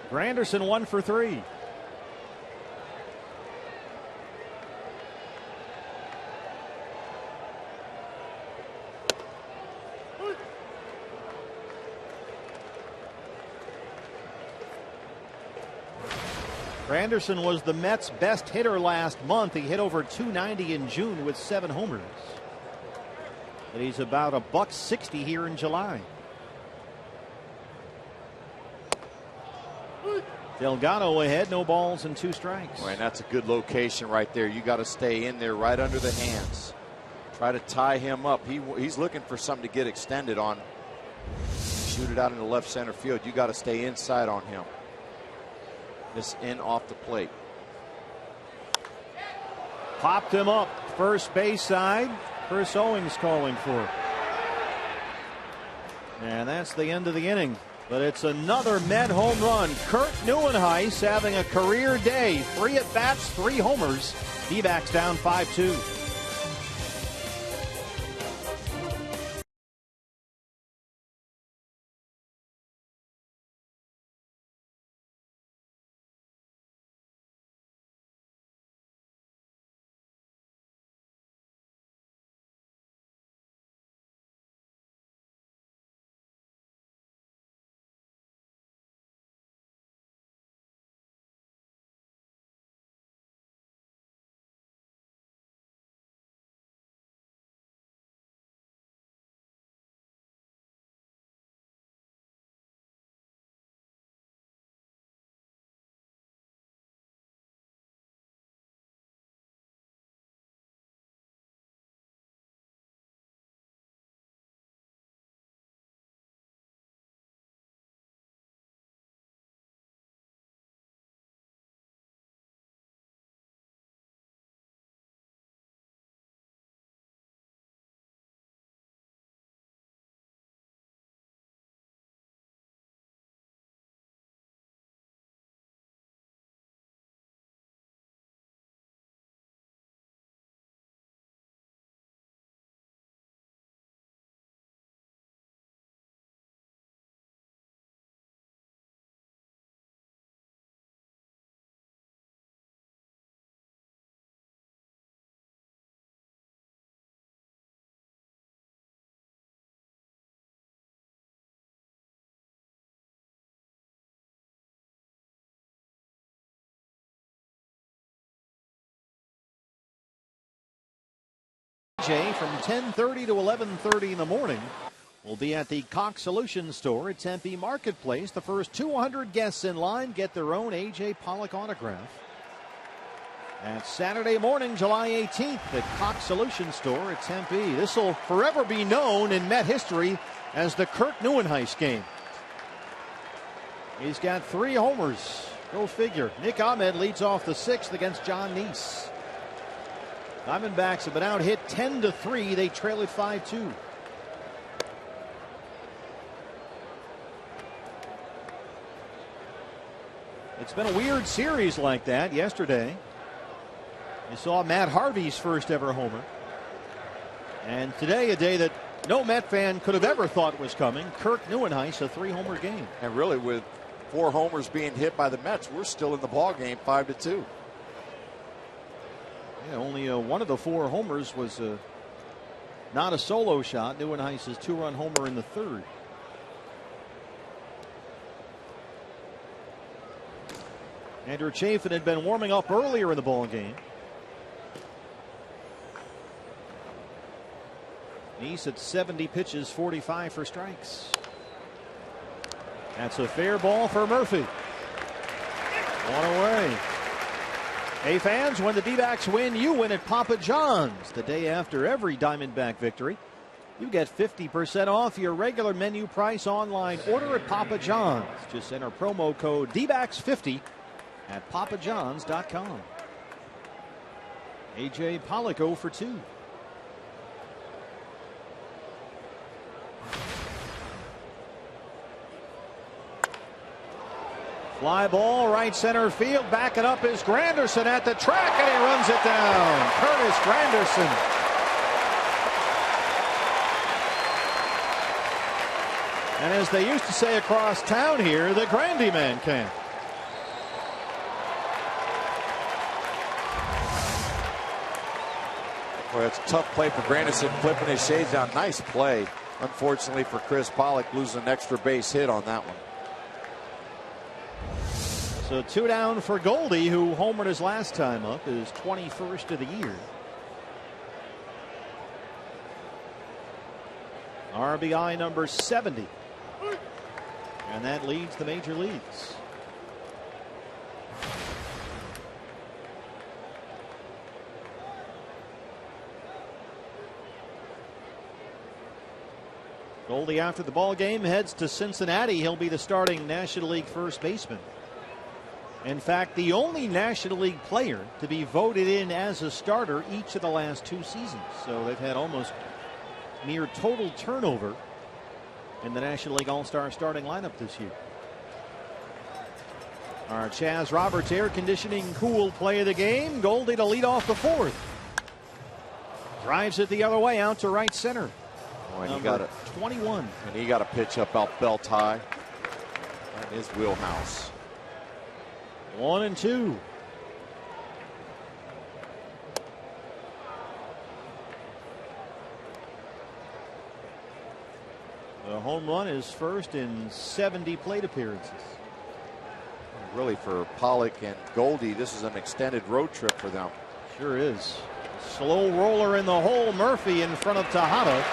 Granderson 1 for 3. Granderson was the Mets' best hitter last month. He hit over 290 in June with 7 homers. But he's about $160 here in July. Delgado ahead, no balls and 2 strikes.
Oh, and that's a good location right there. You got to stay in there right under the hands. Try to tie him up. He's looking for something to get extended on. Shoot it out in the left center field. You got to stay inside on him. This in off the plate.
Popped him up first base side. Chris Owings calling for it. And that's the end of the inning. But it's another Met home run. Kurt Neuenhuis having a career day. 3 at-bats, 3 homers. D-backs down 5-2. From 10:30 to 11:30 in the morning, we'll be at the Cox Solutions store at Tempe Marketplace. The first 200 guests in line get their own A.J. Pollock autograph. That's Saturday morning, July 18th, at Cox Solutions store at Tempe. This will forever be known in Met history as the Kurt Neuenhuis game. He's got 3 homers. Go figure. Nick Ahmed leads off the 6th against John Neese. Diamondbacks have been out hit 10-3. They trail at 5-2. It's been a weird series like that. Yesterday, you saw Matt Harvey's first ever homer. And today, a day that no Met fan could have ever thought was coming. Kurt Neuenhuis, a 3-homer game.
And really, with 4 homers being hit by the Mets, we're still in the ball game 5-2.
Yeah, only one of the 4 homers was not a solo shot. Neuenhuis' 2-run homer in the 3rd. Andrew Chafin had been warming up earlier in the ball game. Neese at 70 pitches, 45 for strikes. That's a fair ball for Murphy. 1 away. Hey fans, when the D-backs win, you win at Papa John's. The day after every Diamondback victory, you get 50% off your regular menu price online order at Papa John's. Just enter promo code DBACKS50 at papajohns.com. A.J. Pollock 0 for 2. Fly ball, right center field. Backing up is Granderson at the track, and he runs it down. Curtis Granderson. And as they used to say across town here, the Grandy Man can.
Well, it's a tough play for Granderson, flipping his shades down. Nice play. Unfortunately for Chris Pollock, losing an extra base hit on that one.
So 2 down for Goldie, who homered his last time up, his 21st of the year. RBI number 70. And that leads the major leagues. Goldie, after the ball game, heads to Cincinnati. He'll be the starting National League first baseman. In fact, the only National League player to be voted in as a starter each of the last 2 seasons. So they've had almost near total turnover in the National League All-Star starting lineup this year. Our Chaz Roberts air conditioning cool play of the game. Goldie to lead off the fourth. Drives it the other way out to right center.
Oh, and he got it.
21.
And he got a pitch up out belt high. In his wheelhouse.
1-2. The home run is first in 70 plate appearances.
Really, for Pollock and Goldie, this is an extended road trip for them.
Sure is. Slow roller in the hole. Murphy in front of Tejada.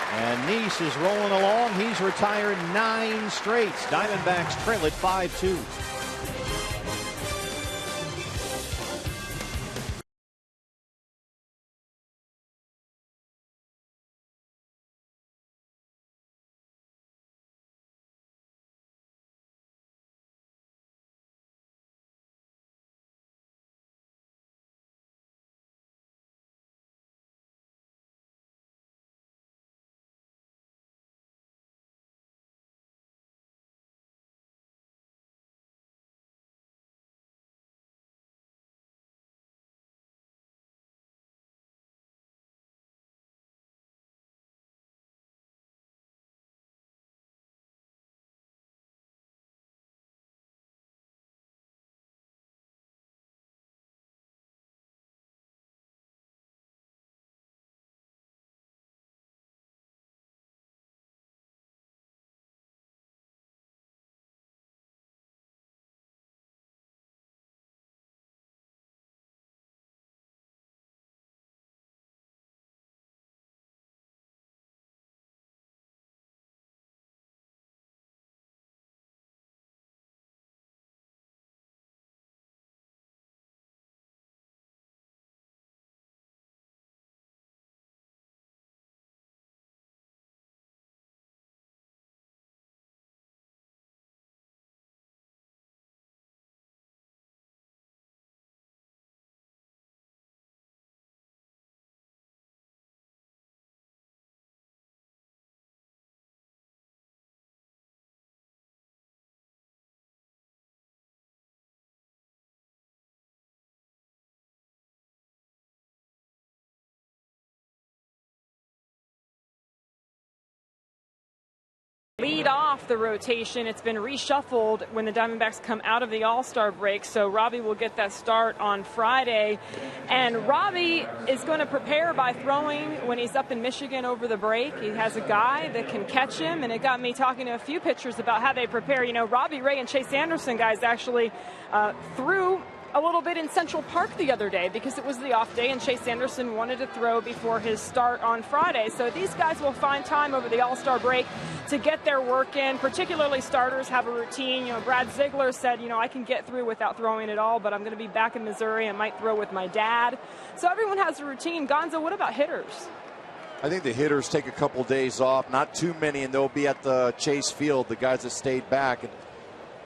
And Nice is rolling along. He's retired 9 straights. Diamondbacks trail it 5-2.
Lead off the rotation. It's been reshuffled when the Diamondbacks come out of the All-Star break, so Robbie will get that start on Friday. And Robbie is going to prepare by throwing when he's up in Michigan over the break. He has a guy that can catch him, and it got me talking to a few pitchers about how they prepare. You know, Robbie Ray and Chase Anderson guys actually threw a little bit in Central Park the other day because it was the off day and Chase Anderson wanted to throw before his start on Friday. So these guys will find time over the All-Star break to get their work in. Particularly starters have a routine. You know, Brad Ziegler said, you know, I can get through without throwing at all, but I'm going to be back in Missouri. I might throw with my dad. So everyone has a routine. Gonzo, what about hitters?
I think the hitters take a couple days off, not too many, and they'll be at the Chase Field, the guys that stayed back. And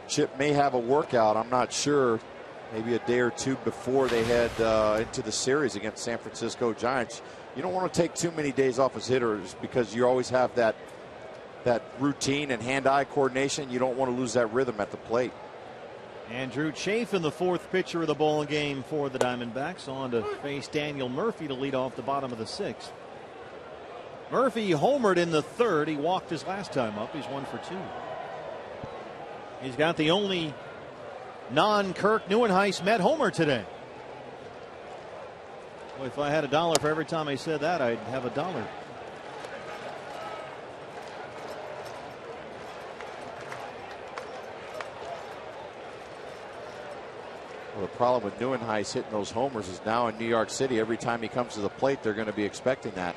Chip may have a workout, I'm not sure. Maybe a day or two before they head into the series against San Francisco Giants. You don't want to take too many days off as hitters because you always have that routine and hand-eye coordination. You don't want to lose that rhythm at the plate.
Andrew Chafin, the fourth pitcher of the ball game for the Diamondbacks, on to face Daniel Murphy to lead off the bottom of the sixth. Murphy homered in the third. He walked his last time up. He's 1 for 2. He's got the only non-Kirk Neuenhuis Met homer today. Well, if I had $1 for every time I said that, I'd have $1.
Well, the problem with Neuenhuis hitting those homers is now in New York City, every time he comes to the plate, they're going to be expecting that.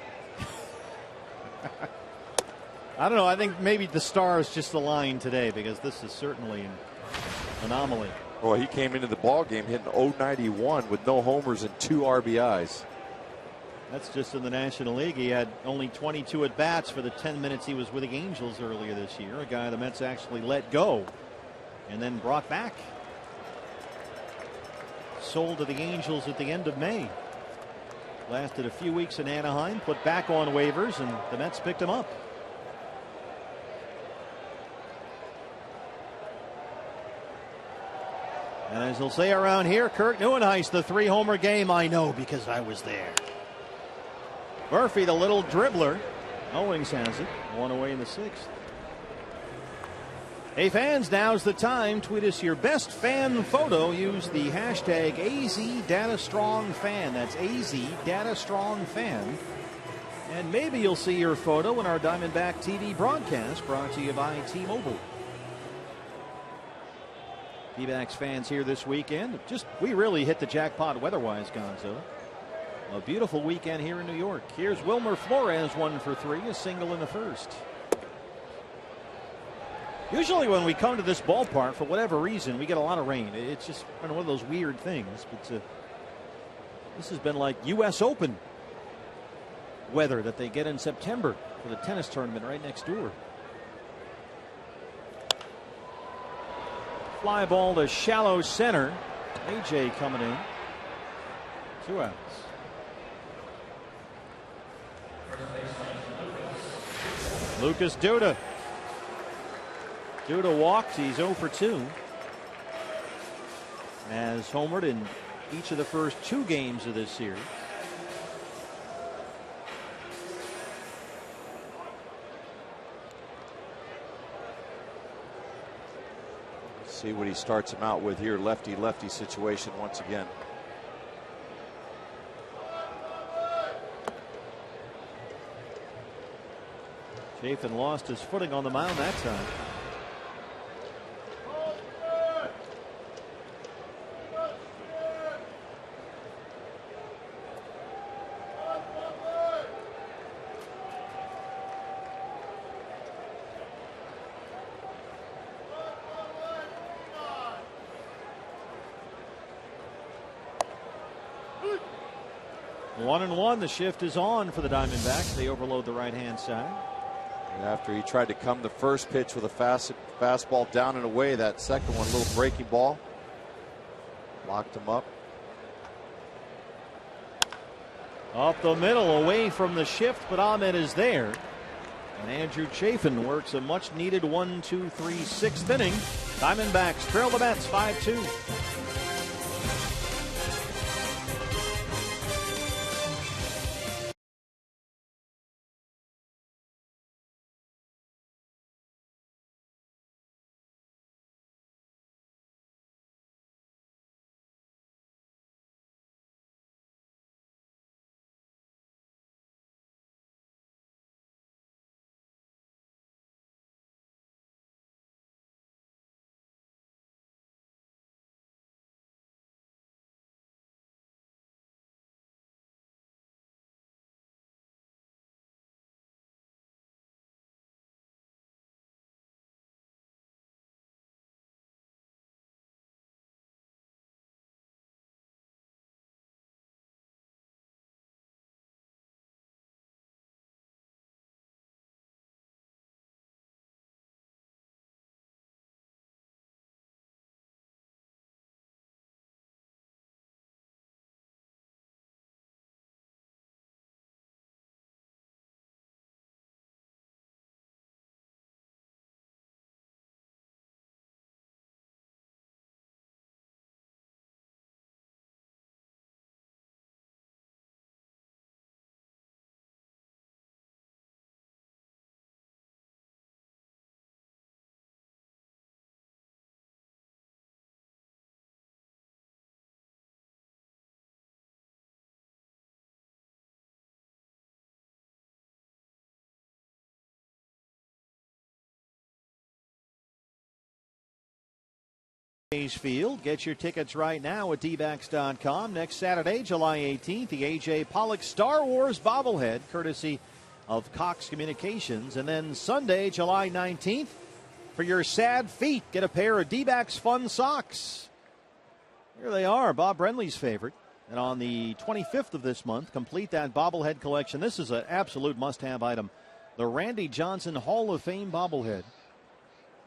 I don't know. I think maybe the stars just aligned today because this is certainly an anomaly.
Well, he came into the ball game hitting .091 with no homers and 2 RBIs.
That's just in the National League. He had only 22 at bats for the 10 minutes he was with the Angels earlier this year. A guy the Mets actually let go and then brought back. Sold to the Angels at the end of May. Lasted a few weeks in Anaheim, put back on waivers, and the Mets picked him up. And as they'll say around here, Kurt Neuenhuis, the 3-homer game. I know because I was there. Murphy, the little dribbler. Owings has it. One away in the 6th. Hey fans, now's the time. Tweet us your best fan photo. Use the hashtag AZDataStrongFan. That's AZDataStrongFan. And maybe you'll see your photo in our Diamondback TV broadcast brought to you by T-Mobile. D-backs fans here this weekend. We really hit the jackpot weather-wise, Gonzo. A beautiful weekend here in New York. Here's Wilmer Flores, 1 for 3, a single in the 1st. Usually when we come to this ballpark, for whatever reason, we get a lot of rain. It's just one of those weird things. But this has been like U.S. Open weather that they get in September for the tennis tournament right next door. Fly ball to shallow center. AJ coming in. 2 outs. Lucas Duda. Duda walked. He's 0 for 2. Has homered in each of the first 2 games of this series.
See what he starts him out with here. Lefty-lefty situation once again.
Chafin lost his footing on the mound that time. One and one. The shift is on for the Diamondbacks. They overload the right-hand side.
After he tried to come the first pitch with a fastball down and away, that second one, a little breaking ball, locked him up.
Up the middle, away from the shift, but Ahmed is there. And Andrew Chafin works a much-needed 1, 2, 3, 6th inning. Diamondbacks trail the Mets 5-2. Field. Get your tickets right now at dbacks.com. Next Saturday, July 18th, the A.J. Pollock Star Wars bobblehead, courtesy of Cox Communications. And then Sunday, July 19th, for your sad feet, get a pair of D-backs Fun Socks. Here they are, Bob Brenly's favorite. And on the 25th of this month, complete that bobblehead collection. This is an absolute must-have item. The Randy Johnson Hall of Fame bobblehead,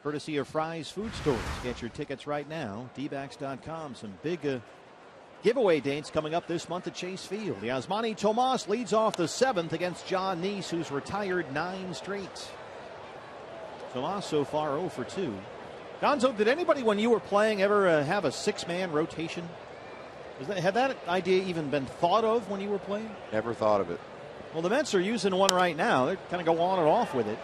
courtesy of Fry's Food Stores. Get your tickets right now, dbacks.com. Some big giveaway dates coming up this month at Chase Field. Yasmani Tomas leads off the 7th against John Neese, who's retired 9 straight. Tomas so far 0 for 2. Gonzo, did anybody when you were playing ever have a 6-man rotation? Had that idea even been thought of when you were playing?
Never thought of it.
Well, the Mets are using one right now. They kind of go on and off with it,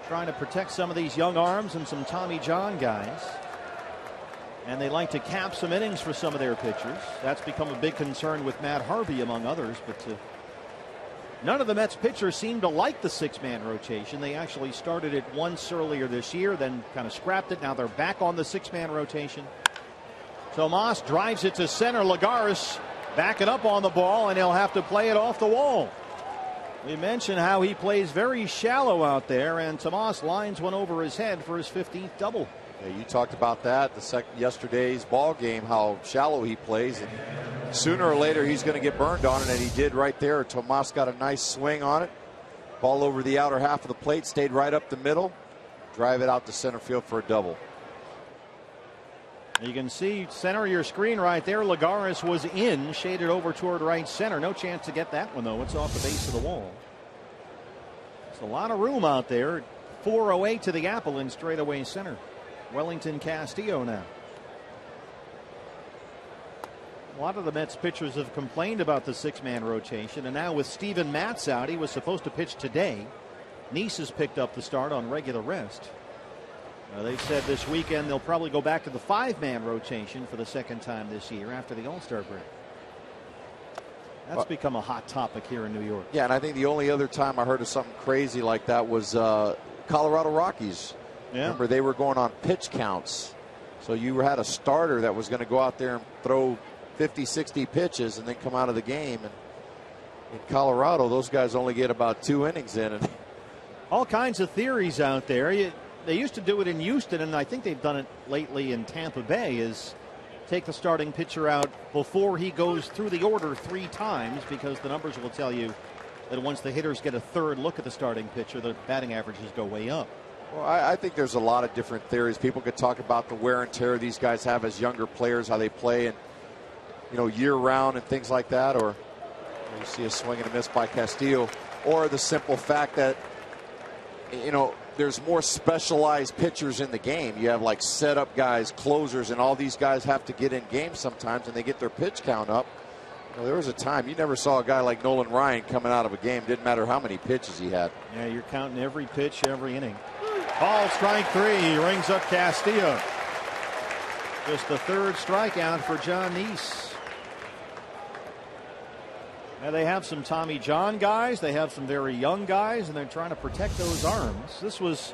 trying to protect some of these young arms and some Tommy John guys. And they like to cap some innings for some of their pitchers. That's become a big concern with Matt Harvey, among others. But none of the Mets pitchers seem to like the 6-man rotation. They actually started it once earlier this year, then kind of scrapped it. Now they're back on the 6-man rotation. Tomas drives it to center. Lagares backing up on the ball, and he'll have to play it off the wall. We mentioned how he plays very shallow out there, and Tomas lines one over his head for his 15th double.
Yeah, you talked about that yesterday's ball game, how shallow he plays, and sooner or later he's going to get burned on it, and he did right there. Tomas got a nice swing on it. Ball over the outer half of the plate, stayed right up the middle, drive it out to center field for a double.
You can see center of your screen right there. Lagares was in, shaded over toward right center. No chance to get that one, though. It's off the base of the wall. There's a lot of room out there. 4-0 to the apple in straightaway center. Wellington Castillo now. A lot of the Mets pitchers have complained about the 6-man rotation, and now with Steven Matz out, he was supposed to pitch today. Nice has picked up the start on regular rest. They said this weekend they'll probably go back to the 5-man rotation for the second time this year after the All-Star break. That's become a hot topic here in New York.
Yeah, and I think the only other time I heard of something crazy like that was Colorado Rockies. Yeah. Remember, they were going on pitch counts. So you had a starter that was going to go out there and throw 50, 60 pitches and then come out of the game. And in Colorado, those guys only get about 2 innings in. And
all kinds of theories out there. They used to do it in Houston, and I think they've done it lately in Tampa Bay, is take the starting pitcher out before he goes through the order 3 times, because the numbers will tell you that once the hitters get a third look at the starting pitcher, the batting averages go way up.
Well, I think there's a lot of different theories. People could talk about the wear and tear these guys have as younger players, how they play, and year round and things like that. Or you see a swing and a miss by Castillo, or the simple fact that there's more specialized pitchers in the game. You have like setup guys, closers, and all these guys have to get in games sometimes, and they get their pitch count up. There was a time you never saw a guy like Nolan Ryan coming out of a game. Didn't matter how many pitches he had.
Yeah, you're counting every pitch, every inning. Ball strike 3. He rings up Castillo. Just the 3rd strikeout for John Nice. Now they have some Tommy John guys. They have some very young guys, and they're trying to protect those arms. This was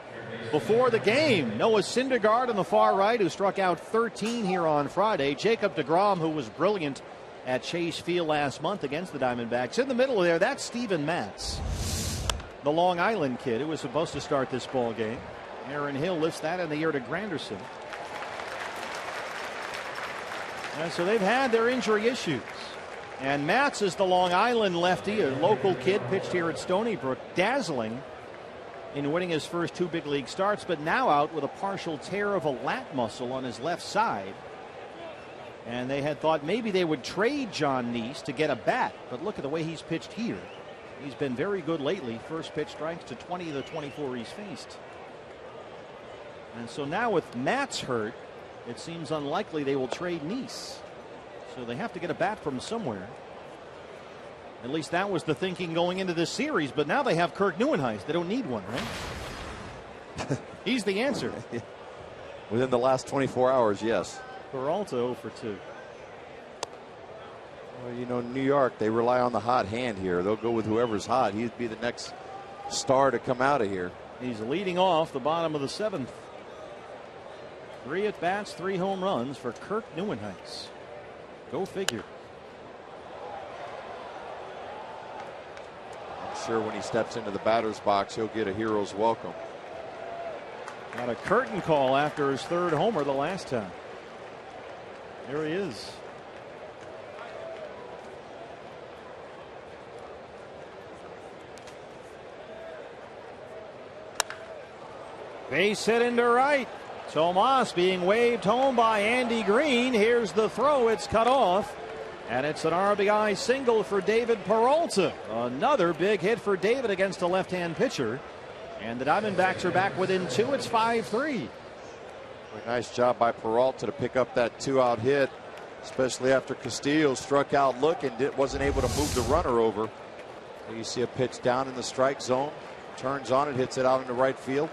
before the game. Noah Syndergaard on the far right, who struck out 13 here on Friday. Jacob deGrom, who was brilliant at Chase Field last month against the Diamondbacks. In the middle there, that's Steven Matz, the Long Island kid who was supposed to start this ball game. Aaron Hill lifts that in the air to Granderson. And so they've had their injury issues. And Matz is the Long Island lefty, a local kid, pitched here at Stony Brook, dazzling in winning his first 2 big league starts, but now out with a partial tear of a lat muscle on his left side. And they had thought maybe they would trade John Nice to get a bat, but look at the way he's pitched here. He's been very good lately. First pitch strikes to 20 of the 24 he's faced. And so now with Matz hurt, it seems unlikely they will trade Nice. So they have to get a bat from somewhere. At least that was the thinking going into this series. But now they have Kirk Neuenhuis. They don't need one, right? He's the answer.
Within the last 24 hours, yes.
Peralta 0 for 2.
Well, New York, they rely on the hot hand here. They'll go with whoever's hot. He'd be the next star to come out of here.
He's leading off the bottom of the 7th. 3 at bats, 3 home runs for Kirk Neuenhuis. Go figure.
I'm sure when he steps into the batter's box, he'll get a hero's welcome.
Got a curtain call after his 3rd homer the last time. There he is. Base hit into right. Tomas being waved home by Andy Green. Here's the throw. It's cut off. And it's an RBI single for David Peralta. Another big hit for David against a left-hand pitcher. And the Diamondbacks are back within 2. It's 5-3.
Nice job by Peralta to pick up that 2-out hit, especially after Castillo struck out looking, wasn't able to move the runner over. You see a pitch down in the strike zone, turns on it, hits it out into right field.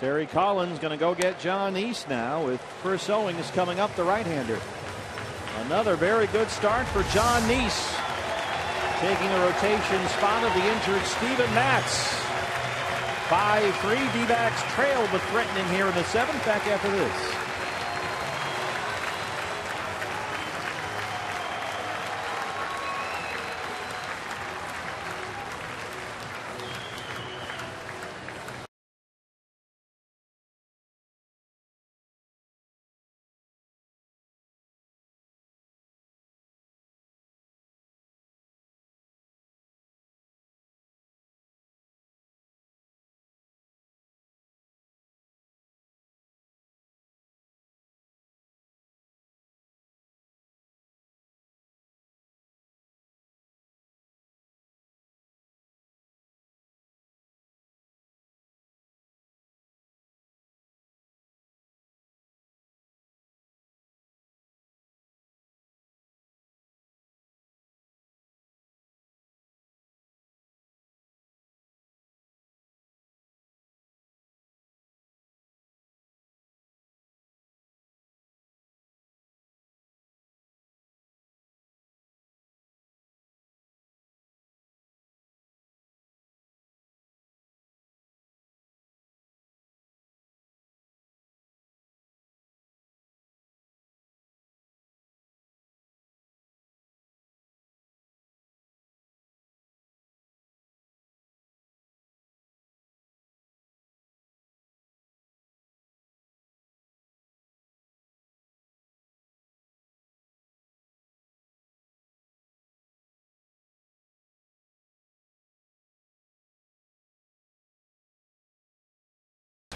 Terry Collins going to go get John East now with Chris Owings coming up, the right-hander. Another very good start for John Neese, taking a rotation spot of the injured Steven Matz. 5-3, D-backs trail, but threatening here in the 7th. Back after this.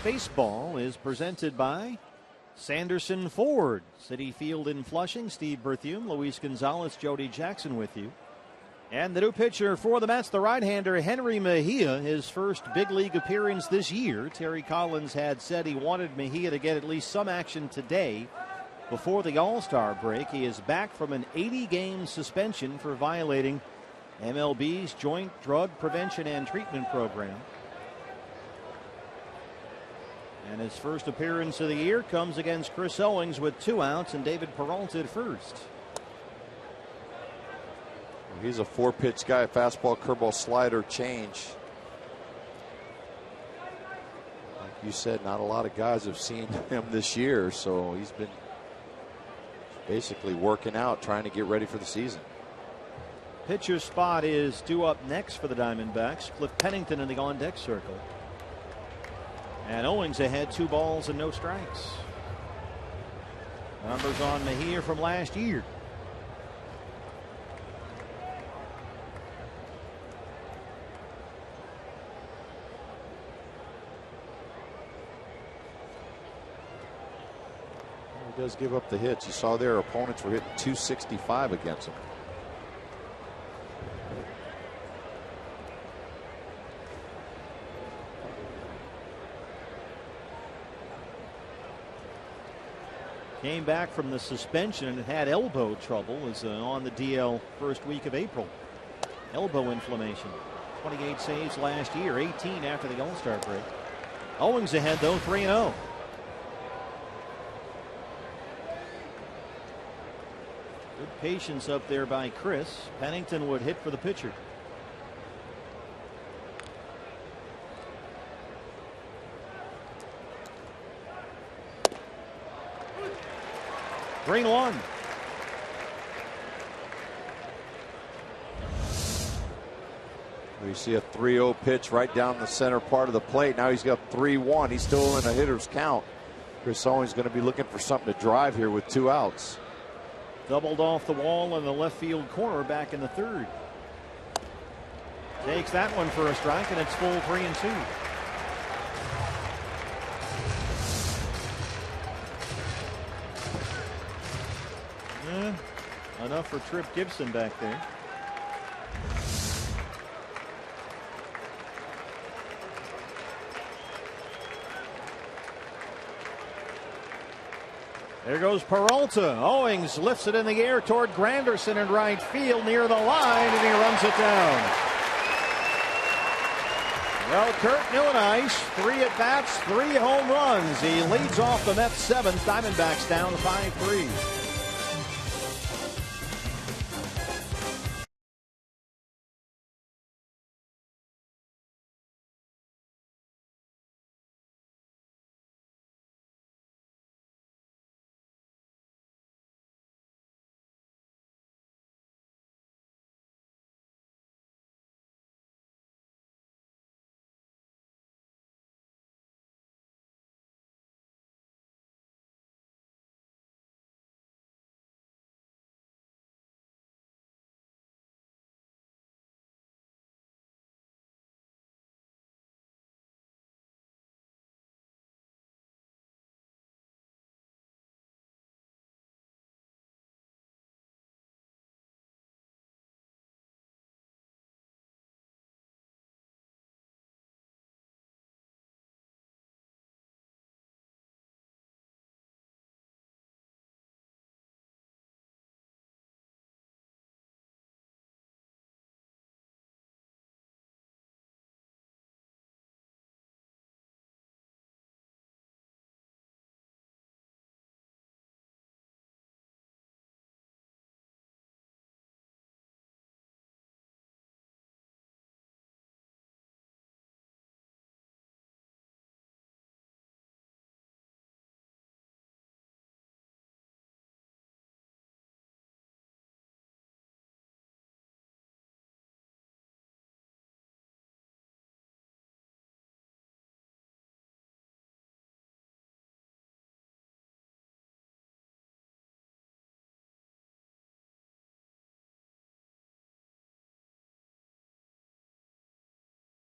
Baseball is presented by Sanderson Ford, City Field in Flushing. Steve Berthiaume, Luis Gonzalez, Jody Jackson with you. And the new pitcher for the Mets, the right-hander Henry Mejia, his first big league appearance this year. Terry Collins had said he wanted Mejia to get at least some action today before the All-Star break. He is back from an 80-game suspension for violating MLB's Joint Drug Prevention and Treatment Program. And his first appearance of the year comes against Chris Owings with 2 outs and David Peralta at first.
He's a 4-pitch guy, fastball, curveball, slider, change. Like you said, not a lot of guys have seen him this year, so he's been basically working out, trying to get ready for the season.
Pitcher spot is due up next for the Diamondbacks. Cliff Pennington in the on-deck circle. And Owings ahead, 2 balls and no strikes. Numbers on Mejia from last year.
He does give up the hits. You saw their opponents were hitting .265 against him.
Came back from the suspension and had elbow trouble. Was on the DL first week of April. Elbow inflammation. 28 saves last year, 18 after the All-Star break. Owings ahead though, 3-0. Good patience up there by Chris. Pennington would hit for the pitcher. Bring one.
You see a 3-0 pitch right down the center part of the plate. Now he's got 3-1. He's still in a hitter's count. Chris Owings going to be looking for something to drive here with 2 outs.
Doubled off the wall in the left field corner back in the 3rd. Takes that one for a strike, and it's full 3-2. Enough for Trip Gibson back there. There goes Peralta. Owings lifts it in the air toward Granderson in right field near the line, and he runs it down. Well, Kurt Neuenhuis, 3 at-bats, 3 home runs. He leads off the Mets 7th. Diamondbacks down 5-3.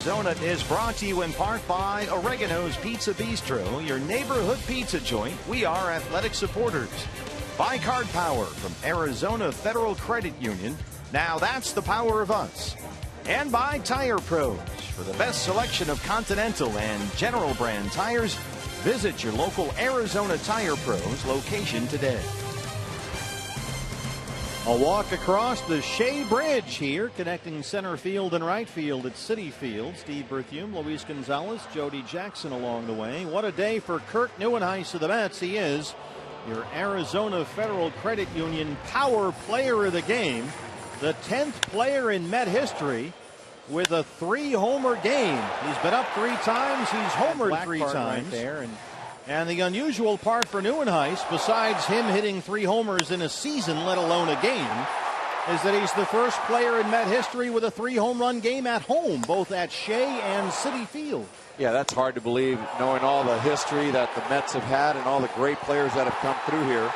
Arizona is brought to you in part by Oregano's Pizza Bistro, your neighborhood pizza joint. We are athletic supporters. By Card Power from Arizona Federal Credit Union. Now that's the power of us. And by Tire Pros. For the best selection of Continental and General brand tires, visit your local Arizona Tire Pros location today.
A walk across the Shea Bridge here, connecting center field and right field at Citi Field. Steve Berthiaume, Luis Gonzalez, Jody Jackson along the way. What a day for Kurt Neuenhuis of the Mets. He is your Arizona Federal Credit Union Power Player of the game. The 10th player in Met history with a 3-homer game. He's been up 3 times. He's homered 3 times. Right there. And the unusual part for Neuenhuis, besides him hitting 3 homers in a season, let alone a game, is that he's the first player in Met history with a 3-home run game at home, both at Shea and Citi Field.
Yeah, that's hard to believe, knowing all the history that the Mets have had and all the great players that have come through here.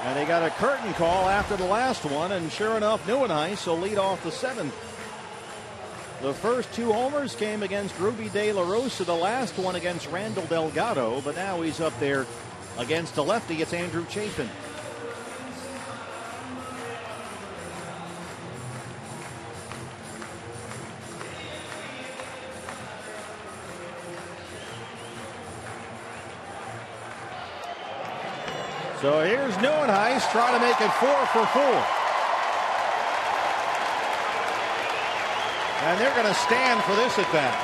And they got a curtain call after the last one, and sure enough, Neuenhuis will lead off the 7th. The first 2 homers came against Ruby De La Rosa, the last one against Randall Delgado, but now he's up there against a lefty. It's Andrew Chafin. So here's Neuenhuis trying to make it 4 for 4. And they're going to stand for this at bat.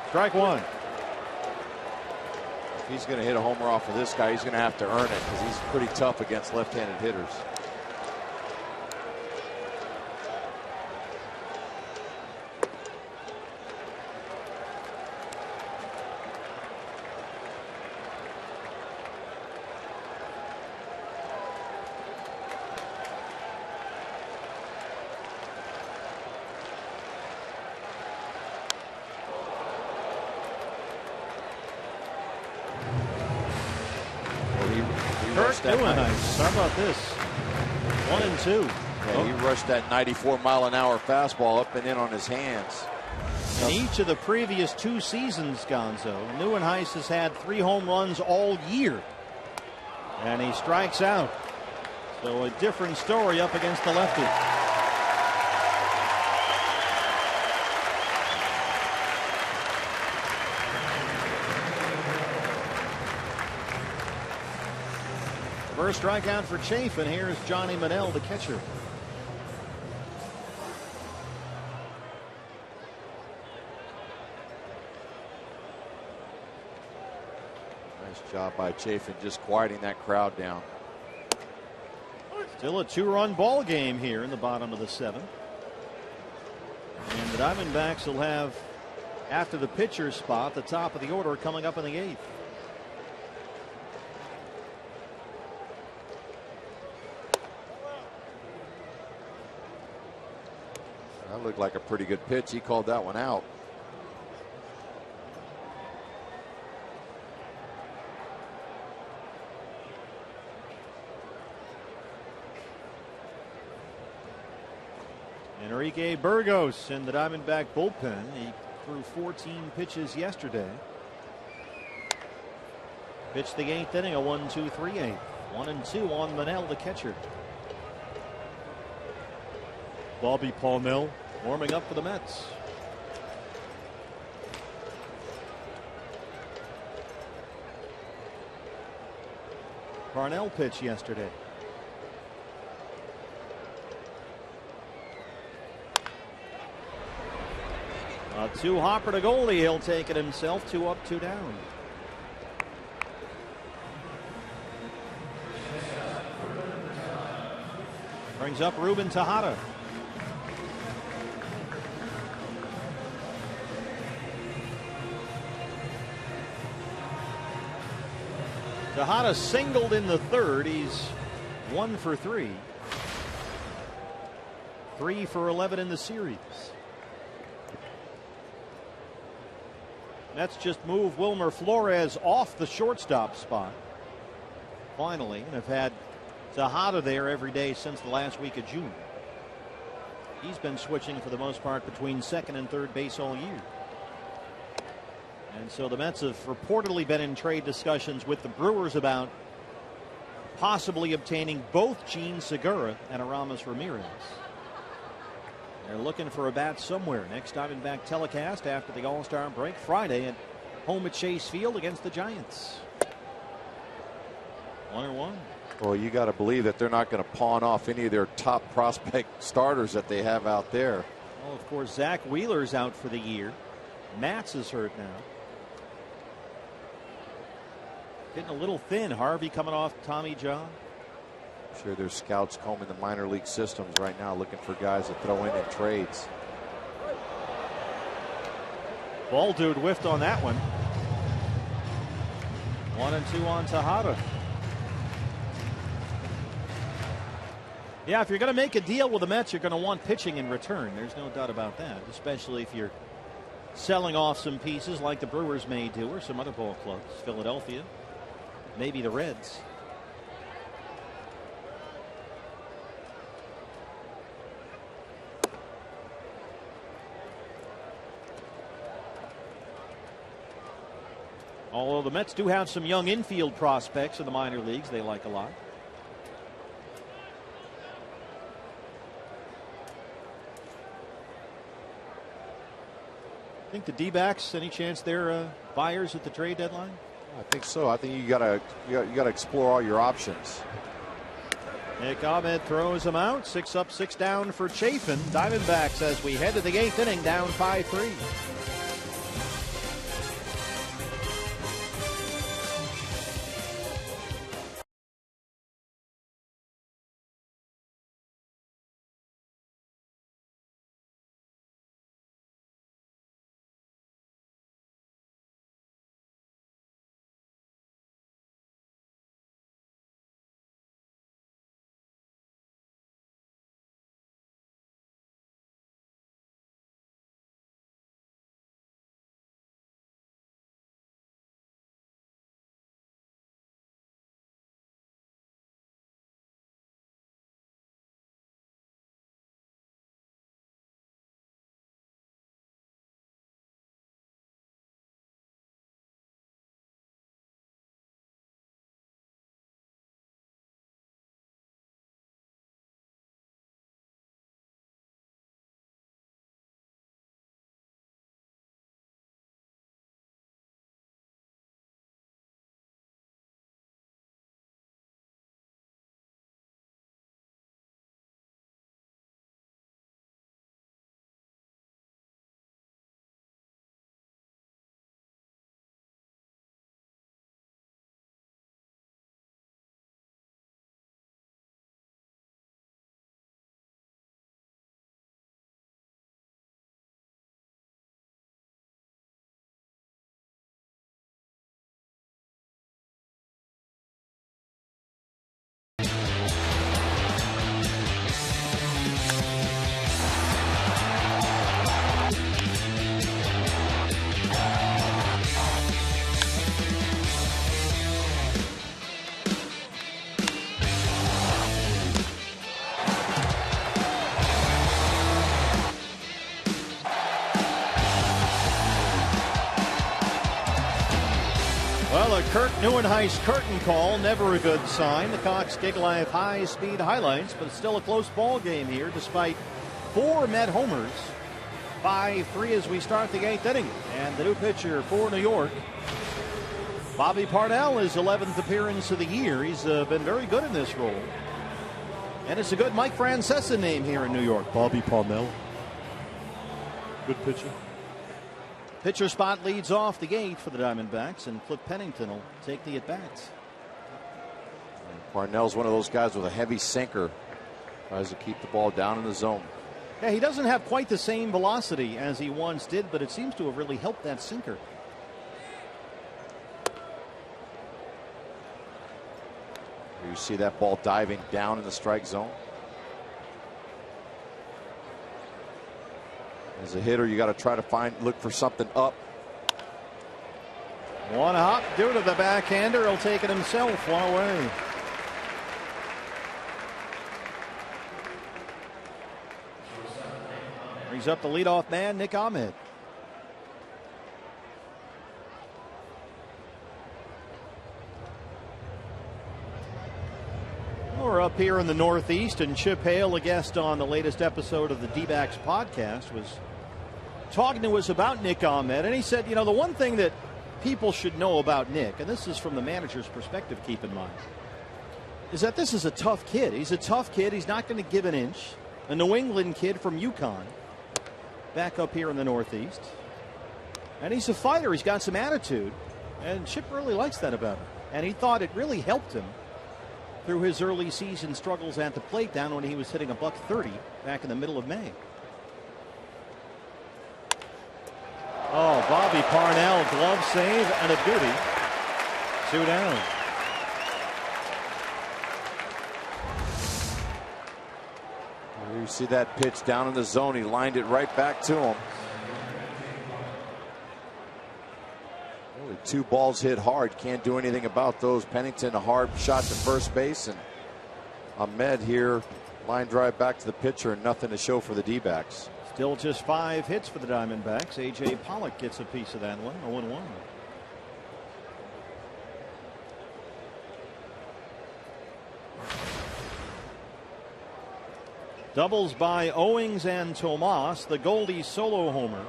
Strike 1.
If he's going to hit a homer off of this guy, he's going to have to earn it because he's pretty tough against left-handed hitters.
How about this? 1-2.
Yeah, he rushed that 94-mile-an-hour fastball up and in on his hands.
In each of the previous 2 seasons, Gonzo, Neuenhuis has had 3 home runs all year. And he strikes out. So a different story up against the lefty. First strikeout for Chafin. Here's Johnny Manel, the catcher.
Nice job by Chafin just quieting that crowd down.
Still a 2-run ball game here in the bottom of the 7th. And the Diamondbacks will have, after the pitcher spot, the top of the order coming up in the 8th.
That looked like a pretty good pitch. He called that one out.
Enrique Burgos in the Diamondback bullpen. He threw 14 pitches yesterday. Pitched the 8th inning, a 1-2-3 8th. 1-2 on Manel, the catcher. Bobby Pawnell warming up for the Mets. Parnell pitched yesterday. A 2-hopper to Goldie. He'll take it himself. 2 up, 2 down. Brings up Ruben Tejada. Tejada singled in the 3rd. He's 1 for 3. 3 for 11 in the series. Mets just moved Wilmer Flores off the shortstop spot. Finally, and have had Tejada there every day since the last week of June. He's been switching for the most part between 2nd and 3rd base all year. And so the Mets have reportedly been in trade discussions with the Brewers about possibly obtaining both Gene Segura and Aramis Ramirez. They're looking for a bat somewhere. Next Diamondback telecast after the All-Star break Friday at home at Chase Field against the Giants. 1-1.
Well, you got to believe that they're not going to pawn off any of their top prospect starters that they have out there.
Well, of course, Zach Wheeler's out for the year. Matz is hurt now. Getting a little thin. Harvey coming off Tommy John.
I'm sure there's scouts combing the minor league systems right now looking for guys to throw in trades.
Ball dude whiffed on that one. 1-2 on Tejada. Yeah, if you're going to make a deal with the Mets, you're going to want pitching in return. There's no doubt about that, especially if you're selling off some pieces like the Brewers may do, or some other ball clubs, Philadelphia, maybe the Reds. Although the Mets do have some young infield prospects in the minor leagues they like a lot. Think the D-backs, any chance they're buyers at the trade deadline?
I think so. I think you gotta explore all your options.
Nick Ahmed throws them out. 6 up, 6 down for Chafin. Diamondbacks as we head to the 8th inning, down 5-3. Well, a Kurt Neuenhuis curtain call, never a good sign. The Cox Gig Life high-speed highlights, but it's still a close ball game here despite 4 Met homers. 5-3 as we start the 8th inning. And the new pitcher for New York, Bobby Parnell, his 11th appearance of the year. He's been very good in this role. And it's a good Mike Francesa name here in New York. Bobby Parnell. Good pitcher. Pitcher spot leads off the 8th for the Diamondbacks, and Cliff Pennington will take the at-bats.
Parnell's one of those guys with a heavy sinker. Tries to keep the ball down in the zone.
Yeah, he doesn't have quite the same velocity as he once did, but it seems to have really helped that sinker.
You see that ball diving down in the strike zone. As a hitter, you got to try to look for something up.
One hop due to the backhander. He'll take it himself. One away. Brings up the leadoff man, Nick Ahmed. We're up here in the Northeast, and Chip Hale, a guest on the latest episode of the D-Backs podcast, was talking to us about Nick Ahmed, and he said, you know, the one thing that people should know about Nick, and this is from the manager's perspective, keep in mind, is that this is a tough kid. He's a tough kid. He's not going to give an inch. A New England kid from UConn, back up here in the Northeast. And he's a fighter. He's got some attitude, and Chip really likes that about him. And he thought it really helped him through his early season struggles at the plate, down when he was hitting $130 back in the middle of May. Oh, Bobby Parnell, glove save and a beauty. 2 down.
You see that pitch down in the zone. He lined it right back to him. Only 2 balls hit hard. Can't do anything about those. Pennington, a hard shot to first base, and Ahmed here, line drive back to the pitcher, and nothing to show for the D-backs.
Still just 5 hits for the Diamondbacks. A.J. Pollock gets a piece of that one. 0-1. Doubles by Owings and Tomas. The Goldie solo homer.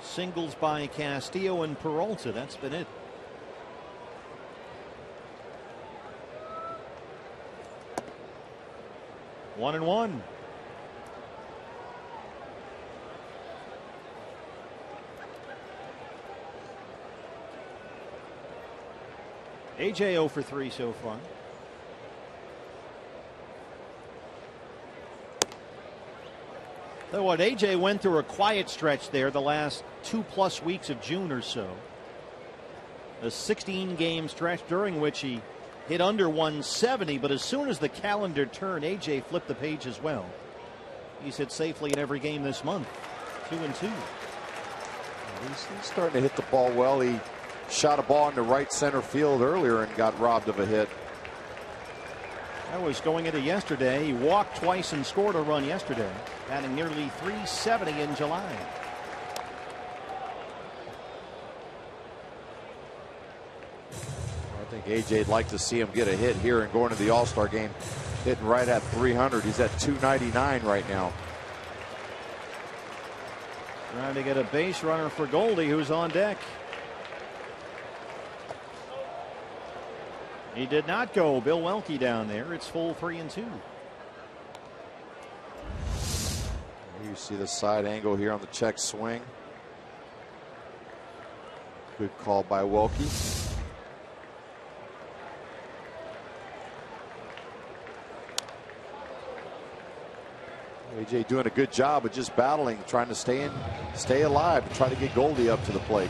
Singles by Castillo and Peralta. That's been it. One and one. AJ 0 for 3 so far. So what, AJ went through a quiet stretch there the last 2+ weeks of June or so. A 16-game stretch during which he hit under 170, but as soon as the calendar turned, AJ flipped the page as well. He's hit safely in every game this month. 2-2.
He's starting to hit the ball well. He shot a ball into right center field earlier and got robbed of a hit.
That was going into yesterday. He walked twice and scored a run yesterday, batting nearly 370 in July.
I think AJ'd like to see him get a hit here and go into the All-Star game hitting right at 300. He's at 299 right now.
Trying to get a base runner for Goldie, who's on deck. He did not go. Bill Welke down there. It's full 3-2.
You see the side angle here on the check swing. Good call by Welke. AJ doing a good job of just battling, trying to stay alive, and try to get Goldie up to the plate.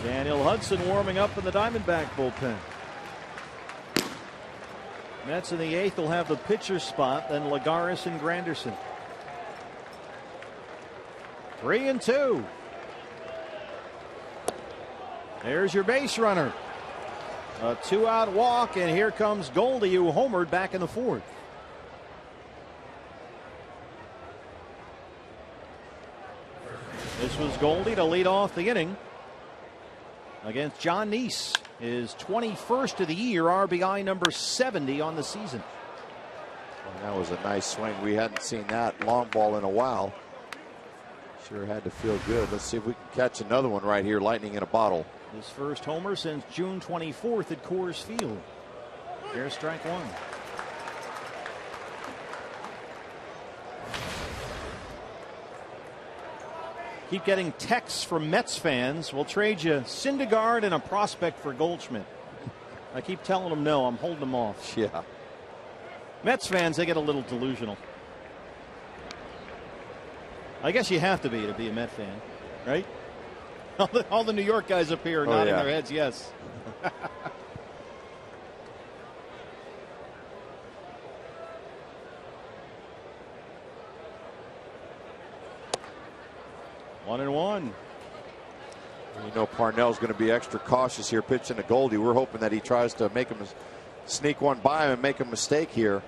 Daniel Hudson warming up in the Diamondback bullpen. Mets in the 8th will have the pitcher spot, then Lagares and Granderson. 3-2. There's your base runner. A 2-out walk, and here comes Goldie, who homered back in the 4th. This was Goldie to lead off the inning. against John Neese. His 21st of the year, RBI number 70 on the season.
Well, that was a nice swing. We hadn't seen that long ball in a while. Sure had to feel good. Let's see if we can catch another one right here. Lightning in a bottle.
His first homer since June 24th at Coors Field. There's strike one. Keep getting texts from Mets fans. We'll trade you Syndergaard and a prospect for Goldschmidt. I keep telling them no. I'm holding them off.
Yeah.
Mets fans, they get a little delusional. I guess you have to be a Met fan, right? All the New York guys up here are nodding their heads yes.
1-1. You know Parnell's going to be extra cautious here pitching to Goldie. We're hoping that he tries to make him sneak one by him and make a mistake here.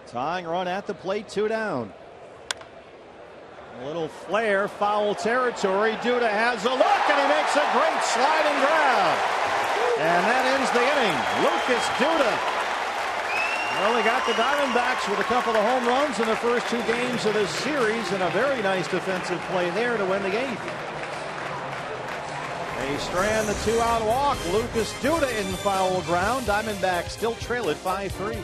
Tying run at the plate, 2 down. A little flare, foul territory. Duda has a look, and he makes a great sliding grab. And that ends the inning. Lucas Duda. Well, they got the Diamondbacks with a couple of home runs in the first 2 games of this series, and a very nice defensive play there to win the 8th. They strand the 2-out walk. Lucas Duda in foul ground. Diamondbacks still trail at 5-3.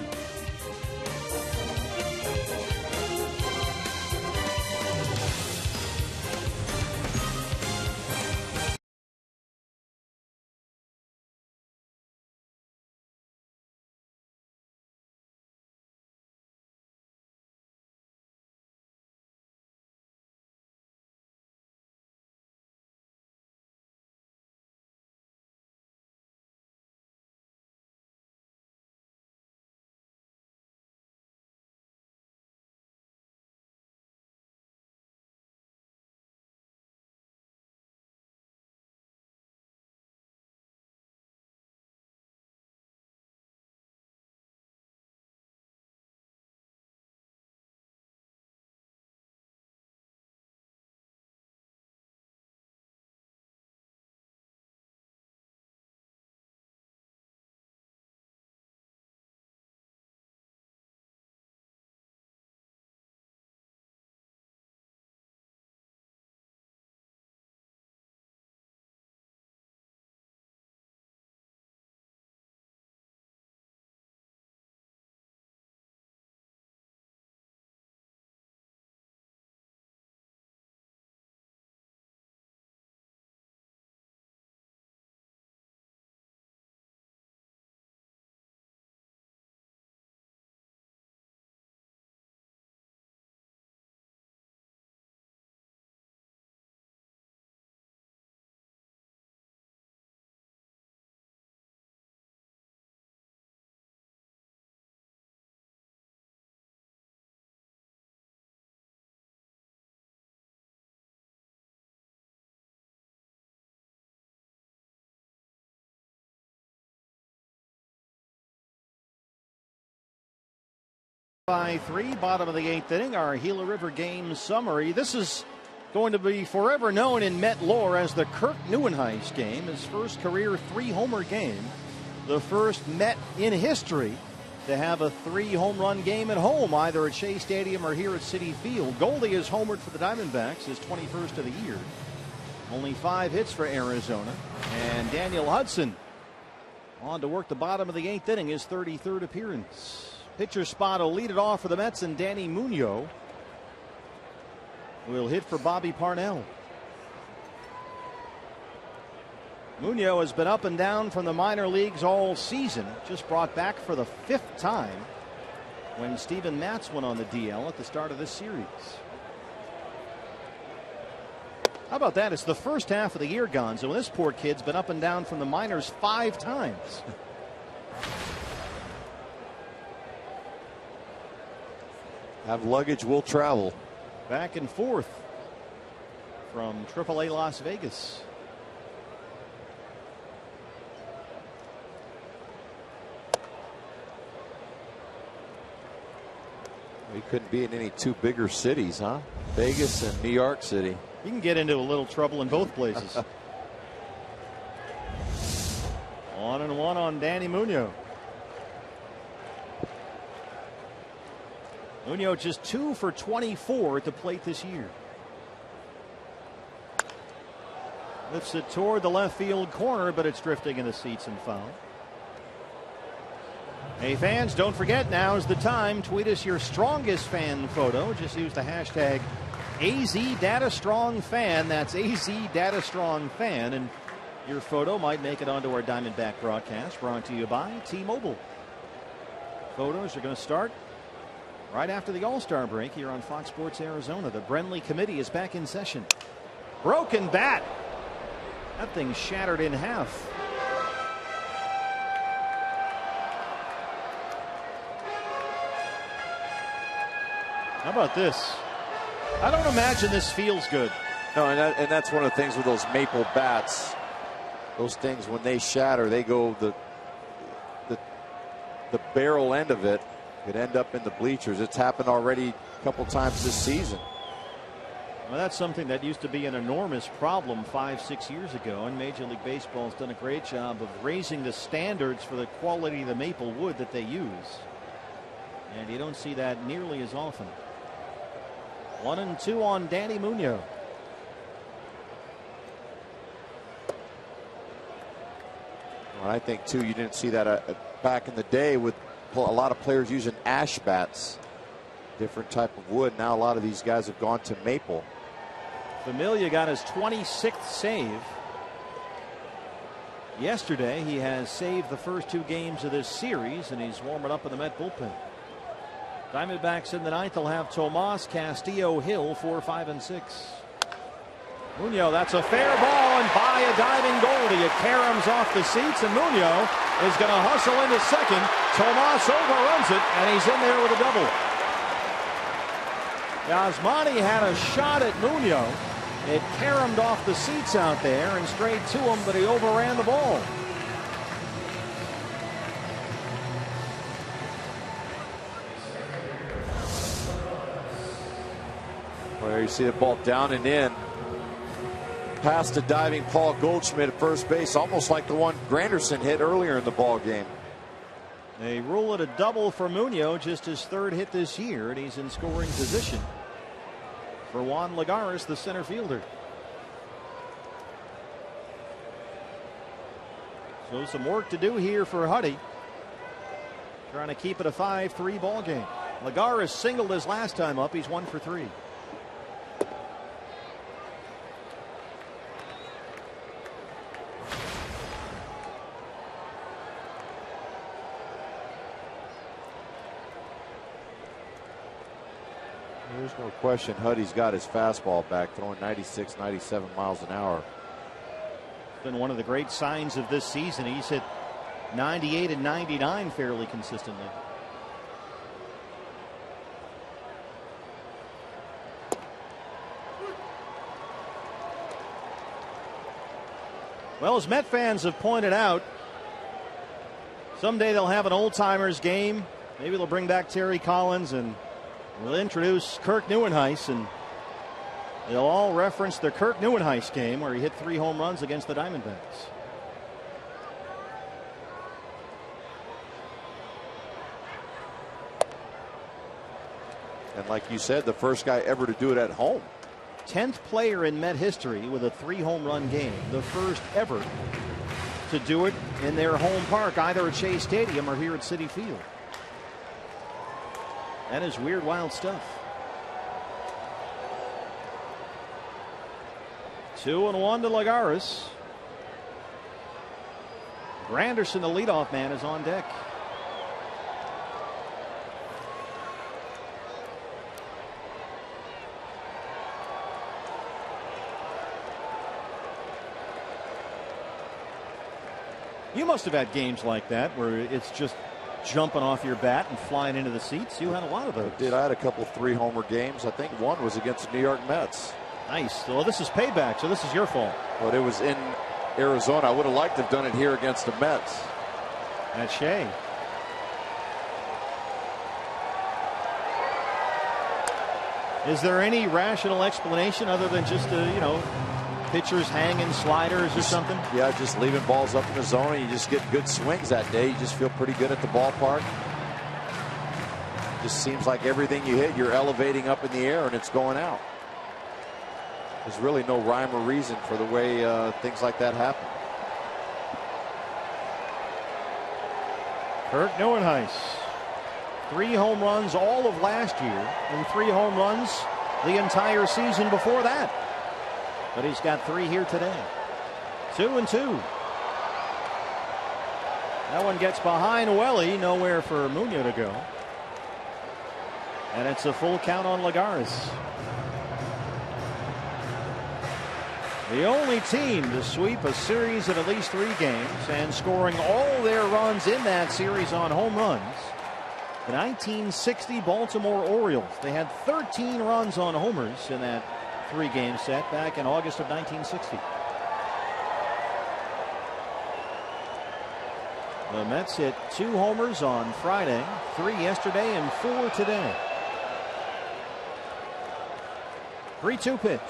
By 3, bottom of the 8th inning, our Gila River game summary. This is going to be forever known in Met lore as the Kirk Neuenhuis game, his first career 3-homer game, the first Met in history to have a 3-home run game at home, either at Shea Stadium or here at Citi Field. Goldie has homered for the Diamondbacks, his 21st of the year. Only 5 hits for Arizona. And Daniel Hudson on to work the bottom of the 8th inning, his 33rd appearance. Pitcher spot will lead it off for the Mets, and Danny Munoz will hit for Bobby Parnell. Munoz has been up and down from the minor leagues all season. Just brought back for the 5th time when Steven Matz went on the DL at the start of this series. How about that? It's the first half of the year, Gonzo, and this poor kid's been up and down from the minors 5 times.
Have luggage, will travel.
Back and forth from AAA Las Vegas.
He couldn't be in any two bigger cities, huh? Vegas and New York City.
You can get into a little trouble in both places. 1-1 on Danny Munoz. Munoz just 2 for 24 at the plate this year. Lifts it toward the left field corner, but it's drifting in the seats and foul. Hey fans, don't forget, now's the time. Tweet us your strongest fan photo. Just use the hashtag AZDataStrongFan. That's AZDataStrongFan. And your photo might make it onto our Diamondback broadcast, brought to you by T-Mobile. Photos are going to start right after the All-Star break here on Fox Sports Arizona. The Brenly Committee is back in session. Broken bat. That thing shattered in half. How about this? I don't imagine this feels good.
No, and that's one of the things with those maple bats. Those things, when they shatter, they go the barrel end of it could end up in the bleachers. It's happened already a couple times this season.
Well, that's something that used to be an enormous problem 5-6 years ago, and Major League Baseball has done a great job of raising the standards for the quality of the maple wood that they use. And you don't see that nearly as often. 1-2 on Danny Munoz.
Well, I think, too, you didn't see that back in the day with a lot of players using ash bats. Different type of wood. Now a lot of these guys have gone to maple.
Familia got his 26th save. Yesterday, he has saved the first 2 games of this series, and he's warming up in the Met bullpen. Diamondbacks in the ninth will have Tomas, Castillo, Hill, 4, 5, and 6. Munoz, that's a fair ball, and by a diving Goldie. It caroms off the seats, and Munoz is going to hustle into second. Tomas overruns it, and he's in there with a double. Yasmani had a shot at Munoz. It caromed off the seats out there and straight to him, but he overran the ball.
Well, you see the ball down and in. Past the diving Paul Goldschmidt at first base, almost like the one Granderson hit earlier in the ball game.
They rule it a double for Munoz, just his 3rd hit this year, and he's in scoring position for Juan Lagares, the center fielder. So some work to do here for Huddy, trying to keep it a 5-3 ball game. Lagares singled his last time up. He's 1 for 3.
There's no question Huddy's got his fastball back, throwing 96, 97 miles an hour.
Been one of the great signs of this season. He's hit 98 and 99 fairly consistently. Well, as Met fans have pointed out, someday they'll have an old-timers game. Maybe they'll bring back Terry Collins, and we'll introduce Kirk Neuenhuis, and they'll all reference the Kirk Neuenhuis game where he hit 3 home runs against the Diamondbacks.
And like you said, the first guy ever to do it at home.
10th player in Met history with a 3 home run game. The first ever to do it in their home park, either at Shea Stadium or here at Citi Field. That is weird, wild stuff. 2-1 to Lagares. Granderson, the leadoff man, is on deck. You must have had games like that where it's just jumping off your bat and flying into the seats. You had a lot of those.
I did. I had a couple 3-homer games. I think one was against the New York Mets.
Nice. Well, this is payback, so this is your fault.
But it was in Arizona. I would have liked to have done it here against the Mets.
At Shea. Is there any rational explanation other than just pitchers hanging sliders or something?
Yeah, just leaving balls up in the zone, and you just get good swings that day. You just feel pretty good at the ballpark. Just seems like everything you hit, you're elevating up in the air and it's going out. There's really no rhyme or reason for the way things like that happen.
Kirk Neuenhuis, 3 home runs all of last year and 3 home runs the entire season before that. But he's got 3 here today. 2-2. That one gets behind Welly, nowhere for Munoz to go. And it's a full count on Lagares. The only team to sweep a series in at least 3 games and scoring all their runs in that series on home runs. The 1960 Baltimore Orioles. They had 13 runs on homers in that 3-game set back in August of 1960. The Mets hit 2 homers on Friday, 3 yesterday, and 4 today. 3-2 pitch.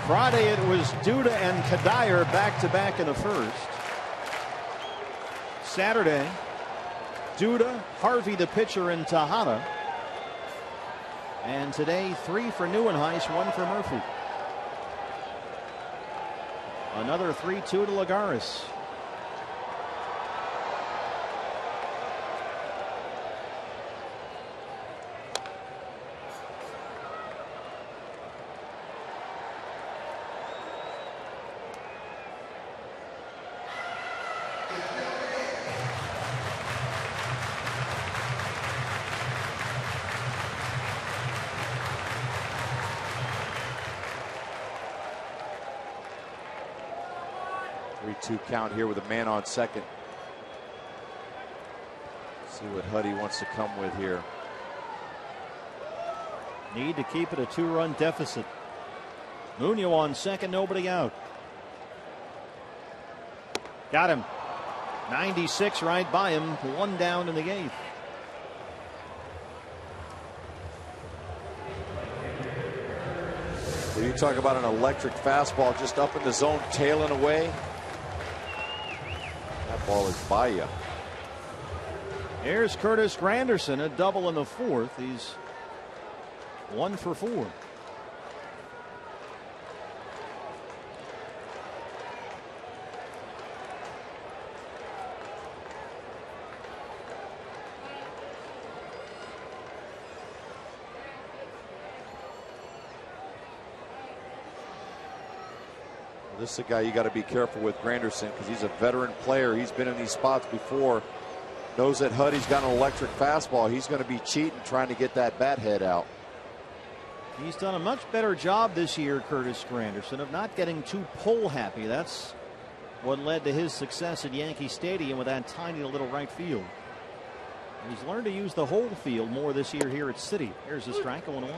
Friday it was Duda and Kadire back-to-back in the first. Saturday, Duda, Harvey the pitcher, and Tejada. And today 3 for Neuenhuis, 1 for Murphy. Another 3-2 to Lagares.
Count here with a man on second. See what Huddy wants to come with here.
Need to keep it a 2-run deficit. Munoz on second, nobody out. Got him. 96 right by him. 1 down in the 8th.
Well, you talk about an electric fastball just up in the zone, tailing away. Ball is by you.
Here's Curtis Granderson, a double in the 4th. He's 1 for 4.
This is a guy you got to be careful with, Granderson, because he's a veteran player. He's been in these spots before. Knows that Huddy's got an electric fastball. He's going to be cheating, trying to get that bat head out.
He's done a much better job this year, Curtis Granderson, of not getting too pull happy. That's what led to his success at Yankee Stadium with that tiny little right field. He's learned to use the whole field more this year here at City. Here's the strike, 0-1.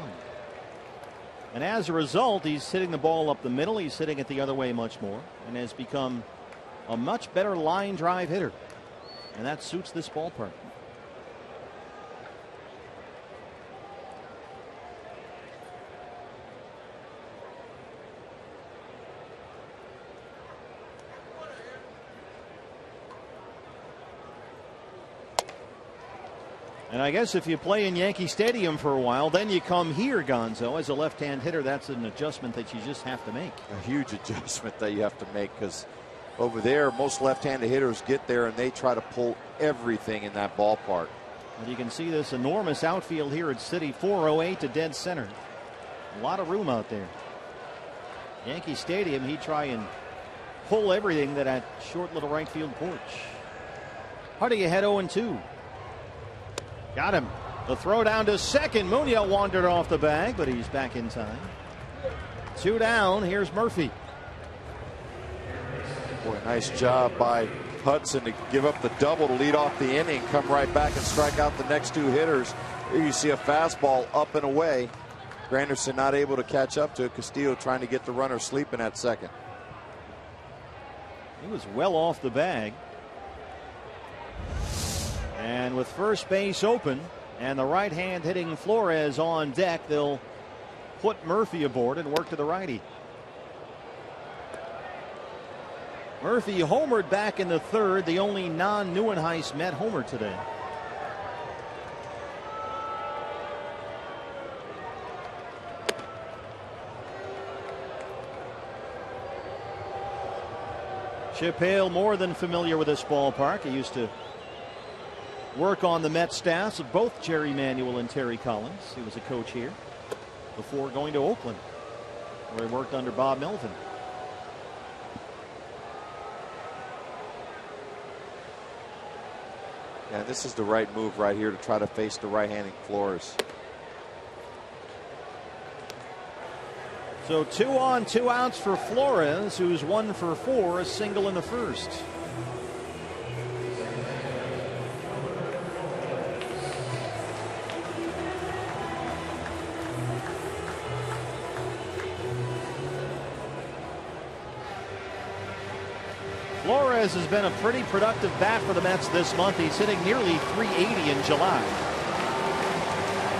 And as a result, he's hitting the ball up the middle. He's hitting it the other way much more and has become a much better line drive hitter. And that suits this ballpark. And I guess if you play in Yankee Stadium for a while, then you come here, Gonzo. As a left-hand hitter, that's an adjustment that you just have to make.
A huge adjustment that you have to make, because over there, most left-handed hitters get there and they try to pull everything in that ballpark.
And you can see this enormous outfield here at City, 408 to dead center. A lot of room out there. Yankee Stadium, he'd try and pull everything to that short little right field porch. Huddy ahead 0-2. Got him. The throw down to second. Munoz wandered off the bag, but he's back in time. 2 down. Here's Murphy.
Boy, nice job by Hudson to give up the double to lead off the inning, come right back and strike out the next 2 hitters. Here you see a fastball up and away. Granderson not able to catch up to Castillo, trying to get the runner sleeping at second.
He was well off the bag. And with first base open and the right hand hitting Flores on deck, they'll put Murphy aboard and work to the righty. Murphy homered back in the third, the only non-Neuenhuis Met homer today. Chip Hale more than familiar with this ballpark. He used to work on the Met staffs of both Jerry Manuel and Terry Collins. He was a coach here before going to Oakland, where he worked under Bob Melvin.
Yeah, this is the right move right here to try to face the right-handing Flores.
So 2 on, 2 outs for Flores, who's 1 for 4, a single in the first. Flores has been a pretty productive bat for the Mets this month. He's hitting nearly 380 in July.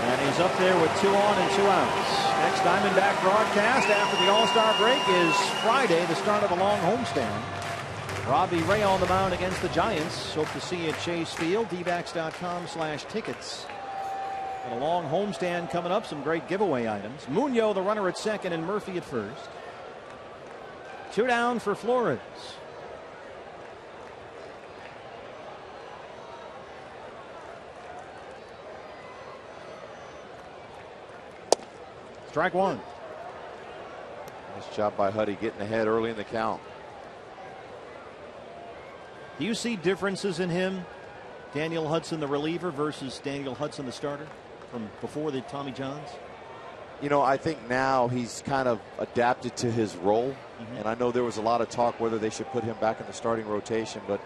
And he's up there with 2 on and 2 outs. Next Diamondback broadcast after the All-Star break is Friday, the start of a long homestand. Robbie Ray on the mound against the Giants. Hope to see you at Chase Field, dbacks.com/tickets. Got a long homestand coming up, some great giveaway items. Munoz, the runner at second, and Murphy at first. 2 down for Flores. Strike 1.
Nice job by Huddy getting ahead early in the count.
Do you see differences in him, Daniel Hudson, the reliever, versus Daniel Hudson, the starter, from before the Tommy Johns?
You know, I think now he's kind of adapted to his role. And I know there was a lot of talk whether they should put him back in the starting rotation. But,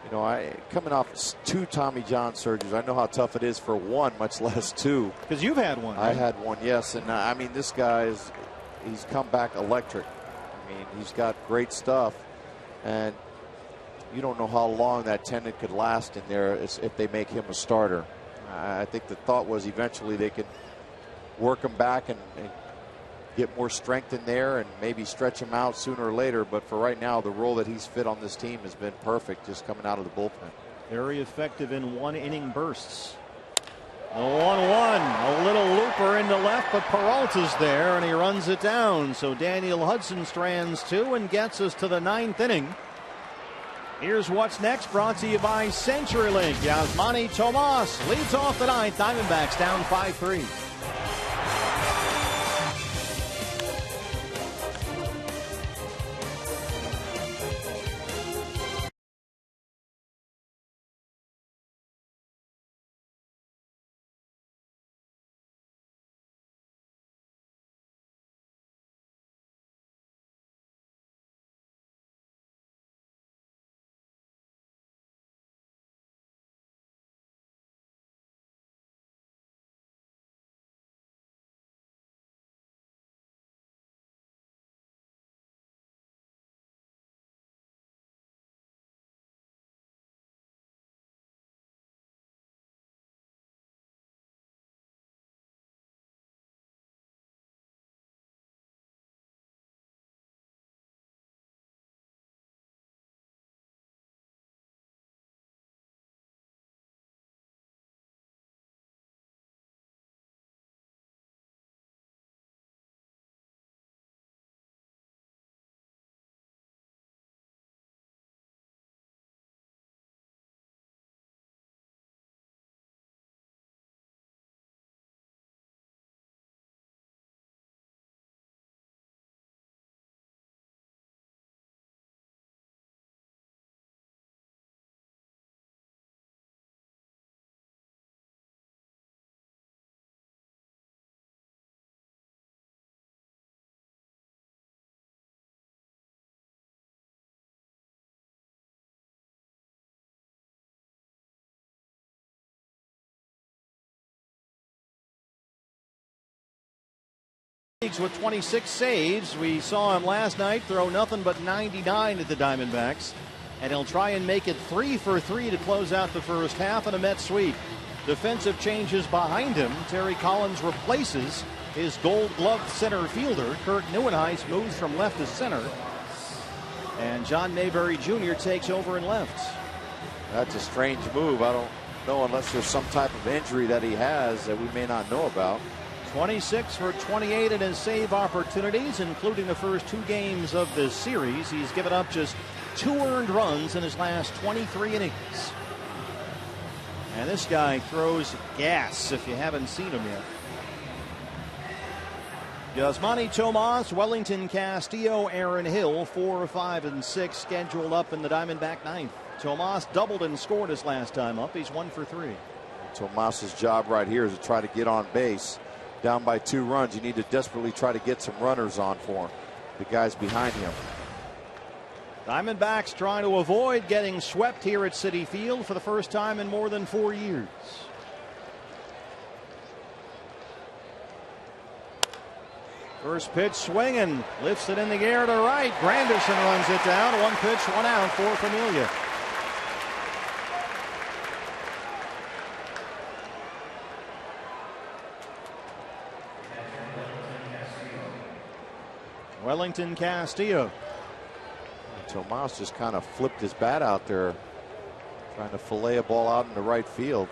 you know, coming off 2 Tommy John surgeries, I know how tough it is for 1, much less 2.
Because you've had one. Right?
I had one, yes. And, I mean, this guy he's come back electric. I mean, he's got great stuff. And you don't know how long that tendon could last in there if they make him a starter. I think the thought was eventually they could work him back and get more strength in there and maybe stretch him out sooner or later. But for right now, the role that he's fit on this team has been perfect, just coming out of the bullpen.
Very effective in 1-inning bursts. The 1-1, a little looper into left, but Peralta's there and he runs it down. So Daniel Hudson strands 2 and gets us to the 9th inning. Here's what's next, brought to you by CenturyLink. Yasmani Tomas leads off the 9th. Diamondbacks down 5-3. With 26 saves. We saw him last night throw nothing but 99 at the Diamondbacks, and he'll try and make it 3 for 3 to close out the first half in a Mets sweep. Defensive changes behind him. Terry Collins replaces his gold-gloved center fielder. Kurt Neuenhuis moves from left to center, and John Mayberry Jr. takes over in left.
That's a strange move. I don't know unless there's some type of injury that he has that we may not know about.
26 for 28 in his save opportunities, including the first 2 games of this series. He's given up just 2 earned runs in his last 23 innings. And this guy throws gas if you haven't seen him yet. Yasmani Tomas, Wellington Castillo, Aaron Hill, 4, 5, and 6 scheduled up in the Diamondback ninth. Tomas doubled and scored his last time up. He's 1 for 3.
Tomas's job right here is to try to get on base. Down by 2 runs, you need to desperately try to get some runners on for him. The guys behind him.
Diamondbacks trying to avoid getting swept here at Citi Field for the first time in more than 4 years. First pitch swinging, lifts it in the air to right. Granderson runs it down. 1 pitch, 1 out for Familia. Wellington Castillo.
Tomas just kind of flipped his bat out there, trying to fillet a ball out in the right field.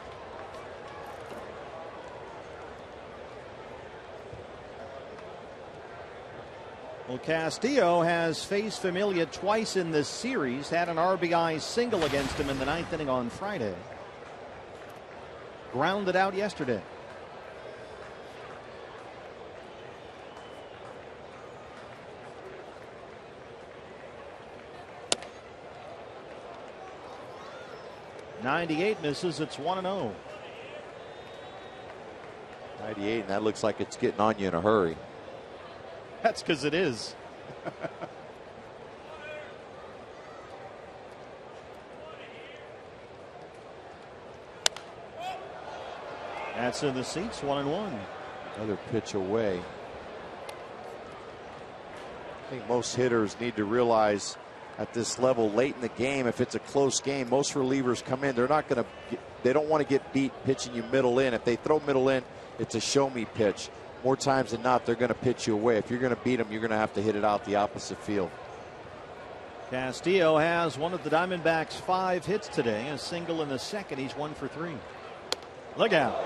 Well, Castillo has faced Familia twice in this series, had an RBI single against him in the 9th inning on Friday. Grounded out yesterday. .98 misses. It's 1-0.
98, and that looks like it's getting on you in a hurry.
That's because it is. That's in the seats. 1-1.
Another pitch away. I think most hitters need to realize at this level late in the game, if it's a close game, most relievers come in. They're not going to. They don't want to get beat pitching you middle in. If they throw middle in, it's a show me pitch. More times than not, they're going to pitch you away. If you're going to beat them, you're going to have to hit it out the opposite field.
Castillo has one of the Diamondbacks' 5 hits today. A single in the second. He's 1 for 3. Look out.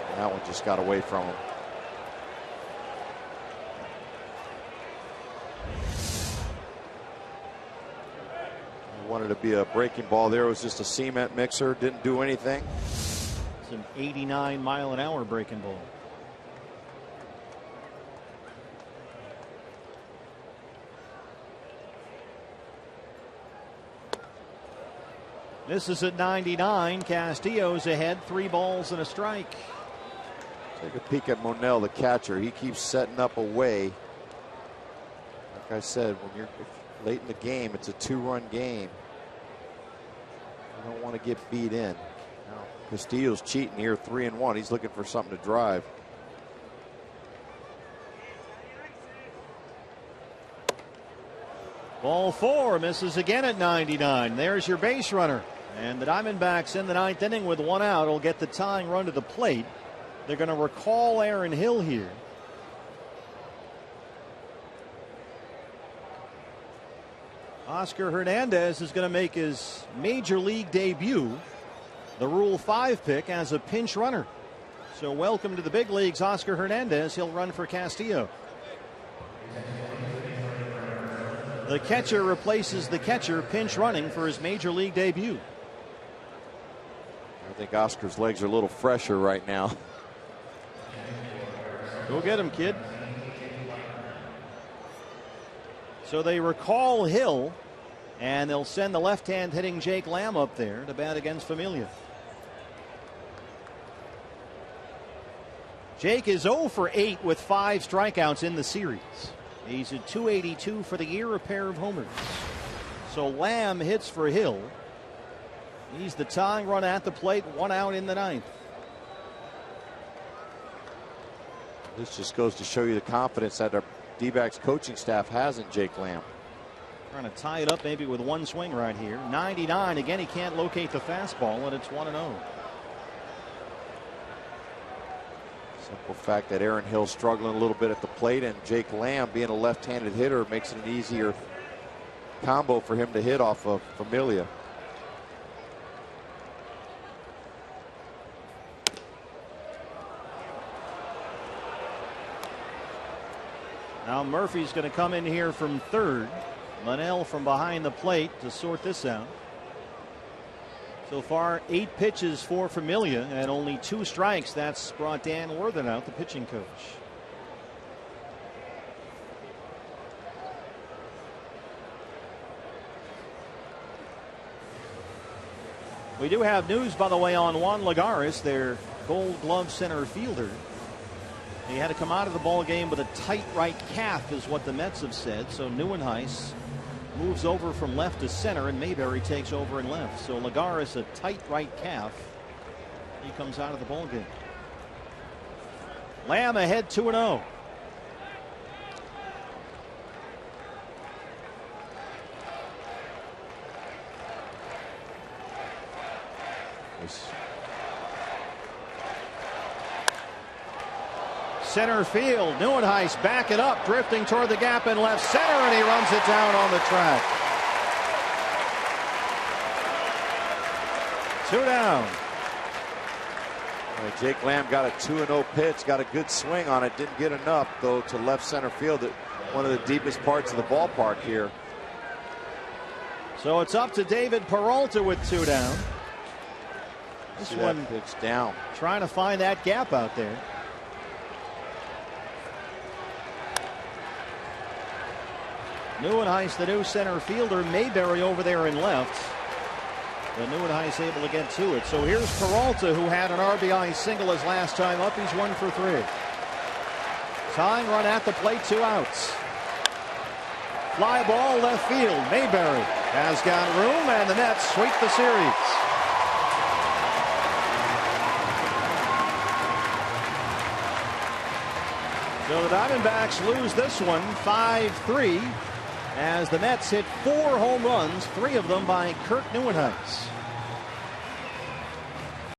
And that one just got away from him. Wanted to be a breaking ball there. It was just a cement mixer. Didn't do anything.
It's an 89-mile-an-hour breaking ball. This is at 99. Castillo's ahead. 3 balls and a strike.
Take a peek at Monell, the catcher. He keeps setting up away. Like I said, when you're late in the game, it's a 2-run game. You don't want to get beat in. Now, Castillo's cheating here, 3-1. He's looking for something to drive.
Ball 4 misses again at 99. There's your base runner. And the Diamondbacks in the 9th inning with 1 out will get the tying run to the plate. They're going to recall Aaron Hill here. Oscar Hernandez is going to make his major league debut, the Rule 5 pick, as a pinch runner. So welcome to the big leagues, Oscar Hernandez. He'll run for Castillo. The catcher replaces the catcher, pinch running for his major league debut.
I think Oscar's legs are a little fresher right now.
Go get him, kid. So they recall Hill, and they'll send the left-hand hitting Jake Lamb up there to bat against Familia. Jake is 0 for 8 with 5 strikeouts in the series. He's at .282 for the year, a pair of homers. So Lamb hits for Hill. He's the tying run at the plate, 1 out in the 9th.
This just goes to show you the confidence that our D-backs coaching staff has in Jake Lamb.
Trying to tie it up maybe with one swing right here. 99. Again, he can't locate the fastball, and it's 1-0.
Simple fact that Aaron Hill's struggling a little bit at the plate, and Jake Lamb, being a left-handed hitter, makes it an easier combo for him to hit off of Familia.
Now Murphy's going to come in here from third. Linnell from behind the plate to sort this out. So far, 8 pitches for Familia and only 2 strikes. That's brought Dan Worthen out, the pitching coach. We do have news, by the way, on Juan Lagares, their Gold Glove center fielder. He had to come out of the ball game with a tight right calf, is what the Mets have said. So Neuenhuis moves over from left to center, and Mayberry takes over in left. So Lagares, a tight right calf. He comes out of the ball game. Lamb ahead 2-0. Center field. Neuenhuis back it up, drifting toward the gap in left center, and he runs it down on the track. 2 down.
Jake Lamb got a 2-0 pitch, got a good swing on it, didn't get enough though to left center field at one of the deepest parts of the ballpark here.
So it's up to David Peralta with 2 down. This one
pitch down,
trying to find that gap out there. Neuenhuis, the new center fielder. Mayberry over there in left. And Neuenhuis able to get to it. So here's Peralta, who had an RBI single his last time up. He's 1 for 3. Tying run at the plate, 2 outs. Fly ball left field. Mayberry has got room, and the Mets sweep the series. So the Diamondbacks lose this one 5-3 as the Mets hit 4 home runs, 3 of them by Kurt Neuenhuis.